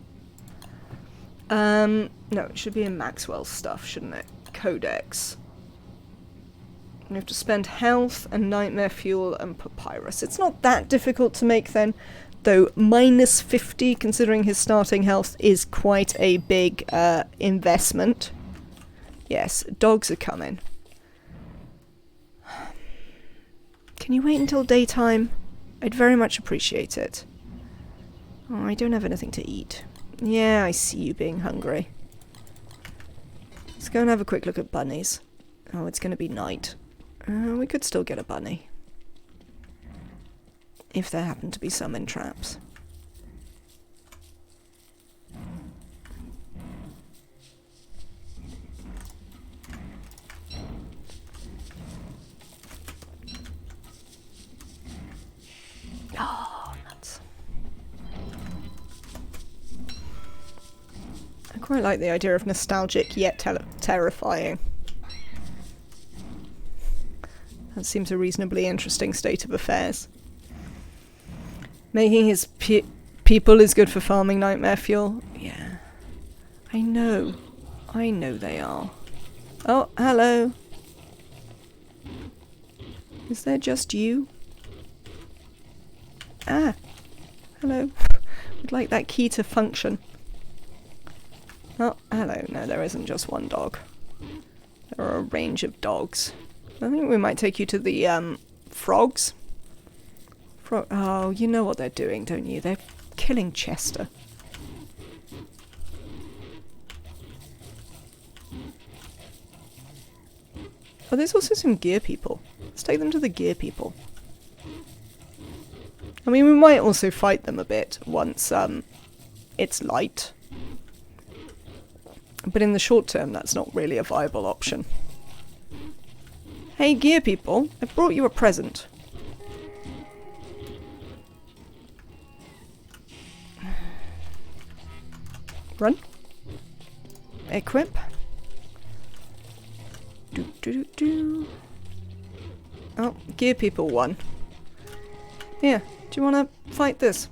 No, it should be in Maxwell's stuff, shouldn't it? Codex. You have to spend health and nightmare fuel and papyrus. It's not that difficult to make then, though minus 50, considering his starting health, is quite a big investment. Yes, dogs are coming. Can you wait until daytime? I'd very much appreciate it. Oh, I don't have anything to eat. Yeah, I see you being hungry. Let's go and have a quick look at bunnies. Oh, it's going to be night. We could still get a bunny. If there happen to be some in traps. Oh, nuts. I quite like the idea of nostalgic yet terrifying. That seems a reasonably interesting state of affairs. Making his people is good for farming nightmare fuel. Yeah. I know. I know they are. Oh, hello. Is there just you? Ah. Hello. Would like that key to function. Oh, hello. No, there isn't just one dog. There are a range of dogs. I think we might take you to the, frogs. Oh, you know what they're doing, don't you? They're killing Chester. Oh, there's also some gear people. Let's take them to the gear people. I mean, we might also fight them a bit once, it's light. But in the short term, that's not really a viable option. Hey, gear people, I've brought you a present. Run. Equip. Oh, gear people won. Here, do you want to fight this?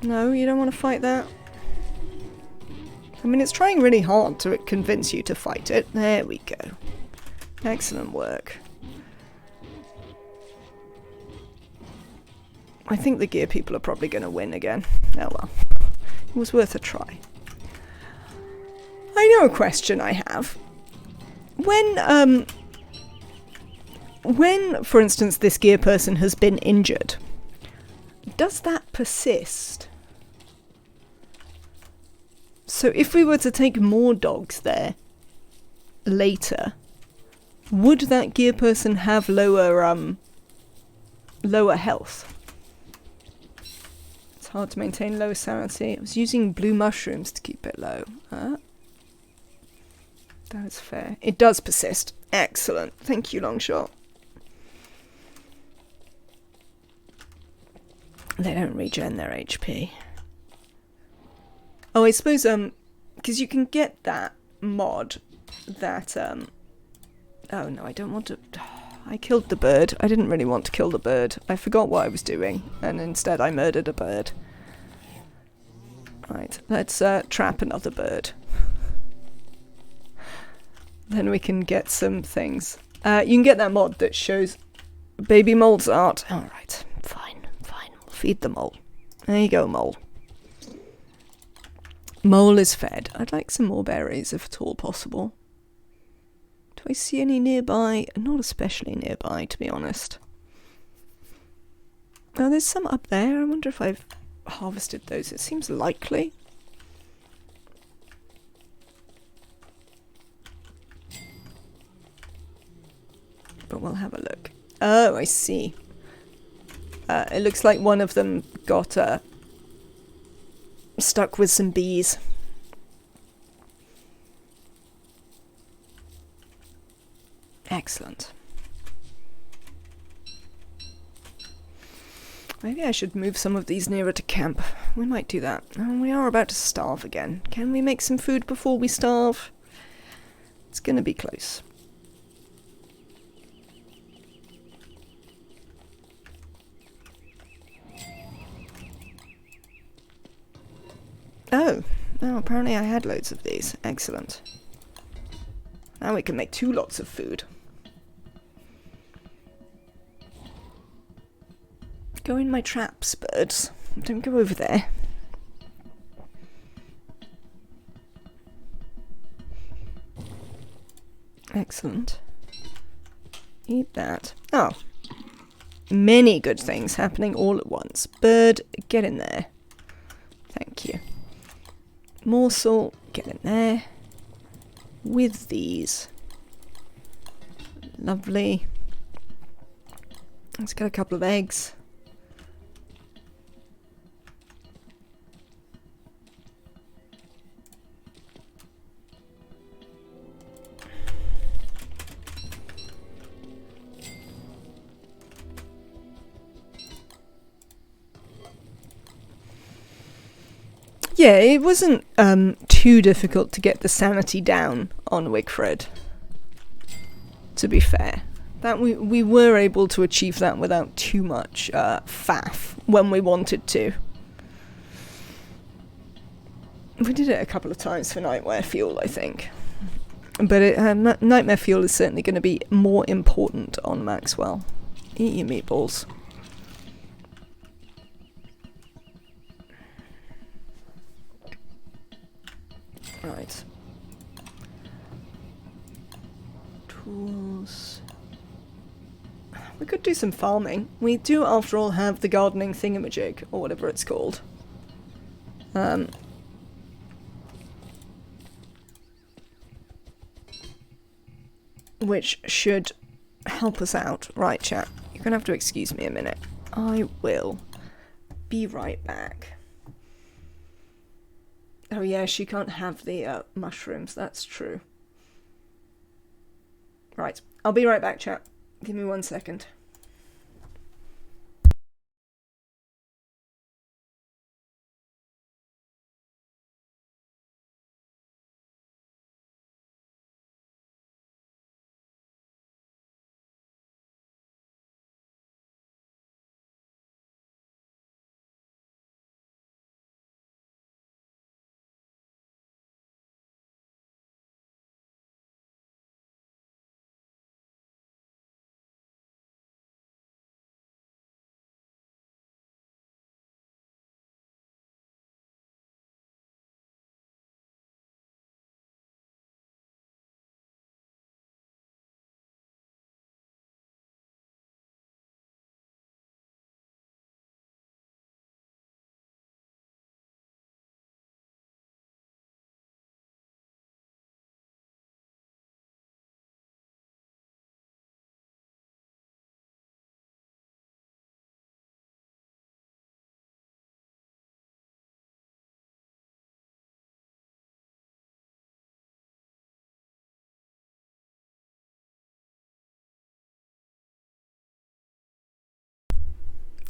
No, you don't want to fight that? I mean, it's trying really hard to convince you to fight it. There we go. Excellent work. I think the gear people are probably going to win again. Oh well. It was worth a try. I know a question I have. When, for instance, this gear person has been injured, does that persist? So if we were to take more dogs there later, would that gear person have lower health? It's hard to maintain low sanity. I was using blue mushrooms to keep it low. That's fair. It does persist. Excellent. Thank you, Longshot. They don't regen their HP. Oh, I suppose, because you can get that mod that, oh no, I don't want to... I killed the bird. I didn't really want to kill the bird. I forgot what I was doing, and instead I murdered a bird. Right, let's trap another bird. Then we can get some things. You can get that mod that shows baby mole's art. Alright, fine, fine. We'll feed the mole. There you go, mole. Mole is fed. I'd like some more berries, if at all possible. Do I see any nearby? Not especially nearby, to be honest. Oh, there's some up there. I wonder if I've harvested those. It seems likely. But we'll have a look. Oh, I see. It looks like one of them got stuck with some bees. Excellent. Maybe I should move some of these nearer to camp. We might do that. Oh, we are about to starve again. Can we make some food before we starve? It's gonna be close. Oh, apparently I had loads of these. Excellent. Now we can make 2 lots of food. Go in my traps, birds. Don't go over there. Excellent. Eat that. Oh. Many good things happening all at once. Bird, get in there. Thank you. Morsel, get in there. With these. Lovely. Let's get a couple of eggs. Yeah, it wasn't too difficult to get the sanity down on Wigfred, to be fair. That we were able to achieve that without too much faff when we wanted to. We did it a couple of times for Nightmare Fuel, I think. But Nightmare Fuel is certainly going to be more important on Maxwell. Eat your meatballs. Right. Tools. We could do some farming. We do, after all, have the gardening thingamajig, or whatever it's called. Which should help us out. Right, chat. You're gonna have to excuse me a minute. I will be right back. Oh yeah, she can't have the mushrooms, that's true. Right, I'll be right back, chat. Give me 1 second.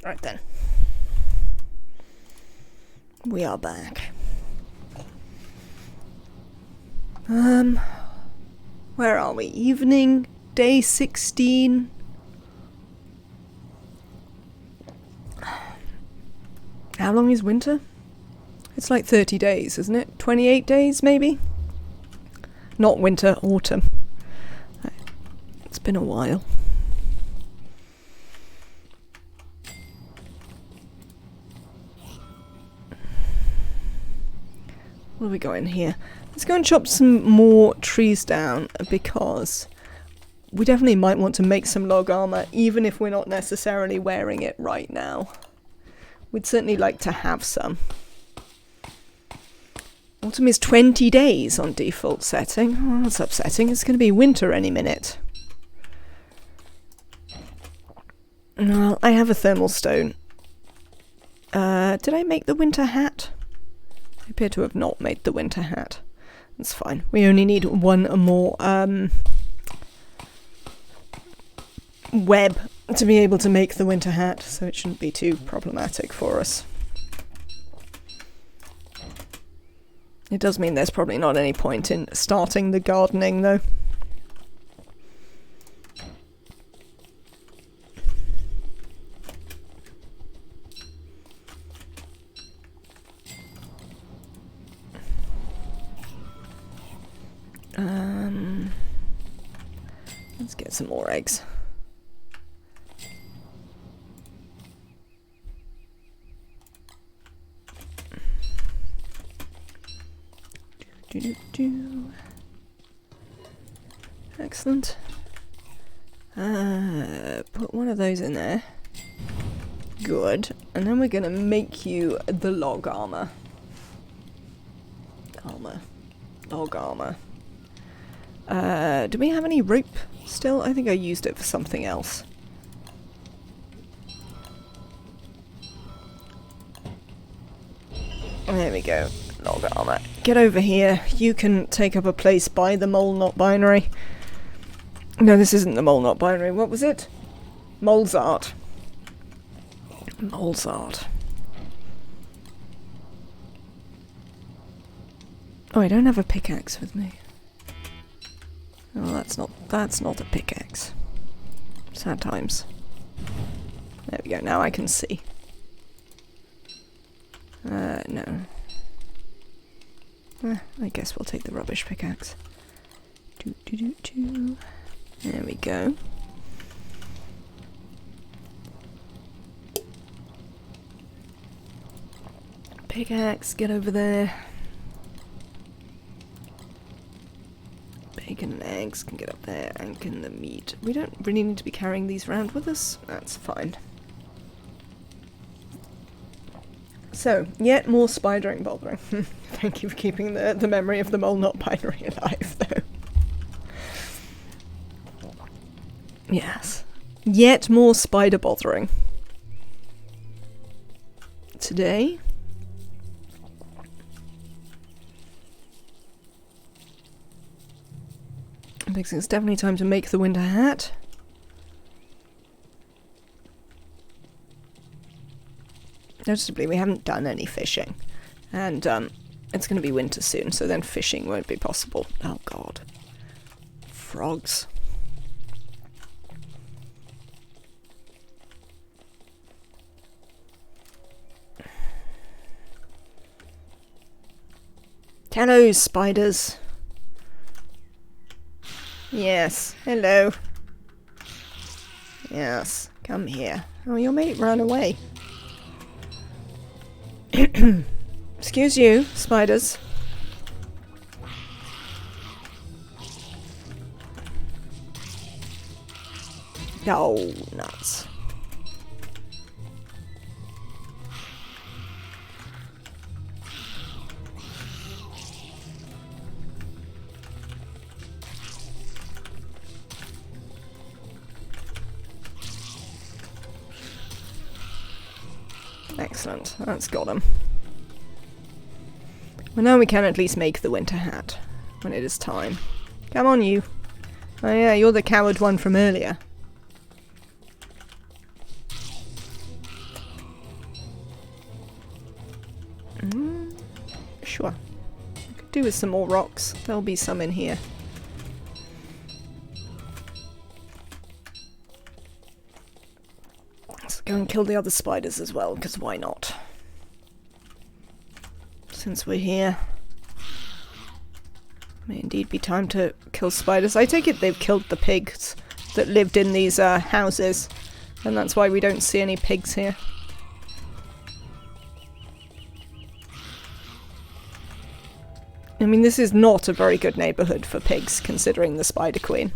Right then. We are back. Where are we? Evening, day 16. How long is winter? It's like 30 days, isn't it? 28 days, maybe? Not winter, autumn. It's been a while. What do we got in here? Let's go and chop some more trees down, because we definitely might want to make some log armor, even if we're not necessarily wearing it right now. We'd certainly like to have some. Autumn is 20 days on default setting. Oh, that's upsetting. It's going to be winter any minute. Well, I have a thermal stone. Did I make the winter hat? I appear to have not made the winter hat. That's fine. We only need one more web to be able to make the winter hat, so it shouldn't be too problematic for us. It does mean there's probably not any point in starting the gardening, though. get some more eggs. Excellent. Put one of those in there. Good. And then we're going to make you the log armor. Log armor. Do we have any rope still? I think I used it for something else. There we go. Log armor. Get over here. You can take up a place by the mole not binary. No, this isn't the mole not binary. What was it? Molesart. Molesart. Oh, I don't have a pickaxe with me. Oh, that's not a pickaxe. Sad times. There we go. Now I can see. No. I guess we'll take the rubbish pickaxe. There we go. Pickaxe, get over there. Bacon and eggs can get up there, and can the meat. We don't really need to be carrying these around with us. That's fine. So, yet more spidering bothering. Thank you for keeping the memory of the mole not binary alive, though. Yes. Yet more spider bothering. Today. I think it's definitely time to make the winter hat. Noticeably, we haven't done any fishing. And it's going to be winter soon, so then fishing won't be possible. Oh god. Frogs. Hello, spiders. Yes, hello. Yes, come here. Oh, your mate ran away. Excuse you, spiders. Oh, nuts. Excellent, that's got him. Well, now we can at least make the winter hat when it is time. Come on, you. Oh yeah, you're the coward one from earlier. Sure. I could do with some more rocks. There'll be some in here. Let's go and kill the other spiders as well, because why not? Since we're here. May indeed be time to kill spiders. I take it they've killed the pigs that lived in these houses, and that's why we don't see any pigs here. I mean, this is not a very good neighbourhood for pigs, considering the Spider Queen.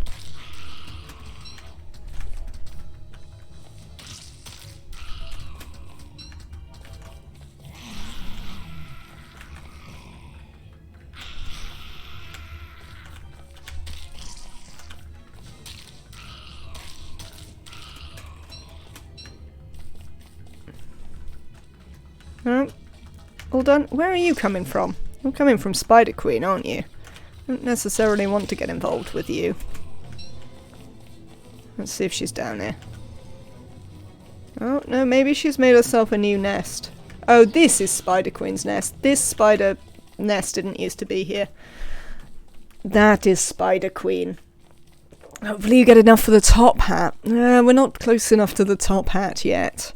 All done. Where are you coming from? You're coming from Spider Queen, aren't you? I don't necessarily want to get involved with you. Let's see if she's down here. Oh, no, maybe she's made herself a new nest. Oh, this is Spider Queen's nest. This spider nest didn't used to be here. That is Spider Queen. Hopefully you get enough for the top hat. We're not close enough to the top hat yet.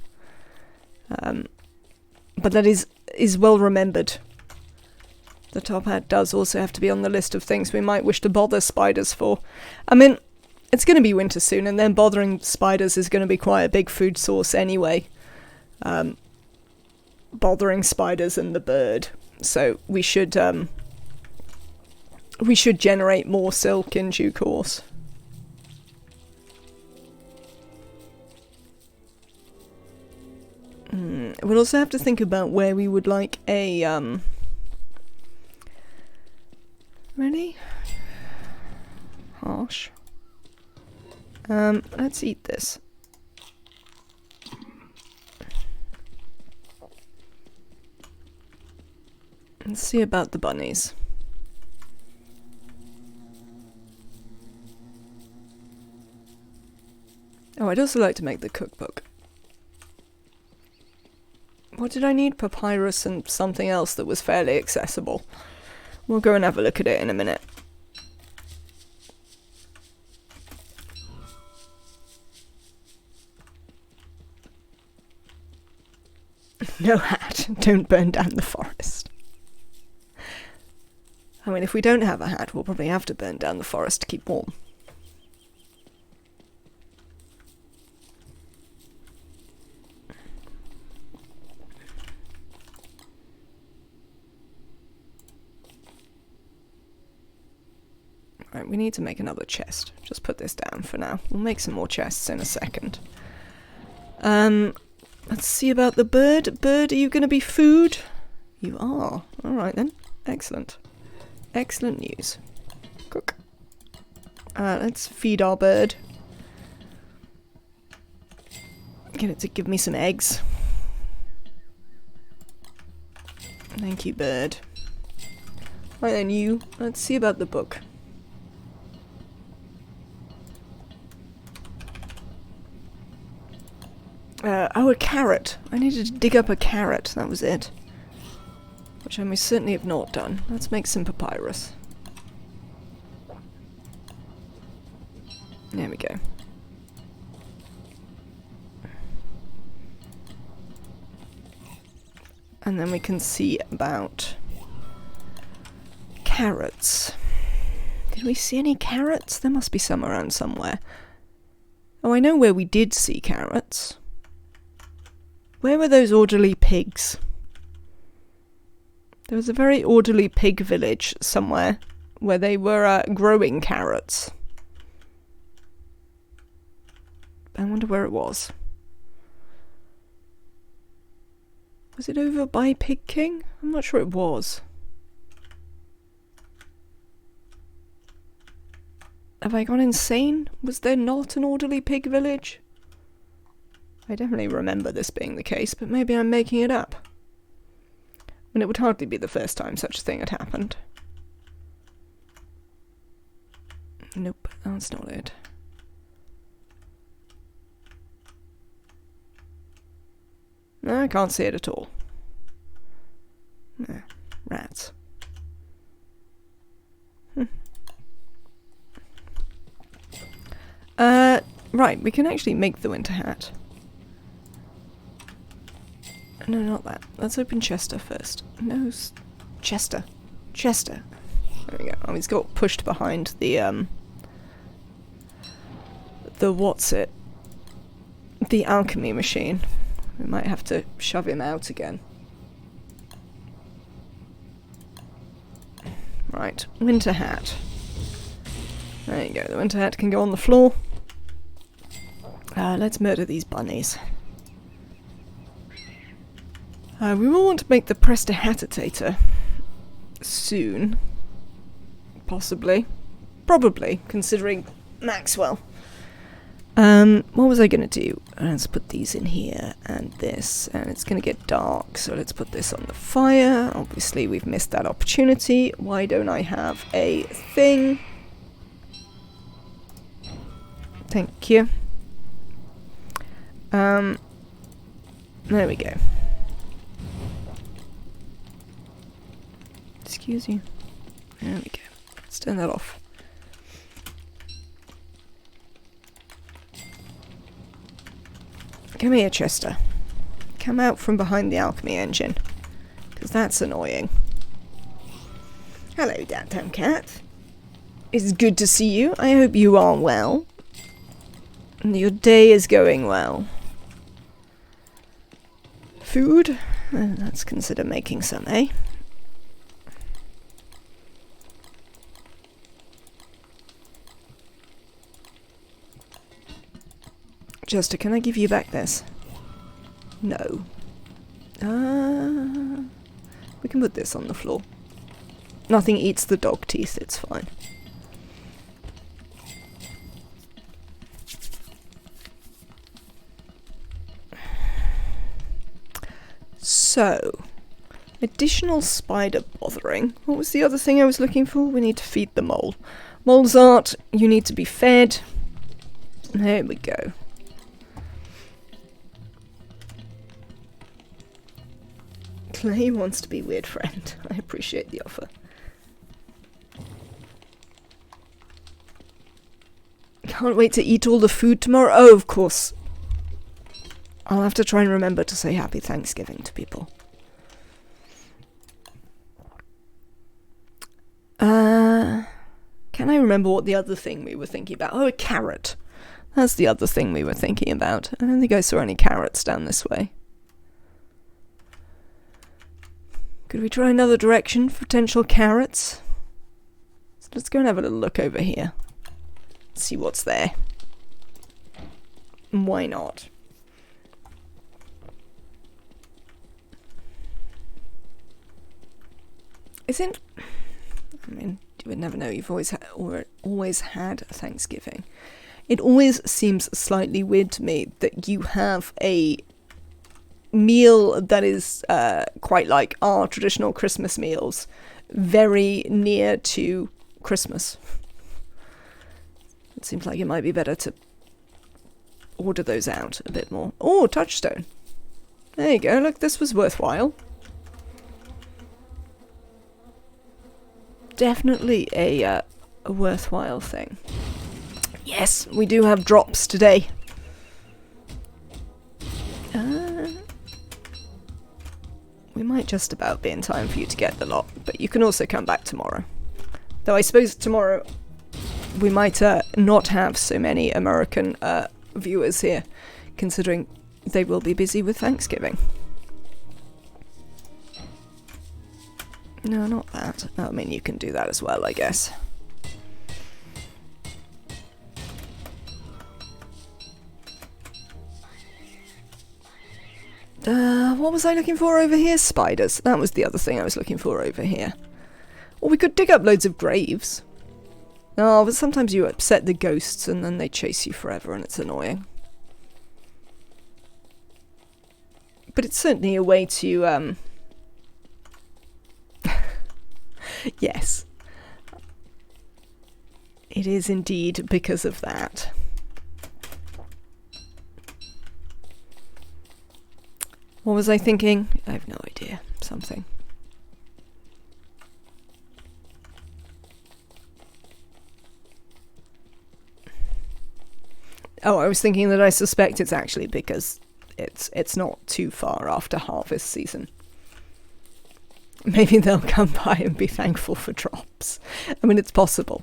But that is well remembered. The top hat does also have to be on the list of things we might wish to bother spiders for. I mean, it's going to be winter soon, and then bothering spiders is going to be quite a big food source anyway. Bothering spiders and the bird. So we should generate more silk in due course. We'll also have to think about where we would like a ready? Harsh. Let's eat this. Let's see about the bunnies. Oh, I'd also like to make the cookbook. What did I need? Papyrus and something else that was fairly accessible. We'll go and have a look at it in a minute. No hat. Don't burn down the forest. I mean, if we don't have a hat, we'll probably have to burn down the forest to keep warm. Right, we need to make another chest. Just put this down for now. We'll make some more chests in a second. Let's see about the bird. Bird, are you going to be food? You are. Alright then. Excellent. Excellent news. Cook. Let's feed our bird. Get it to give me some eggs. Thank you, bird. Right then, you. Let's see about the book. Oh, a carrot. I needed to dig up a carrot. That was it. Which I may certainly have not done. Let's make some papyrus. There we go. And then we can see about carrots. Did we see any carrots? There must be some around somewhere. Oh, I know where we did see carrots. Where were those orderly pigs? There was a very orderly pig village somewhere where they were growing carrots. I wonder where it was. Was it over by Pig King? I'm not sure it was. Have I gone insane? Was there not an orderly pig village? I definitely remember this being the case, but maybe I'm making it up. And it would hardly be the first time such a thing had happened. Nope, that's not it. No, I can't see it at all. Rats. Right, we can actually make the winter hat. No, not that. Let's open Chester first. No, Chester. Chester. There we go. Oh, he's got pushed behind the what's it? The alchemy machine. We might have to shove him out again. Right, winter hat. There you go. The winter hat can go on the floor. Let's murder these bunnies. We will want to make the prestidigitator soon. Possibly. Probably, considering Maxwell. What was I going to do? Let's put these in here and this, and it's going to get dark, so let's put this on the fire. Obviously, we've missed that opportunity. Why don't I have a thing? Thank you. There we go. Excuse you. There we go. Let's turn that off. Come here, Chester. Come out from behind the alchemy engine. Because that's annoying. Hello, Downtown Cat. It's good to see you. I hope you are well. Your day is going well. Food? Let's consider making some, eh? Jester, can I give you back this? No. We can put this on the floor. Nothing eats the dog teeth, it's fine. So, additional spider bothering. What was the other thing I was looking for? We need to feed the mole. Moles art, you need to be fed. There we go. Clay wants to be weird friend. I appreciate the offer. Can't wait to eat all the food tomorrow. Oh, of course. I'll have to try and remember to say Happy Thanksgiving to people. Can I remember what the other thing we were thinking about? Oh, a carrot. That's the other thing we were thinking about. I don't think I saw any carrots down this way. Could we try another direction for potential carrots? So let's go and have a little look over here. See what's there. Why not? Isn't... I mean, you would never know. You've always had Thanksgiving. It always seems slightly weird to me that you have a meal that is quite like our traditional Christmas meals, very near to Christmas. It seems like it might be better to order those out a bit more. Oh, touchstone. There you go. Look, this was worthwhile. Definitely a worthwhile thing. Yes, we do have drops today. We might just about be in time for you to get the lot, but you can also come back tomorrow. Though I suppose tomorrow we might not have so many American viewers here, considering they will be busy with Thanksgiving. No, not that. I mean, you can do that as well, I guess. What was I looking for over here? Spiders. That was the other thing I was looking for over here. Or we could dig up loads of graves. Oh, but sometimes you upset the ghosts and then they chase you forever and it's annoying. But it's certainly a way to, yes. It is indeed because of that. What was I thinking? I have no idea. Something. Oh, I was thinking that I suspect it's actually because it's not too far after harvest season. Maybe they'll come by and be thankful for drops. I mean, it's possible.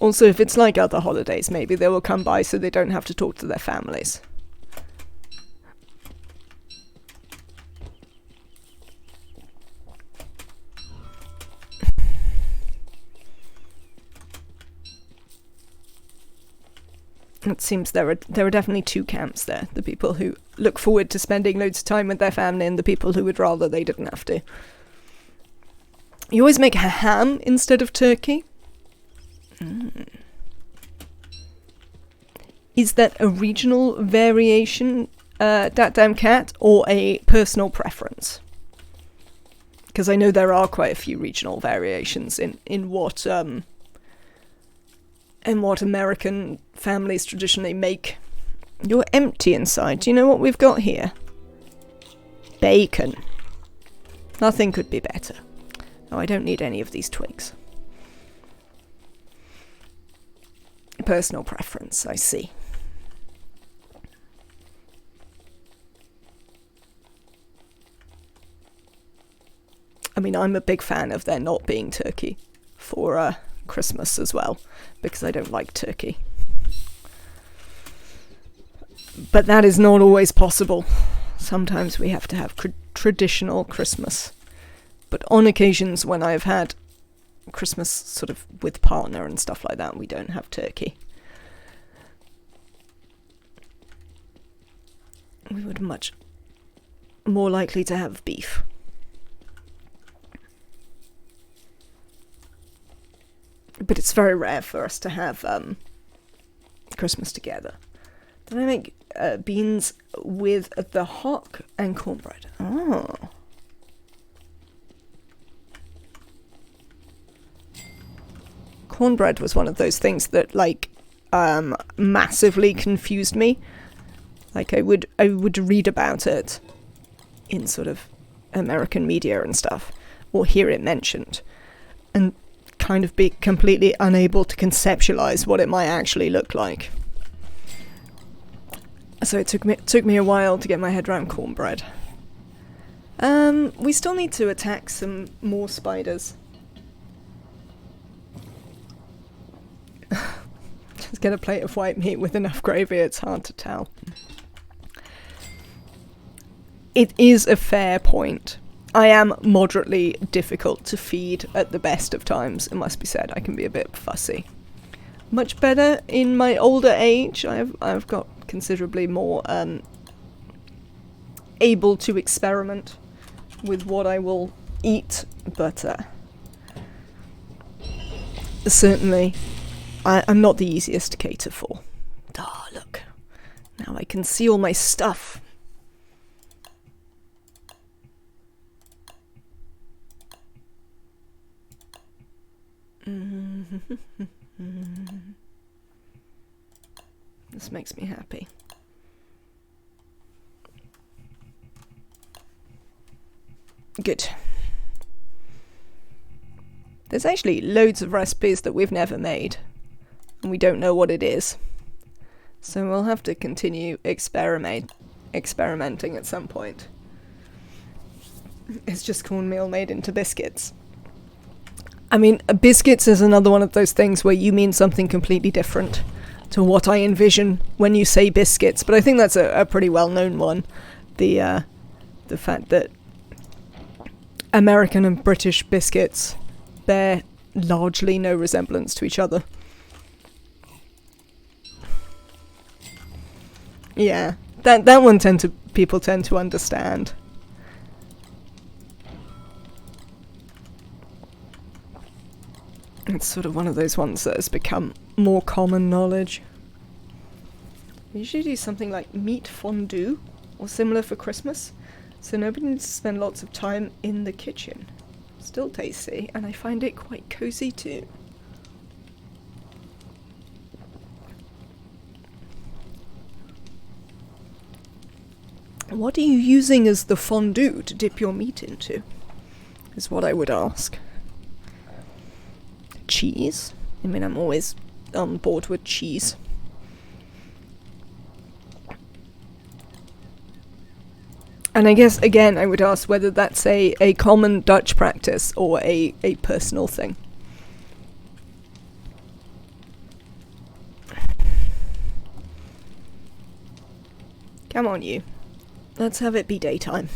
Also, if it's like other holidays, maybe they will come by so they don't have to talk to their families. It seems there are definitely two camps there. The people who look forward to spending loads of time with their family and the people who would rather they didn't have to. You always make a ham instead of turkey. Is that a regional variation, Dat Damn Cat, or a personal preference? Because I know there are quite a few regional variations in what American families traditionally make. You're empty inside. Do you know what we've got here? Bacon. Nothing could be better. Oh, I don't need any of these twigs. Personal preference, I see. I mean, I'm a big fan of there not being turkey for Christmas as well, because I don't like turkey. But that is not always possible. Sometimes we have to have traditional Christmas. But on occasions when I've had Christmas sort of with partner and stuff like that, we don't have turkey. We would much more likely to have beef. But it's very rare for us to have Christmas together. Then I make beans with the hock and cornbread. Oh. Cornbread was one of those things that, like, massively confused me. Like, I would read about it in sort of American media and stuff, or hear it mentioned, and kind of be completely unable to conceptualize what it might actually look like. So it took me a while to get my head around cornbread. We still need to attack some more spiders. Just get a plate of white meat with enough gravy, it's hard to tell. It is a fair point. I am moderately difficult to feed at the best of times, it must be said. I can be a bit fussy. Much better in my older age. I've got considerably more able to experiment with what I will eat, but certainly I'm not the easiest to cater for. Ah, look. Now I can see all my stuff. This makes me happy. Good. There's actually loads of recipes that we've never made, and we don't know what it is. So we'll have to continue experimenting at some point. It's just cornmeal made into biscuits. I mean, biscuits is another one of those things where you mean something completely different to what I envision when you say biscuits, but I think that's a pretty well-known one. The fact that American and British biscuits bear largely no resemblance to each other. Yeah, that one people tend to understand. It's sort of one of those ones that has become more common knowledge. We usually do something like meat fondue or similar for Christmas, so nobody needs to spend lots of time in the kitchen. Still tasty, and I find it quite cozy too. What are you using as the fondue to dip your meat into? Is what I would ask. Cheese? I mean, I'm always on board with cheese. And I guess, again, I would ask whether that's a common Dutch practice or a personal thing. Come on, you. Let's have it be daytime.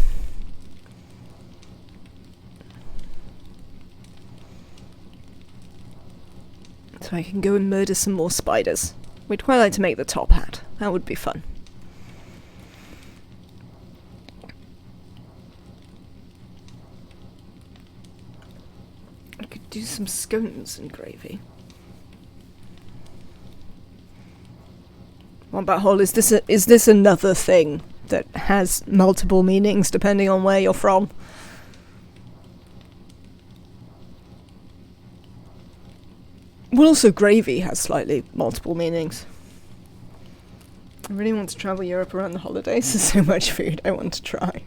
So I can go and murder some more spiders. We'd quite like to make the top hat. That would be fun. I could do some scones and gravy. What about Hall? Is this another thing that has multiple meanings depending on where you're from? Well, also gravy has slightly multiple meanings. I really want to travel Europe around the holidays. There's so much food I want to try.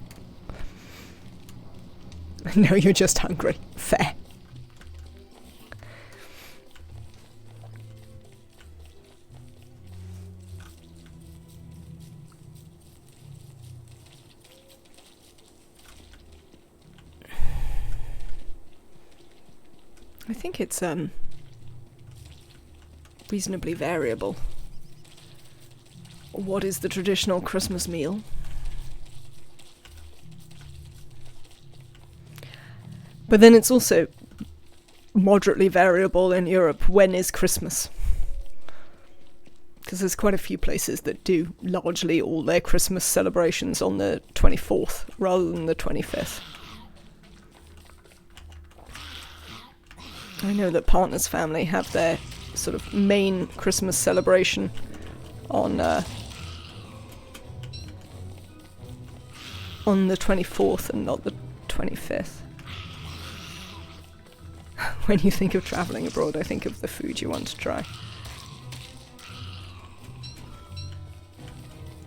I know you're just hungry. Fair. I think it's reasonably variable. what is the traditional Christmas meal. But then it's also moderately variable in Europe. When is Christmas? Because there's quite a few places that do largely all their Christmas celebrations on the 24th rather than the 25th. I know that Partner's family have their sort of main Christmas celebration on the 24th and not the 25th. When you think of travelling abroad, I think of the food you want to try.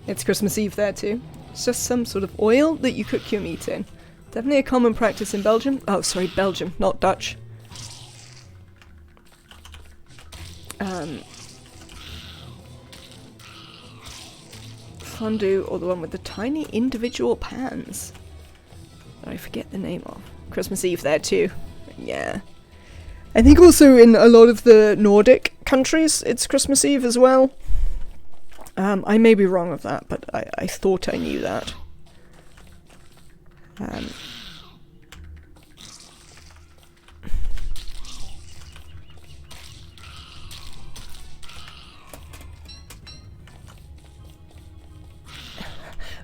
It's Christmas Eve there too. It's just some sort of oil that you cook your meat in. Definitely a common practice in Belgium. Oh, sorry, Belgium, not Dutch. Fondue, or the one with the tiny individual pans that I forget the name of. Christmas Eve there too. Yeah. I think also in a lot of the Nordic countries it's Christmas Eve as well. I may be wrong of that, but I thought I knew that.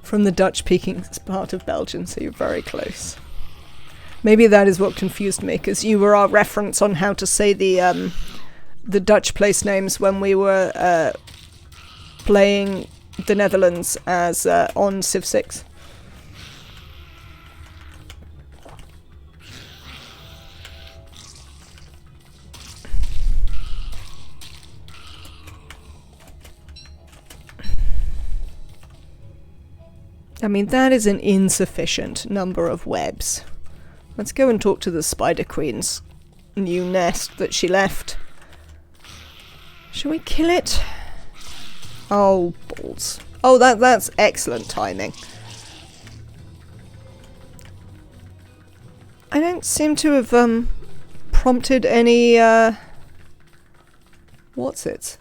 From the Dutch-speaking part of Belgium, so you're very close. Maybe that is what confused me, because you were our reference on how to say the Dutch place names when we were playing the Netherlands as on Civ 6. I mean, that is an insufficient number of webs. Let's go and talk to the Spider Queen's new nest that she left. Shall we kill it? Oh, balls. Oh, that's excellent timing. I don't seem to have prompted any what's it?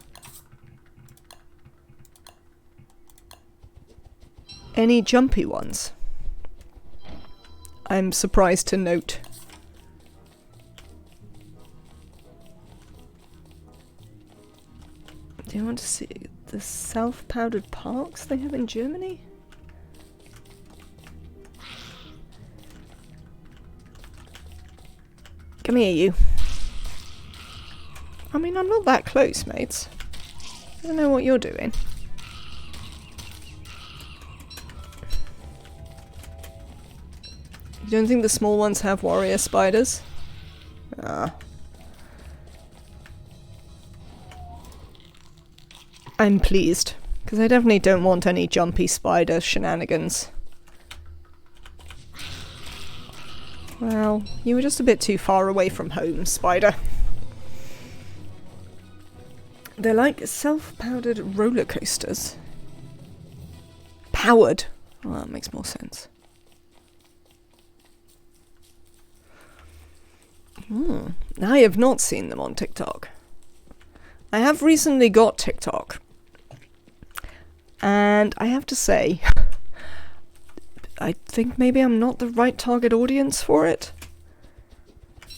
Any jumpy ones. I'm surprised to note. Do you want to see the self-powdered parks they have in Germany? Come here, you. I mean, I'm not that close, mates. I don't know what you're doing. You don't think the small ones have warrior spiders? Ah. I'm pleased, because I definitely don't want any jumpy spider shenanigans. Well, you were just a bit too far away from home, spider. They're like self-powdered roller coasters. Powered. Oh, that makes more sense. I have not seen them on TikTok. I have recently got TikTok. And I have to say, I think maybe I'm not the right target audience for it.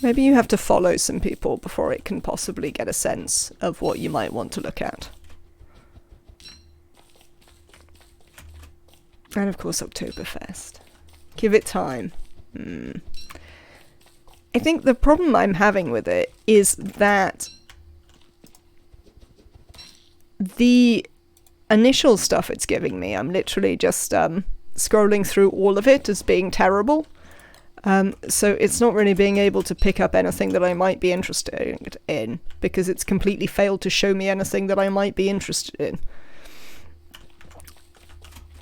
Maybe you have to follow some people before it can possibly get a sense of what you might want to look at. And of course, Oktoberfest. Give it time. I think the problem I'm having with it is that the initial stuff it's giving me, I'm literally just scrolling through all of it as being terrible. So it's not really being able to pick up anything that I might be interested in, because it's completely failed to show me anything that I might be interested in.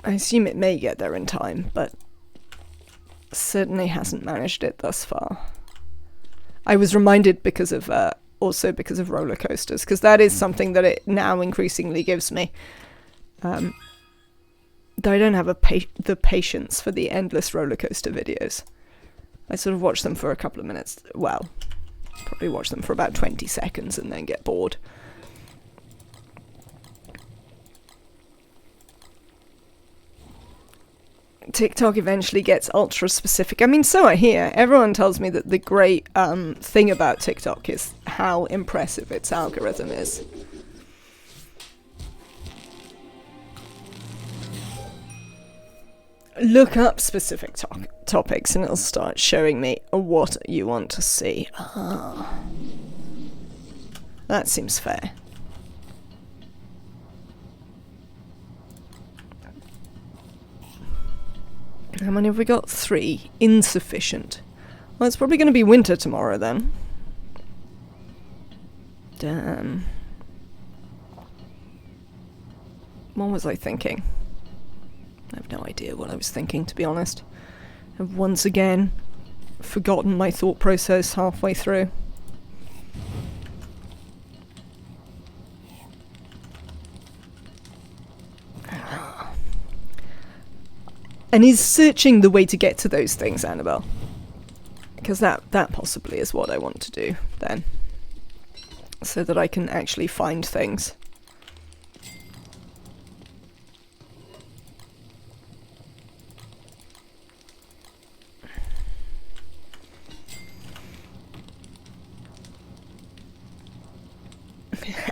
I assume it may get there in time, but certainly hasn't managed it thus far. I was reminded because of also because of roller coasters, because that is something that it now increasingly gives me. Though I don't have the patience for the endless roller coaster videos. I sort of watch them for a couple of minutes. Well, probably watch them for about 20 seconds and then get bored. TikTok eventually gets ultra specific. I mean, so I hear. Everyone tells me that the great thing about TikTok is how impressive its algorithm is. Look up specific topics and it'll start showing me what you want to see. Ah. That seems fair. How many have we got? 3. Insufficient. Well, it's probably going to be winter tomorrow then. Damn. What was I thinking? I have no idea what I was thinking, to be honest. I've once again forgotten my thought process halfway through. And is searching the way to get to those things, Annabelle? Because that possibly is what I want to do then. So that I can actually find things.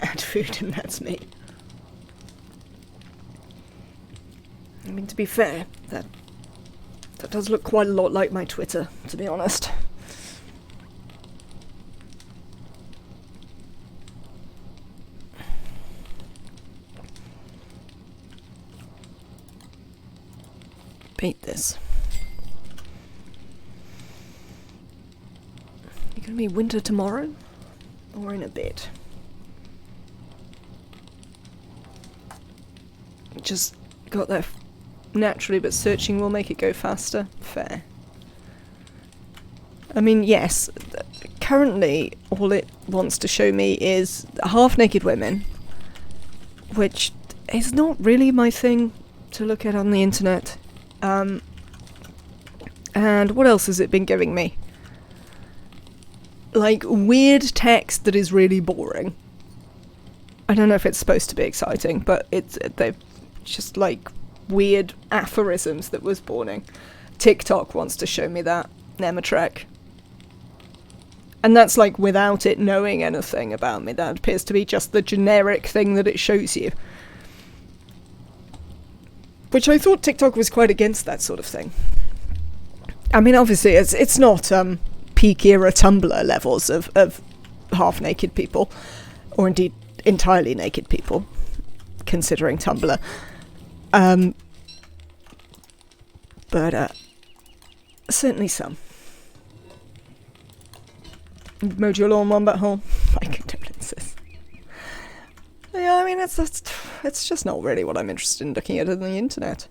Add food and that's me. I mean, to be fair, that does look quite a lot like my Twitter, to be honest. Bait this. You gonna be winter tomorrow? Or in a bit? Just got there naturally, but searching will make it go faster. Fair. I mean, yes, currently all it wants to show me is half-naked women, which is not really my thing to look at on the internet. And what else has it been giving me? Like, weird text that is really boring. I don't know if it's supposed to be exciting, but they're just like weird aphorisms that was spawning. TikTok wants to show me that. Nematrek. And that's like without it knowing anything about me. That appears to be just the generic thing that it shows you. Which I thought TikTok was quite against that sort of thing. I mean, obviously, it's not peak era Tumblr levels of half-naked people. Or indeed, entirely naked people. Considering Tumblr. But certainly some. Mowed your lawn, wombat hole. My condolences. Yeah, I mean, it's just not really what I'm interested in looking at on the internet.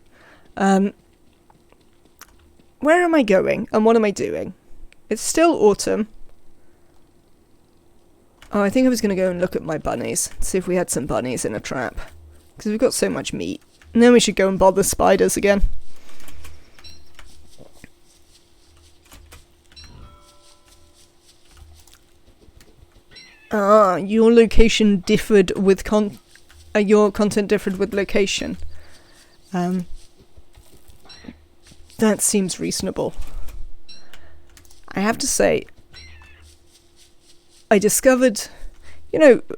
Where am I going and what am I doing? It's still autumn. Oh, I think I was going to go and look at my bunnies. See if we had some bunnies in a trap. Because we've got so much meat. And then we should go and bother spiders again. Ah, your location differed with your content differed with location. That seems reasonable. I have to say, I discovered,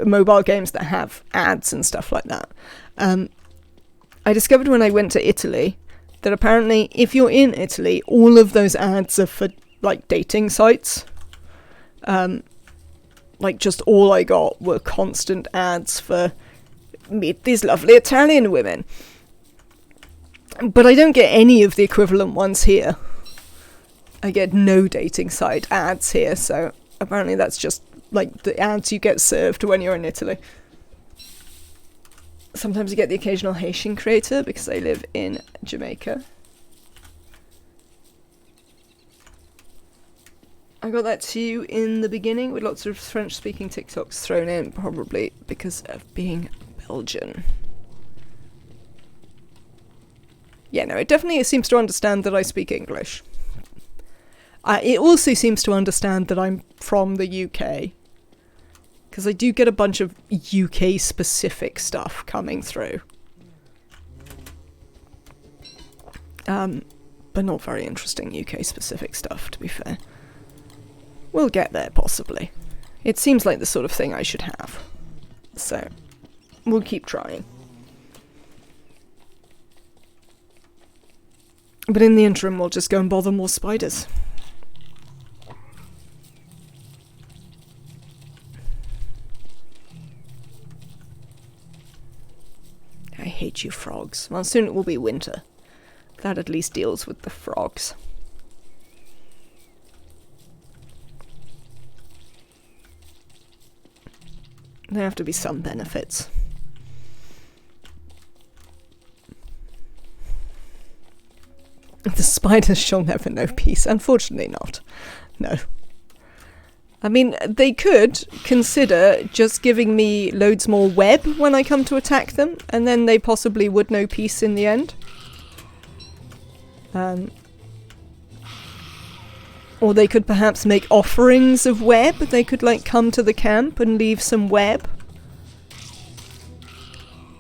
mobile games that have ads and stuff like that. I discovered when I went to Italy that apparently if you're in Italy, all of those ads are for, like, dating sites. Like, just all I got were constant ads for meet these lovely Italian women. But I don't get any of the equivalent ones here. I get no dating site ads here, so apparently that's just, like, the ads you get served when you're in Italy. Sometimes you get the occasional Haitian creator, because I live in Jamaica. I got that too in the beginning, with lots of French-speaking TikToks thrown in, probably because of being Belgian. Yeah, no, it definitely seems to understand that I speak English. It also seems to understand that I'm from the UK. Because I do get a bunch of UK-specific stuff coming through. but not very interesting UK-specific stuff, to be fair. We'll get there, possibly. It seems like the sort of thing I should have. So, we'll keep trying. But in the interim, we'll just go and bother more spiders. I hate you, frogs. Well, soon it will be winter. That at least deals with the frogs. There have to be some benefits. The spiders shall never know peace. Unfortunately not. No. I mean, they could consider just giving me loads more web when I come to attack them, and then they possibly would know peace in the end. Or they could perhaps make offerings of web. They could, like, come to the camp and leave some web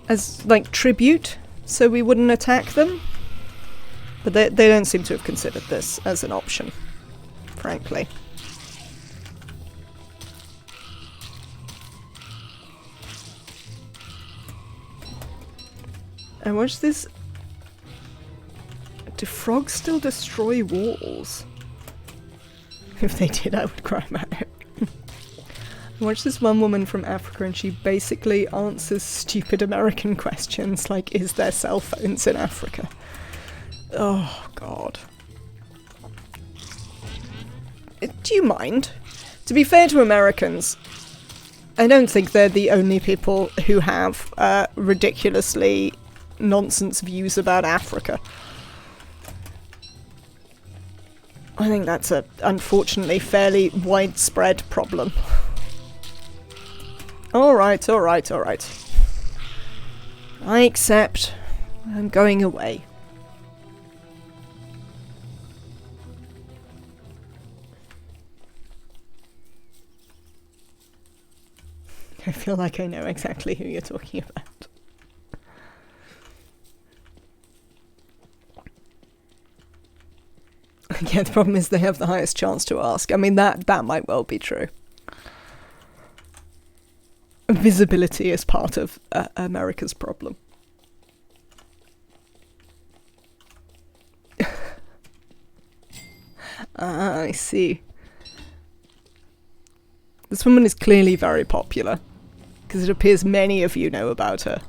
as, like, tribute, so we wouldn't attack them. But they don't seem to have considered this as an option, frankly. And watch this. Do frogs still destroy walls? If they did, I would cry about it. I watched this one woman from Africa and she basically answers stupid American questions like, is there cell phones in Africa? Oh, God. Do you mind? To be fair to Americans, I don't think they're the only people who have ridiculously nonsense views about Africa. I think that's a, unfortunately, fairly widespread problem. Alright, alright, alright. I accept. I'm going away. I feel like I know exactly who you're talking about. Yeah, the problem is they have the highest chance to ask. I mean, that might well be true. Visibility is part of America's problem. Ah, I see. This woman is clearly very popular, because it appears many of you know about her.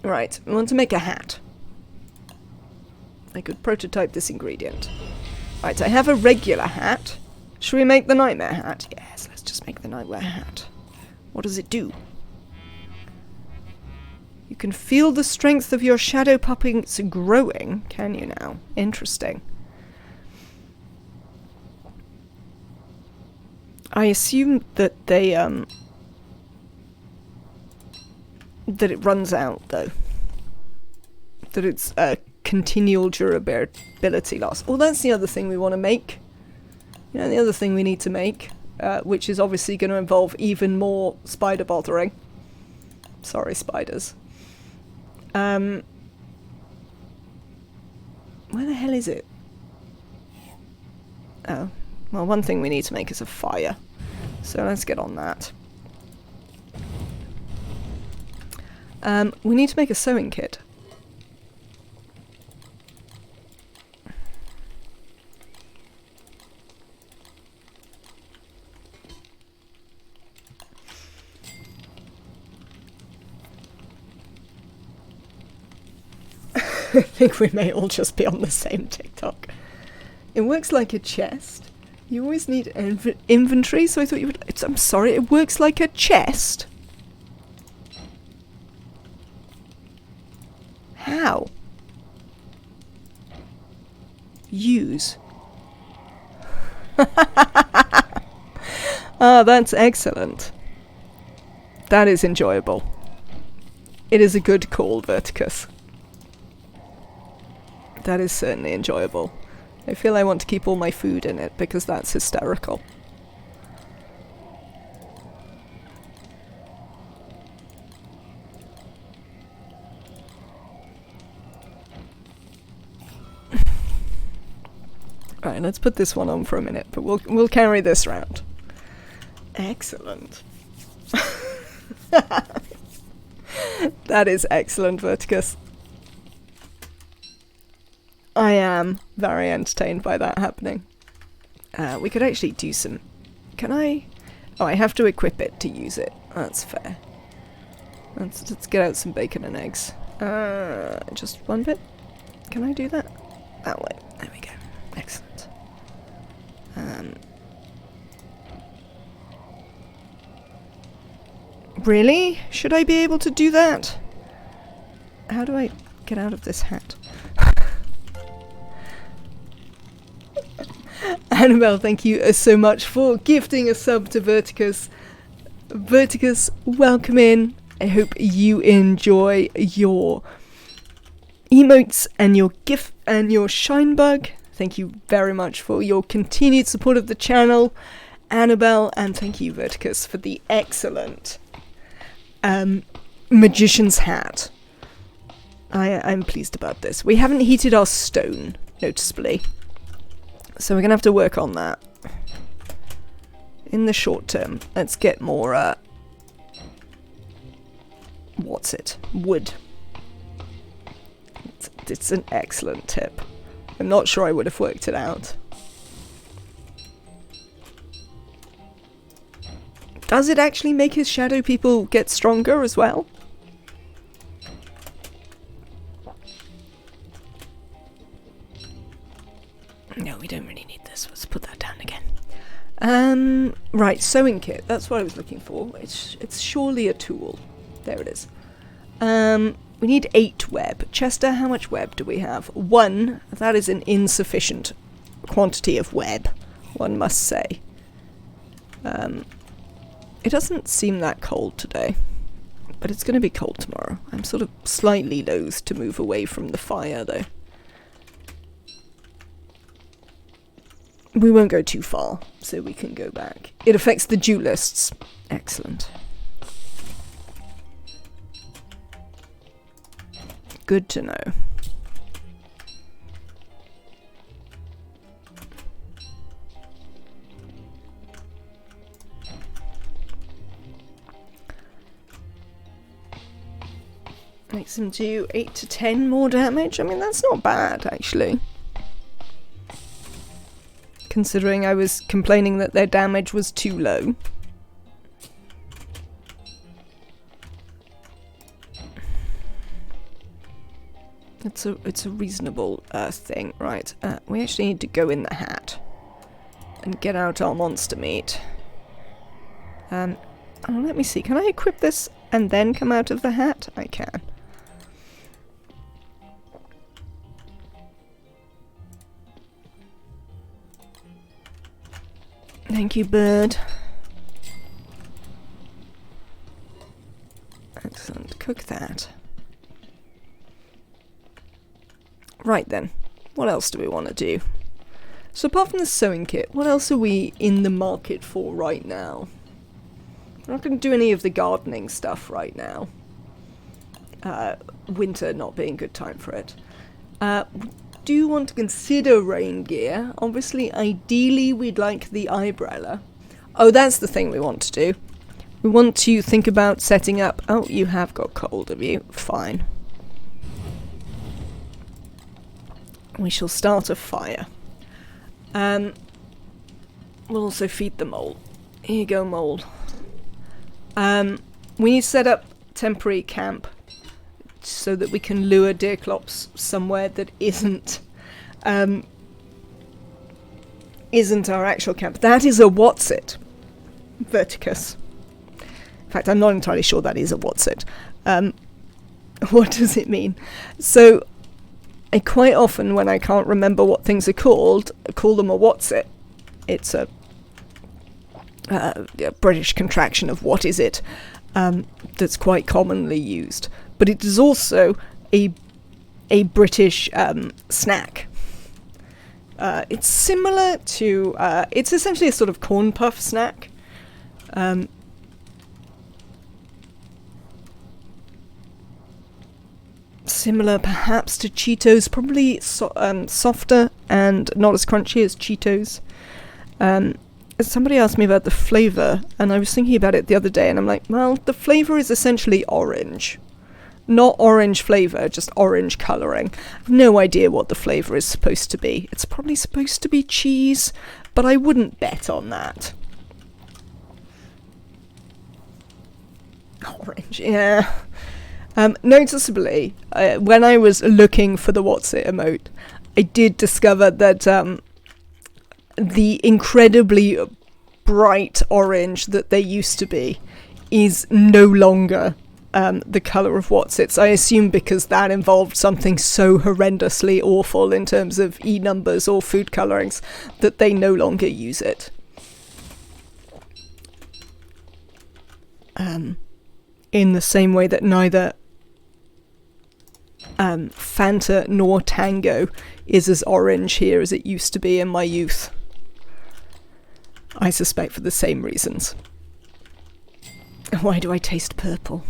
Right, I want to make a hat. I could prototype this ingredient. Right, I have a regular hat. Should we make the nightmare hat? Yes, let's just make the nightmare hat. What does it do? You can feel the strength of your shadow puppets growing, can you now? Interesting. I assume that they, that it runs out, though. That it's a continual durability loss. Oh, that's the other thing we want to make. You know, the other thing we need to make, which is obviously going to involve even more spider bothering. Sorry, spiders. Where the hell is it? Oh. Well, one thing we need to make is a fire. So let's get on that. We need to make a sewing kit. I think we may all just be on the same TikTok. It works like a chest. You always need inventory, so I thought you would... I'm sorry, it works like a chest? How? Use. Ah, that's excellent. That is enjoyable. It is a good call, Verticus. That is certainly enjoyable. I feel I want to keep all my food in it because that's hysterical. Right, let's put this one on for a minute, but we'll carry this round. Excellent. That is excellent, Verticus. I am very entertained by that happening. We could actually do some... Can I... Oh, I have to equip it to use it. That's fair. Let's get out some bacon and eggs. Just one bit? Can I do that? That way. There we go. Excellent. Really? Should I be able to do that? How do I get out of this hat? Annabelle, thank you so much for gifting a sub to Verticus. Verticus, welcome in. I hope you enjoy your emotes and your GIF and your shine bug. Thank you very much for your continued support of the channel, Annabelle, and thank you, Verticus, for the excellent magician's hat. I'm pleased about this. We haven't heated our stone, noticeably, so we're gonna have to work on that in the short term. Let's get more wood. It's an excellent tip. I'm not sure I would have worked it out. Does it actually make his shadow people get stronger as well? No, we don't really need this. Let's put that down again. Right, sewing kit. That's what I was looking for. It's surely a tool. There it is. We need 8 web. Chester, how much web do we have? 1. That is an insufficient quantity of web, one must say. It doesn't seem that cold today, but it's going to be cold tomorrow. I'm sort of slightly loath to move away from the fire, though. We won't go too far, so we can go back. It affects the duelists. Excellent. Good to know. Makes him do 8 to 10 more damage. I mean, that's not bad, actually. Considering I was complaining that their damage was too low. It's a reasonable thing, right? We actually need to go in the hat and get out our monster meat. Oh, let me see. Can I equip this and then come out of the hat? I can. Thank you, bird. Excellent. Cook that. Right then, what else do we want to do? So apart from the sewing kit, what else are we in the market for right now? We're not going to do any of the gardening stuff right now. Winter not being a good time for it. Do you want to consider rain gear? Obviously, ideally, we'd like the umbrella. Oh, that's the thing we want to do. We want to think about setting up... Oh, you have got cold, have you? Fine. We shall start a fire. We'll also feed the mole. Here you go, mole. We need to set up temporary camp so that we can lure deerclops somewhere that isn't our actual camp. That is a what's-it, Verticus. In fact, I'm not entirely sure that is a what's-it. What does it mean? So, I quite often, when I can't remember what things are called, I call them a what's-it. It's a British contraction of what is it that's quite commonly used. But it is also a British snack. It's similar to... it's essentially a sort of corn puff snack. similar perhaps to Cheetos, probably softer and not as crunchy as Cheetos. Somebody asked me about the flavour, and I was thinking about it the other day, and I'm like, well, the flavour is essentially orange. Not orange flavour, just orange colouring. I've no idea what the flavour is supposed to be. It's probably supposed to be cheese, but I wouldn't bet on that. Orange, yeah. Noticeably, when I was looking for the What's It emote, I did discover that the incredibly bright orange that they used to be is no longer the colour of What's It's. I assume because that involved something so horrendously awful in terms of E-numbers or food colourings that they no longer use it. In the same way that neither Fanta nor Tango is as orange here as it used to be in my youth. I suspect for the same reasons. Why do I taste purple?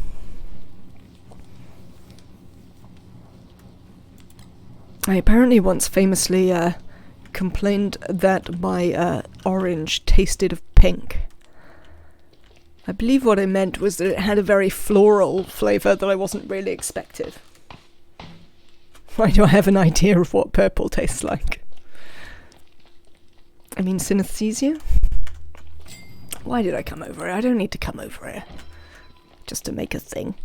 I apparently once famously complained that my orange tasted of pink. I believe what I meant was that it had a very floral flavour that I wasn't really expecting. Why do I have an idea of what purple tastes like? I mean, synesthesia? Why did I come over here? I don't need to come over here. Just to make a thing.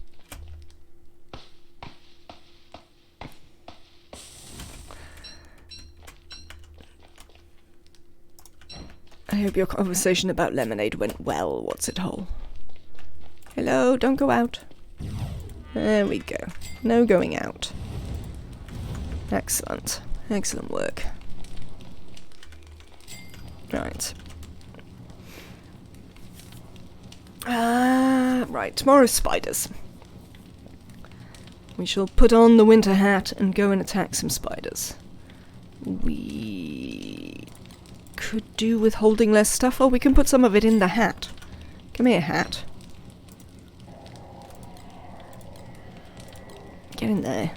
I hope your conversation about lemonade went well, What's It Hole? Hello, don't go out. There we go. No going out. Excellent. Excellent work. Right. Right, tomorrow's spiders. We shall put on the winter hat and go and attack some spiders. We could do with holding less stuff. Oh, we can put some of it in the hat. Come here, hat. Get in there.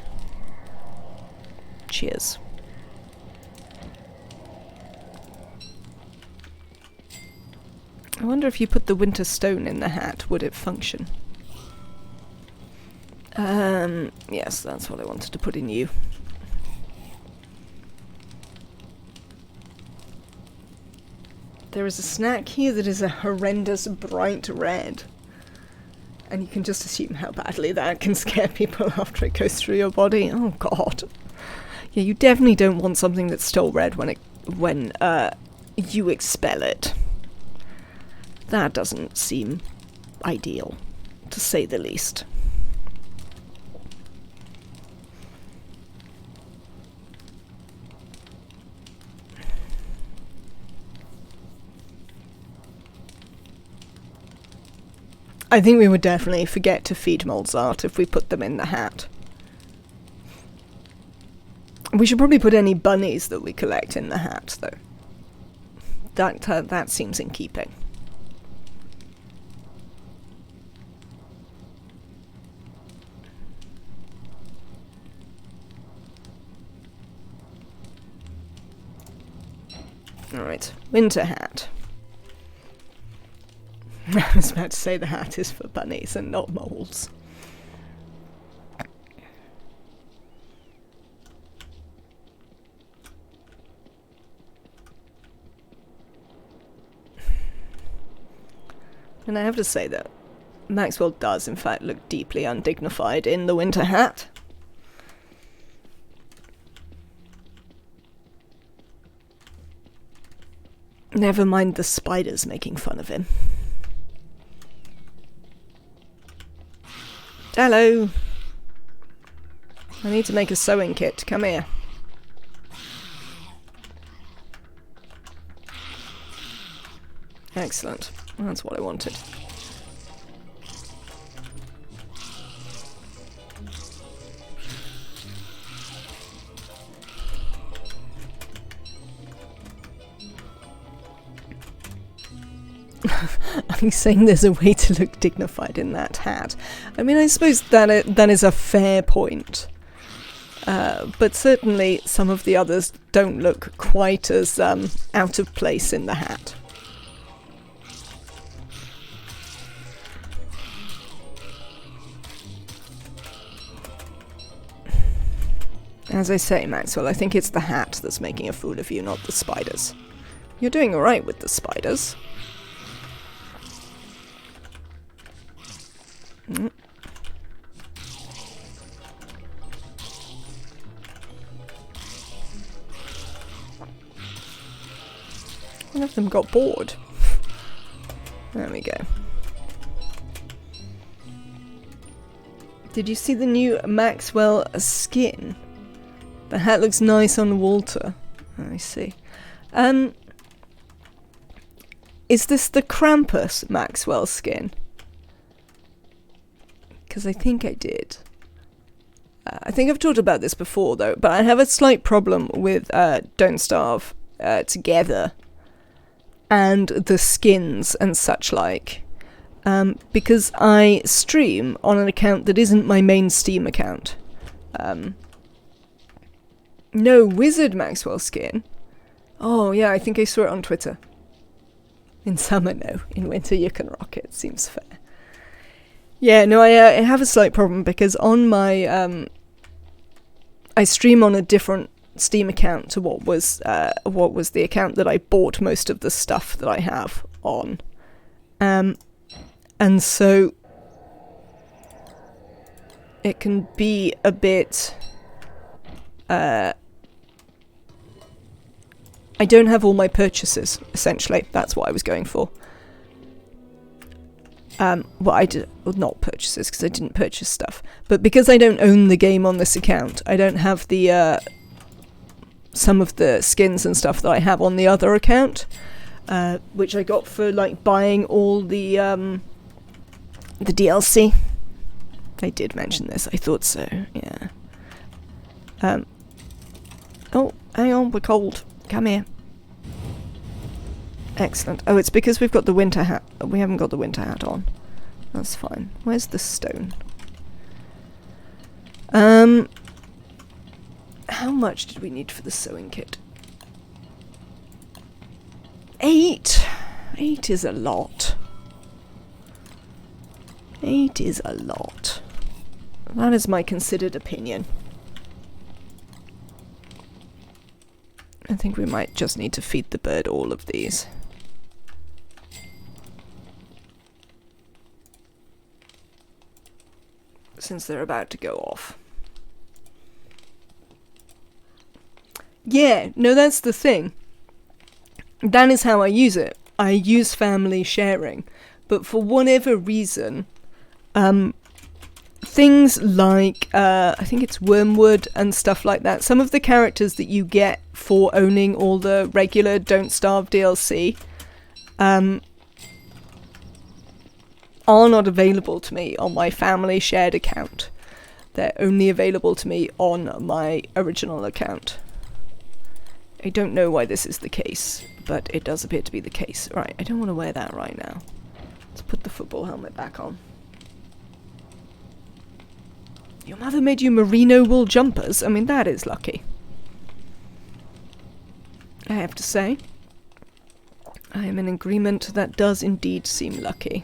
Cheers. I wonder if you put the winter stone in the hat, would it function? Yes, that's what I wanted to put in you. There is a snack here that is a horrendous bright red. And you can just assume how badly that can scare people after it goes through your body. Oh god. Yeah, you definitely don't want something that's still red when you expel it. That doesn't seem ideal, to say the least. I think we would definitely forget to feed Mozart if we put them in the hat. We should probably put any bunnies that we collect in the hat, though. That seems in keeping. Alright, winter hat. I was about to say the hat is for bunnies and not moles. And I have to say that Maxwell does in fact look deeply undignified in the winter hat. Never mind the spiders making fun of him. Hello. I need to make a sewing kit. Come here. Excellent. That's what I wanted. I'm saying there's a way to look dignified in that hat. I mean, I suppose that is a fair point. But certainly some of the others don't look quite as out of place in the hat. As I say, Maxwell, I think it's the hat that's making a fool of you, not the spiders. You're doing alright with the spiders. One of them got bored. There we go. Did you see the new Maxwell skin? The hat looks nice on Walter. I see. Is this the Krampus Maxwell skin? Because I think I did. I think I've talked about this before though, but I have a slight problem with Don't Starve together and the skins and such like. Because I stream on an account that isn't my main Steam account. No, Wizard Maxwell skin. Oh yeah, I think I saw it on Twitter. In summer, no. In winter, you can rock it. Seems fair. Yeah, no, I have a slight problem because on my I stream on a different Steam account to what was the account that I bought most of the stuff that I have on, and so it can be a bit. I don't have all my purchases, essentially. That's what I was going for. Well, not purchases, because I didn't purchase stuff. But because I don't own the game on this account, I don't have the, some of the skins and stuff that I have on the other account, which I got for, like, buying all the DLC. I did mention this, I thought so, yeah. Oh, hang on, we're cold. Come here. Excellent. Oh, it's because we've got the winter hat. We haven't got the winter hat on. That's fine. Where's the stone? How much did we need for the sewing kit? 8? 8 is a lot. 8 is a lot. That is my considered opinion. I think we might just need to feed the bird all of these. Since they're about to go off. Yeah, no, that's the thing. That is how I use it. I use family sharing. But for whatever reason, things like, I think it's Wormwood and stuff like that, some of the characters that you get for owning all the regular Don't Starve DLC are not available to me on my family shared account. They're only available to me on my original account. I don't know why this is the case, but it does appear to be the case. Right, I don't want to wear that right now. Let's put the football helmet back on. Your mother made you merino wool jumpers? I mean, that is lucky. I have to say, I am in agreement. That does indeed seem lucky.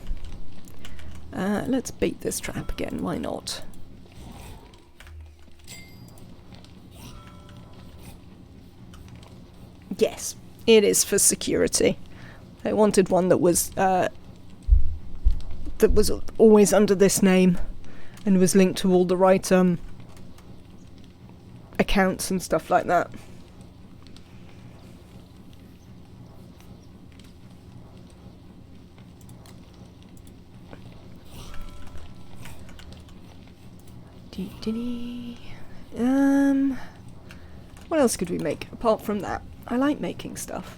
Let's bait this trap again, why not? Yes, it is for security. I wanted one that was always under this name and was linked to all the right accounts and stuff like that. What else could we make apart from that? I like making stuff.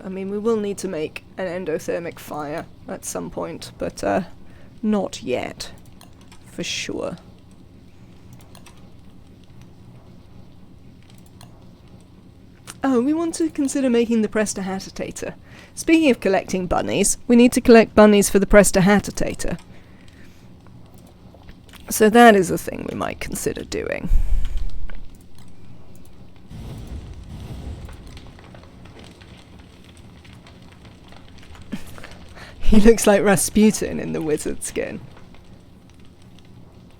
I mean, we will need to make an endothermic fire at some point, but not yet, for sure. Oh, we want to consider making the Prestihatitator. Speaking of collecting bunnies, we need to collect bunnies for the Prestihatitator. So that is a thing we might consider doing. He looks like Rasputin in the wizard skin.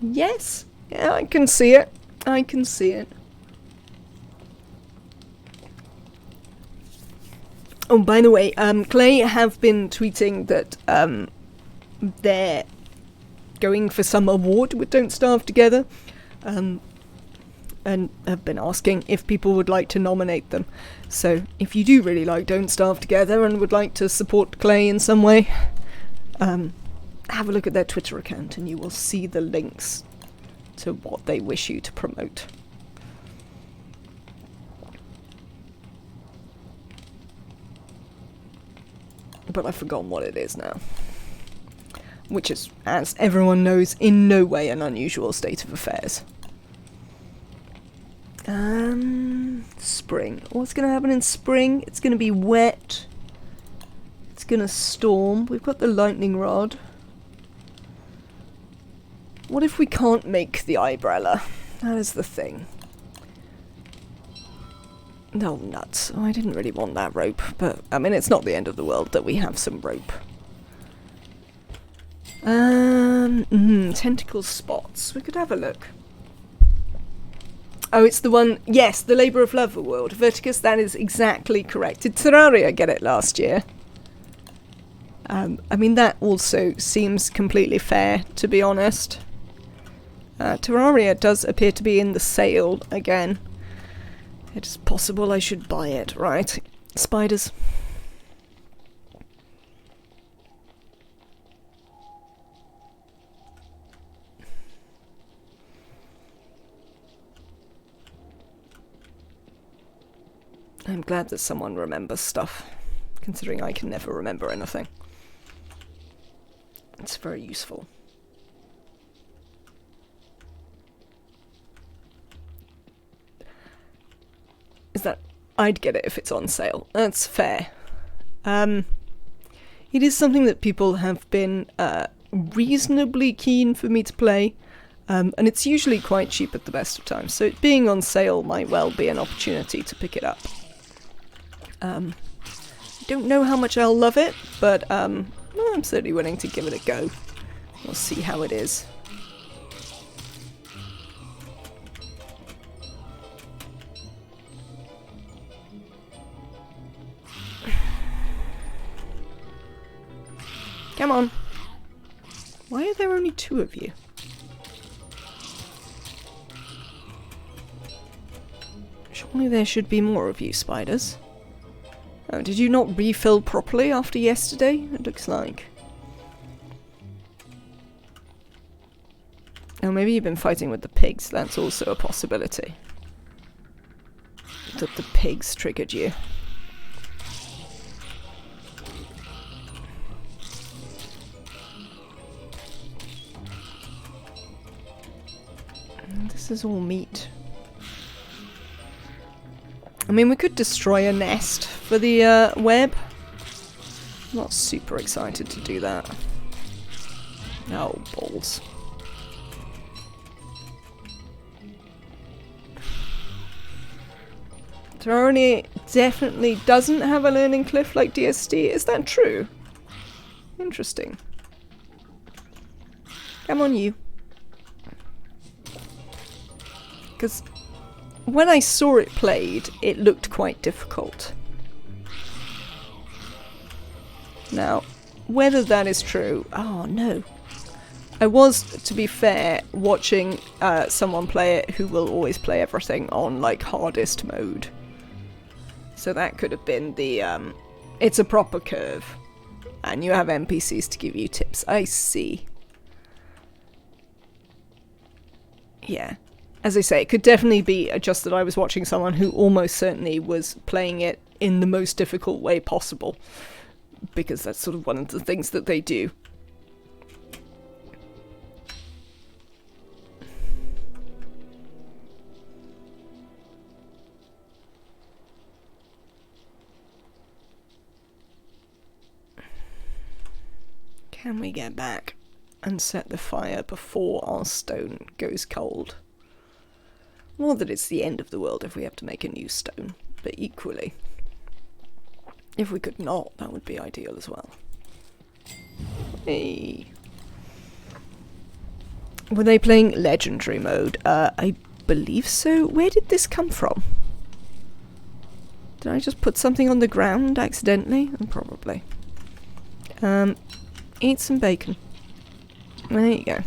Yes, yeah, I can see it. I can see it. Oh, by the way, Clay have been tweeting that they're going for some award with Don't Starve Together, and have been asking if people would like to nominate them. So if you do really like Don't Starve Together and would like to support Clay in some way, have a look at their Twitter account and you will see the links to what they wish you to promote. But I've forgotten what it is now. Which is, as everyone knows, in no way an unusual state of affairs. Spring. What's going to happen in spring? It's going to be wet. It's going to storm. We've got the lightning rod. What if we can't make the umbrella? That is the thing. No, nuts. Oh, I didn't really want that rope, but, I mean, it's not the end of the world that we have some rope. Tentacle spots. We could have a look. Oh, it's the one... Yes, the Labour of Love Award. Verticus, that is exactly correct. Did Terraria get it last year? I mean, that also seems completely fair, to be honest. Terraria does appear to be in the sale again. It's possible I should buy it, right? Spiders. I'm glad that someone remembers stuff, considering I can never remember anything. It's very useful. Is that... I'd get it if it's on sale. That's fair. It is something that people have been reasonably keen for me to play, and it's usually quite cheap at the best of times, so it being on sale might well be an opportunity to pick it up. I don't know how much I'll love it, but well, I'm certainly willing to give it a go. We'll see how it is. Come on. Why are there only 2 of you? Surely there should be more of you, spiders. Oh, did you not refill properly after yesterday? It looks like. Oh, maybe you've been fighting with the pigs. That's also a possibility. That the pigs triggered you. This is all meat. I mean, we could destroy a nest for the web. I'm not super excited to do that. Oh, balls. Terraria definitely doesn't have a learning cliff like DST. Is that true? Interesting. Come on, you. Because when I saw it played, it looked quite difficult. Now, whether that is true... Oh, no. I was, to be fair, watching someone play it who will always play everything on, like, hardest mode. So that could have been the... it's a proper curve. And you have NPCs to give you tips. I see. Yeah. As I say, it could definitely be just that I was watching someone who almost certainly was playing it in the most difficult way possible. Because that's sort of one of the things that they do. Can we get back and set the fire before our stone goes cold? Not that it's the end of the world if we have to make a new stone, but equally, if we could not, that would be ideal as well. Hey. Were they playing legendary mode? I believe so. Where did this come from? Did I just put something on the ground accidentally? Probably. Eat some bacon. There you go.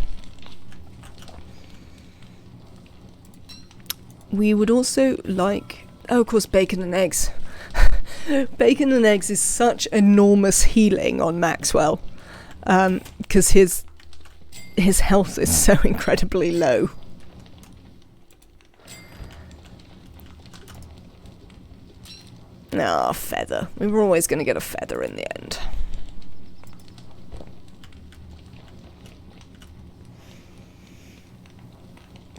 We would also like... Oh, of course, bacon and eggs. Bacon and eggs is such enormous healing on Maxwell. Because his health is so incredibly low. Ah, feather. We were always going to get a feather in the end.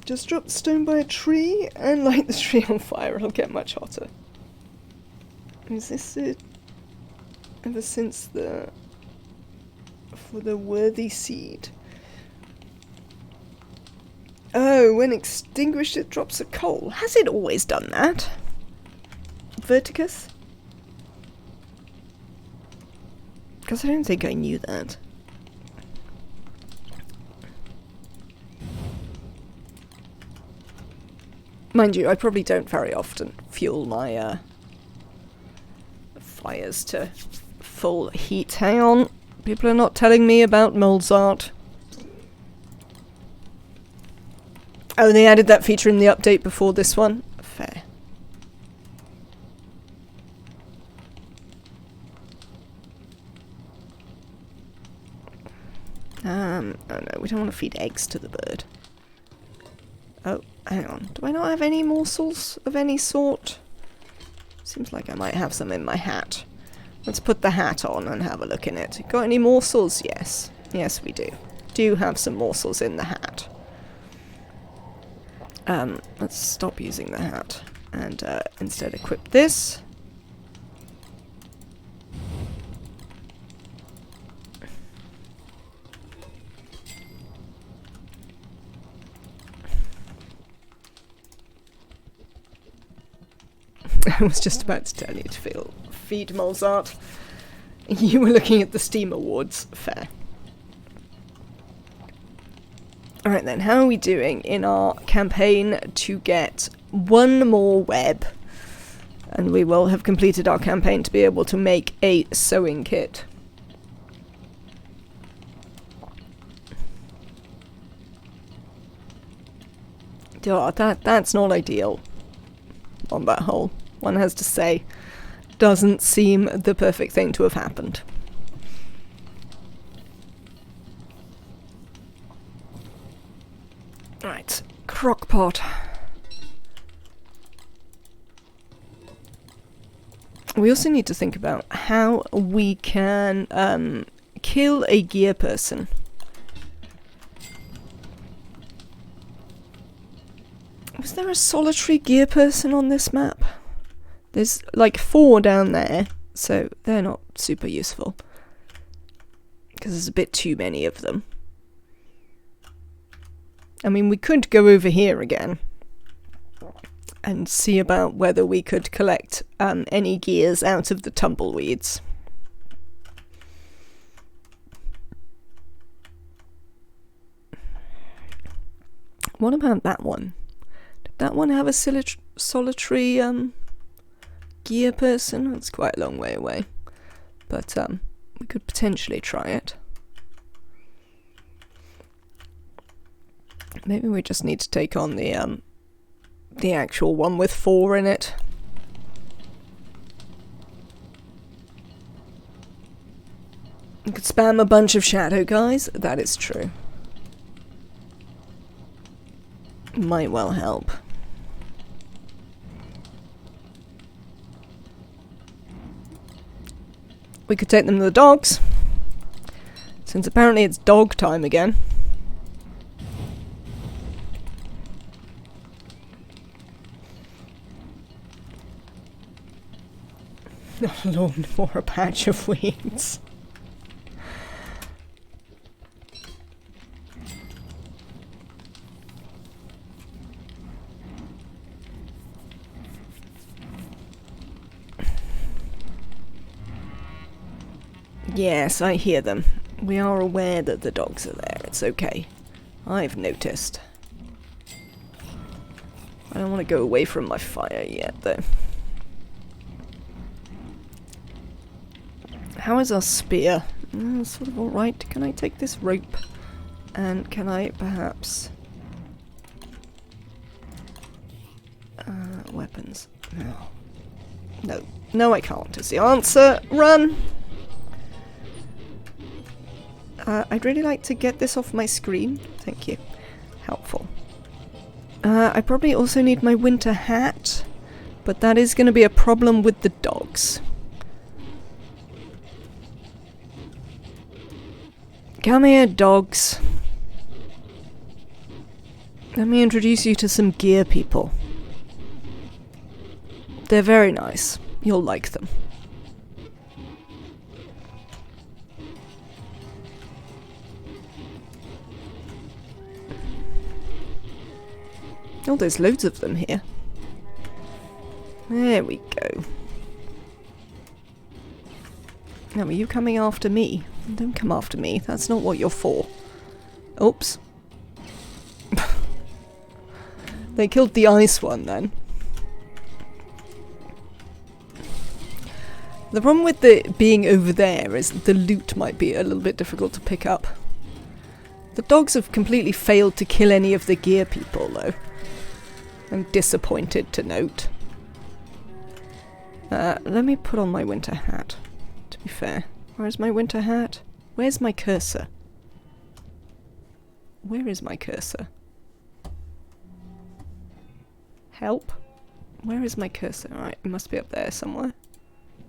Just drop the stone by a tree and light the tree on fire. It'll get much hotter. Is this it? Ever since the... For the worthy seed. Oh, when extinguished it drops a coal. Has it always done that? Verticus? Because I don't think I knew that. Mind you, I probably don't very often fuel my fires to full heat. Hang on. People are not telling me about Mozart. Oh, they added that feature in the update before this one? Fair. Oh no, we don't want to feed eggs to the bird. Oh, hang on. Do I not have any morsels of any sort? Seems like I might have some in my hat. Let's put the hat on and have a look in it. Got any morsels? Yes. Yes, we do. Do have some morsels in the hat. Let's stop using the hat and instead equip this. I was just about to tell you to feed Mozart. You were looking at the Steam Awards. Fair. Alright then, how are we doing in our campaign to get one more web? And we will have completed our campaign to be able to make a sewing kit. Oh, that's not ideal on that whole. One has to say, doesn't seem the perfect thing to have happened. Right, crockpot. We also need to think about how we can kill a gear person. Was there a solitary gear person on this map? There's like 4 down there, so they're not super useful. Because there's a bit too many of them. I mean, we could go over here again and see about whether we could collect any gears out of the tumbleweeds. What about that one? Did that one have a solitary gear person? That's quite a long way away, but we could potentially try it. Maybe we just need to take on the actual one with 4 in it. You could spam a bunch of shadow guys, that is true. Might well help. We could take them to the dogs, since apparently it's dog time again. Not alone for a patch of weeds. Yes, I hear them. We are aware that the dogs are there. It's okay. I've noticed. I don't want to go away from my fire yet, though. How is our spear? Sort of alright. Can I take this rope? And can I perhaps... weapons. No. No. No, I can't is the answer. Run! I'd really like to get this off my screen. Thank you. Helpful. I probably also need my winter hat, but that is going to be a problem with the dogs. Come here, dogs. Let me introduce you to some gear people. They're very nice. You'll like them. Oh, there's loads of them here. There we go. Now, are you coming after me? Don't come after me. That's not what you're for. Oops. They killed the ice one then. The problem with the being over there is the loot might be a little bit difficult to pick up. The dogs have completely failed to kill any of the gear people, though. I'm disappointed to note. Let me put on my winter hat, to be fair. Where's my winter hat? Where's my cursor? Where is my cursor? Help? Where is my cursor? Alright, it must be up there somewhere.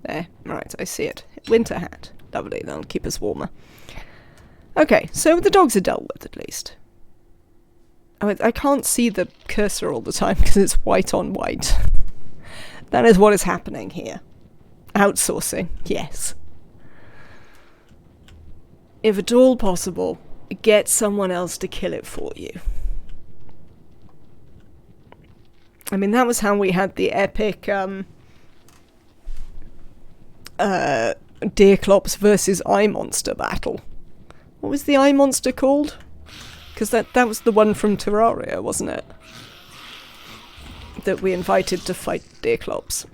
There. Right, I see it. Winter hat. Lovely, that'll keep us warmer. Okay, so the dogs are dealt with at least. I can't see the cursor all the time because it's white on white. That is what is happening here. Outsourcing, yes. If at all possible, get someone else to kill it for you. I mean, that was how we had the epic Deerclops versus Eye Monster battle. What was the Eye Monster called? Because that was the one from Terraria, wasn't it? That we invited to fight Deerclops.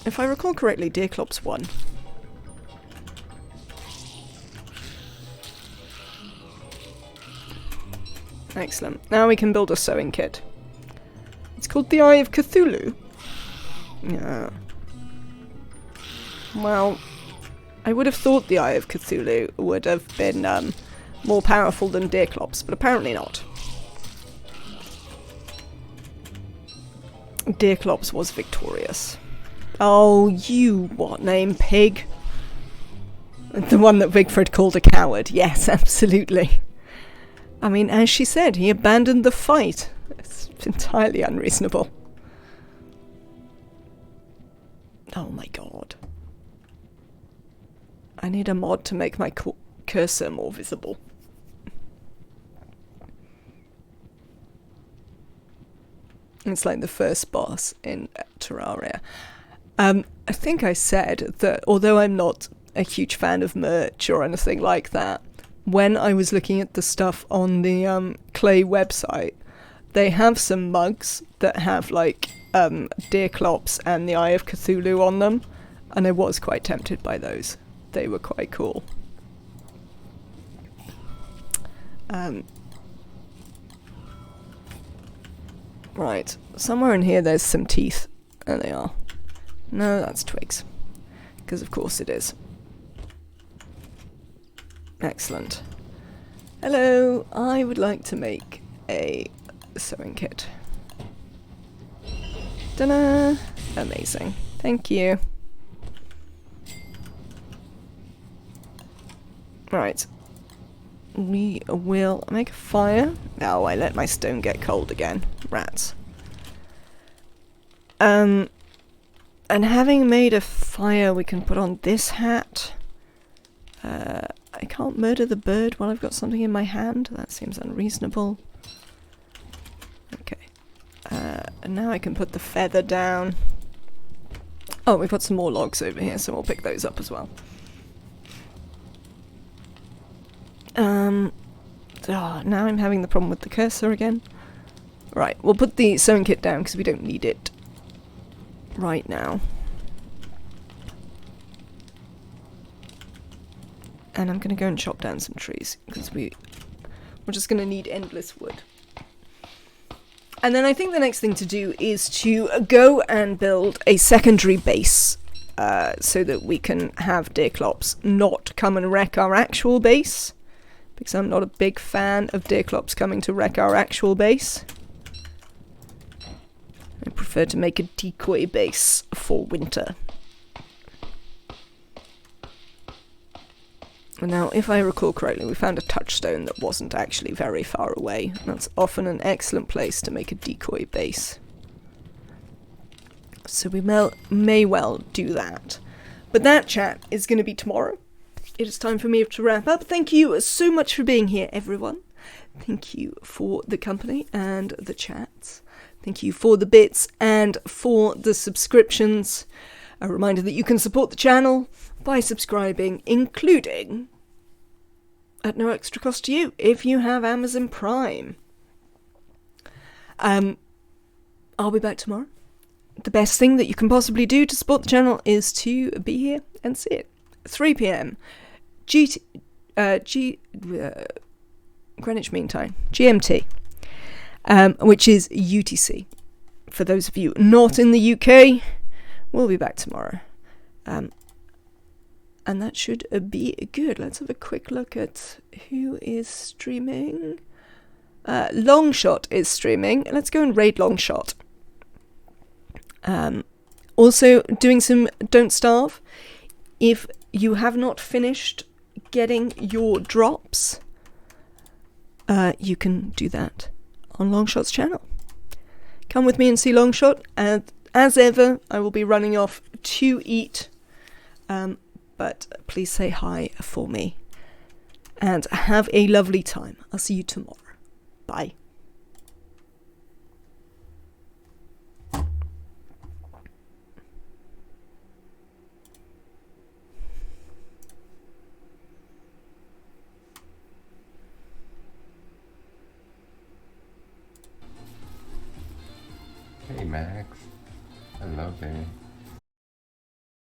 If I recall correctly, Deerclops won. Excellent. Now we can build a sewing kit. It's called the Eye of Cthulhu. Yeah. Well, I would have thought the Eye of Cthulhu would have been more powerful than Deerclops, but apparently not. Deerclops was victorious. Oh, you what name, pig? The one that Bigford called a coward. Yes, absolutely. I mean, as she said, he abandoned the fight. It's entirely unreasonable. Oh my god. I need a mod to make my cursor more visible. It's like the first boss in Terraria. I think I said that although I'm not a huge fan of merch or anything like that, when I was looking at the stuff on the Clay website, they have some mugs that have like Deerclops and the Eye of Cthulhu on them, and I was quite tempted by those. They were quite cool. Right, somewhere in here there's some teeth. There they are. No, that's twigs. Because of course it is. Excellent. Hello, I would like to make a sewing kit. Ta-da! Amazing. Thank you. Right. We will make a fire. Oh, I let my stone get cold again. Rats. And having made a fire, we can put on this hat. I can't murder the bird while I've got something in my hand. That seems unreasonable. Okay. And now I can put the feather down. Oh, we've got some more logs over here, so we'll pick those up as well. Now I'm having the problem with the cursor again. Right, we'll put the sewing kit down because we don't need it right now. And I'm going to go and chop down some trees because we're just going to need endless wood. And then I think the next thing to do is to go and build a secondary base so that we can have Deerclops not come and wreck our actual base, because I'm not a big fan of Deerclops coming to wreck our actual base. I prefer to make a decoy base for winter. Now, if I recall correctly, we found a touchstone that wasn't actually very far away. That's often an excellent place to make a decoy base. So we may well do that. But that chat is going to be tomorrow. It is time for me to wrap up. Thank you so much for being here, everyone. Thank you for the company and the chats. Thank you for the bits and for the subscriptions. A reminder that you can support the channel by subscribing, including, at no extra cost to you, if you have Amazon Prime. I'll be back tomorrow. The best thing that you can possibly do to support the channel is to be here and see it. 3 p.m. Greenwich Mean Time, GMT, which is UTC. For those of you not in the UK, we'll be back tomorrow. And that should be good. Let's have a quick look at who is streaming. Longshot is streaming. Let's go and raid Longshot. Also doing some Don't Starve. If you have not finished getting your drops, you can do that on Longshot's channel. Come with me and see Longshot, and as ever, I will be running off to eat, but please say hi for me, and have a lovely time. I'll see you tomorrow. Bye. Hey Max, hello baby.